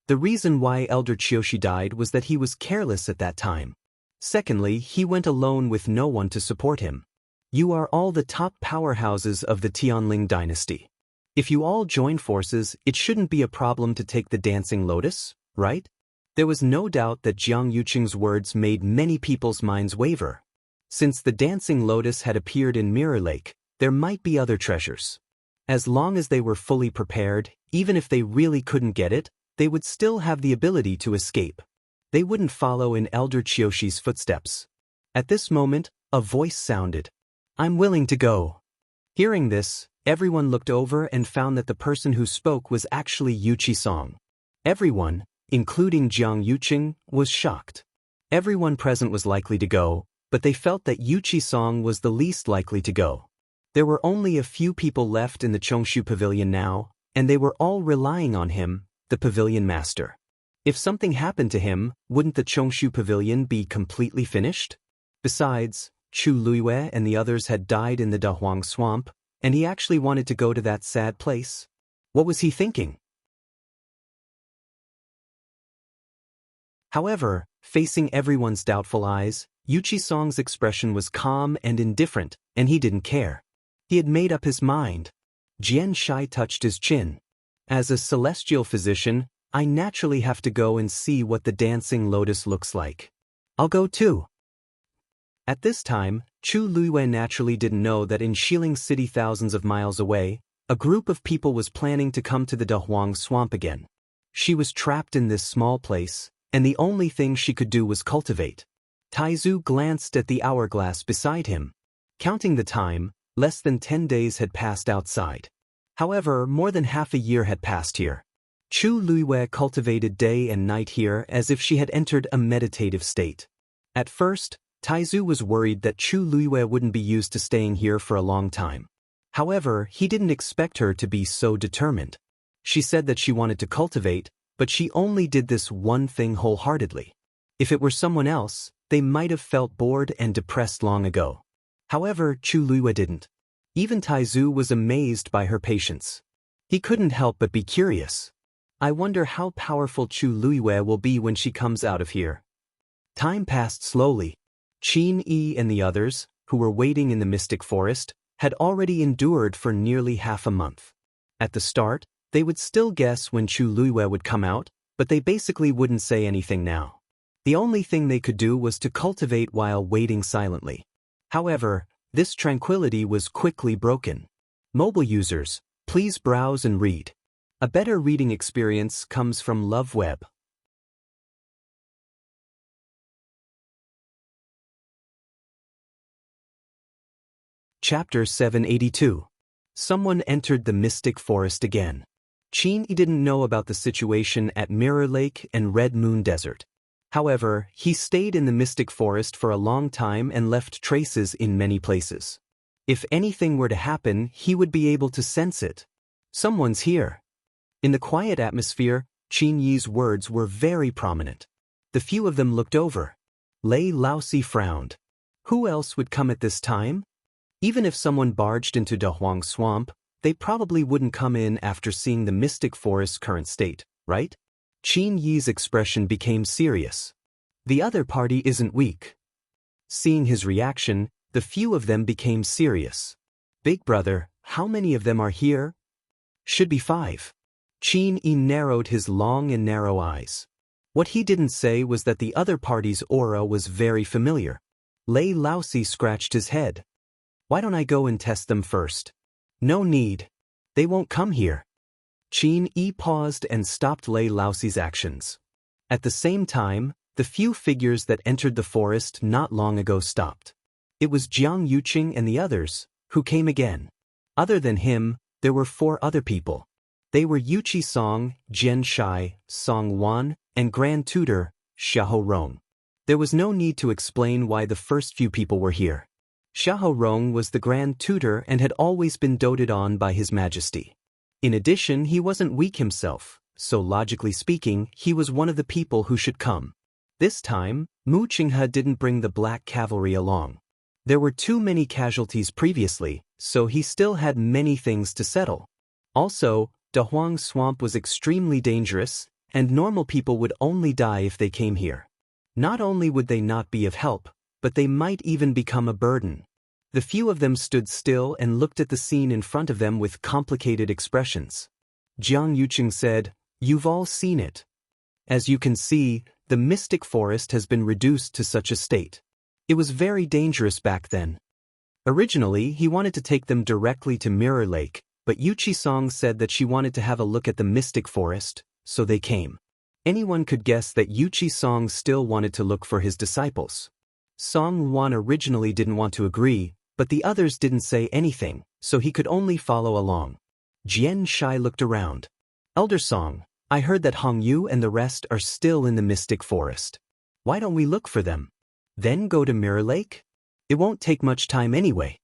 The reason why Elder Qiushi died was that he was careless at that time. Secondly, he went alone with no one to support him. You are all the top powerhouses of the Tianling dynasty. If you all join forces, it shouldn't be a problem to take the Dancing Lotus, right? There was no doubt that Jiang Yuqing's words made many people's minds waver. Since the Dancing Lotus had appeared in Mirror Lake, there might be other treasures. As long as they were fully prepared, even if they really couldn't get it, they would still have the ability to escape. They wouldn't follow in Elder Qiushi's footsteps. At this moment, a voice sounded. "I'm willing to go." Hearing this, everyone looked over and found that the person who spoke was actually Yu Qisong. Everyone, including Jiang Yuqing, was shocked. Everyone present was likely to go, but they felt that Yu Qisong was the least likely to go. There were only a few people left in the Chongshu Pavilion now, and they were all relying on him, the pavilion master. If something happened to him, wouldn't the Chongshu Pavilion be completely finished? Besides, Chu Luiyue and the others had died in the Dahuang Swamp, and he actually wanted to go to that sad place. What was he thinking? However, facing everyone's doubtful eyes, Yu Qisong's expression was calm and indifferent, and he didn't care. He had made up his mind. Jian Shai touched his chin. As a celestial physician, I naturally have to go and see what the Dancing Lotus looks like. I'll go too. At this time, Chu Luiyue naturally didn't know that in Xiling City thousands of miles away, a group of people was planning to come to the Dahuang Swamp again. She was trapped in this small place, and the only thing she could do was cultivate. Taizu glanced at the hourglass beside him. Counting the time, less than 10 days had passed outside. However, more than half a year had passed here. Chu Luiyue cultivated day and night here as if she had entered a meditative state. At first, Taizu was worried that Chu Luiyue wouldn't be used to staying here for a long time. However, he didn't expect her to be so determined. She said that she wanted to cultivate, but she only did this one thing wholeheartedly. If it were someone else, they might have felt bored and depressed long ago. However, Chu Luiyue didn't. Even Taizu was amazed by her patience. He couldn't help but be curious. I wonder how powerful Chu Luiyue will be when she comes out of here. Time passed slowly. Qin Yi and the others, who were waiting in the mystic forest, had already endured for nearly half a month. At the start, they would still guess when Chu Luiyue would come out, but they basically wouldn't say anything now. The only thing they could do was to cultivate while waiting silently. However, this tranquility was quickly broken. Mobile users, please browse and read. A better reading experience comes from LoveWeb. Chapter 782. Someone entered the mystic forest again. Qin Yi didn't know about the situation at Mirror Lake and Red Moon Desert. However, he stayed in the mystic forest for a long time and left traces in many places. If anything were to happen, he would be able to sense it. Someone's here. In the quiet atmosphere, Qin Yi's words were very prominent. The few of them looked over. Lei Laosi frowned. Who else would come at this time? Even if someone barged into Dahuang Swamp, they probably wouldn't come in after seeing the mystic forest's current state, right? Qin Yi's expression became serious. The other party isn't weak. Seeing his reaction, the few of them became serious. Big brother, how many of them are here? Should be 5. Qin Yi narrowed his long and narrow eyes. What he didn't say was that the other party's aura was very familiar. Lei Laosi scratched his head. Why don't I go and test them first? No need. They won't come here. Qin Yi paused and stopped Lei Laosi's actions. At the same time, the few figures that entered the forest not long ago stopped. It was Jianghu and the others, who came again. Other than him, there were 4 other people. They were Yuqi Song, Jian Shai, Song Wan, and Grand Tutor, Xiahou Rong. There was no need to explain why the first few people were here. Xiahou Rong was the Grand Tutor and had always been doted on by His Majesty. In addition, he wasn't weak himself, so logically speaking, he was one of the people who should come. This time, Mu Qinghe didn't bring the Black Cavalry along. There were too many casualties previously, so he still had many things to settle. Also, Dahuang Swamp was extremely dangerous, and normal people would only die if they came here. Not only would they not be of help, but they might even become a burden. The few of them stood still and looked at the scene in front of them with complicated expressions. Jianghu said, "You've all seen it. As you can see, the mystic forest has been reduced to such a state. It was very dangerous back then." Originally, he wanted to take them directly to Mirror Lake, but Yuqi Song said that she wanted to have a look at the mystic forest, so they came. Anyone could guess that Yuqi Song still wanted to look for his disciples. Song Wan originally didn't want to agree, but the others didn't say anything, so he could only follow along. Jian Shai looked around. "Elder Song, I heard that Hong Yu and the rest are still in the mystic forest. Why don't we look for them? Then go to Mirror Lake? It won't take much time anyway."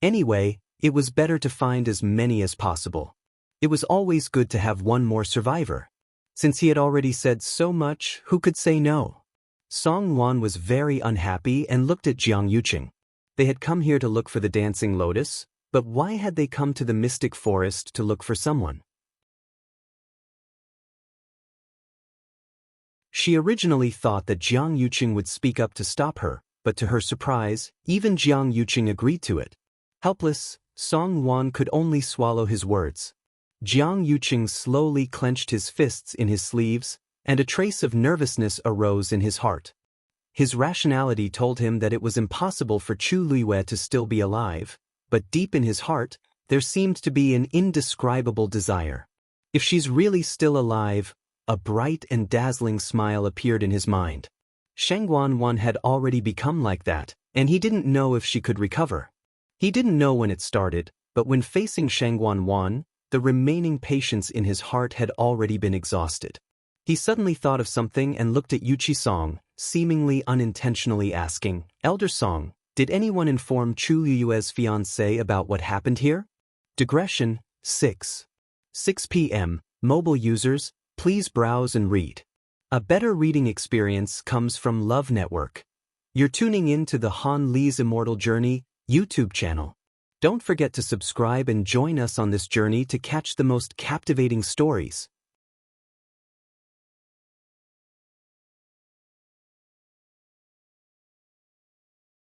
Anyway, it was better to find as many as possible. It was always good to have one more survivor. Since he had already said so much, who could say no? Song Wan was very unhappy and looked at Jianghu. They had come here to look for the dancing lotus, but why had they come to the mystic forest to look for someone? She originally thought that Jianghu would speak up to stop her, but to her surprise, even Jianghu agreed to it. Helpless, Song Wan could only swallow his words. Jianghu slowly clenched his fists in his sleeves, and a trace of nervousness arose in his heart. His rationality told him that it was impossible for Chu Luiyue to still be alive, but deep in his heart, there seemed to be an indescribable desire. If she's really still alive, a bright and dazzling smile appeared in his mind. Shengguan Wan had already become like that, and he didn't know if she could recover. He didn't know when it started, but when facing Shengguan Wan, the remaining patience in his heart had already been exhausted. He suddenly thought of something and looked at Yuqi Song, seemingly unintentionally asking, "Elder Song, did anyone inform Chu Luiyue's fiancé about what happened here?" Digression 6. 6 p.m., Mobile users, please browse and read. A better reading experience comes from Love Network. You're tuning in to the Han Li's Immortal Journey YouTube channel. Don't forget to subscribe and join us on this journey to catch the most captivating stories.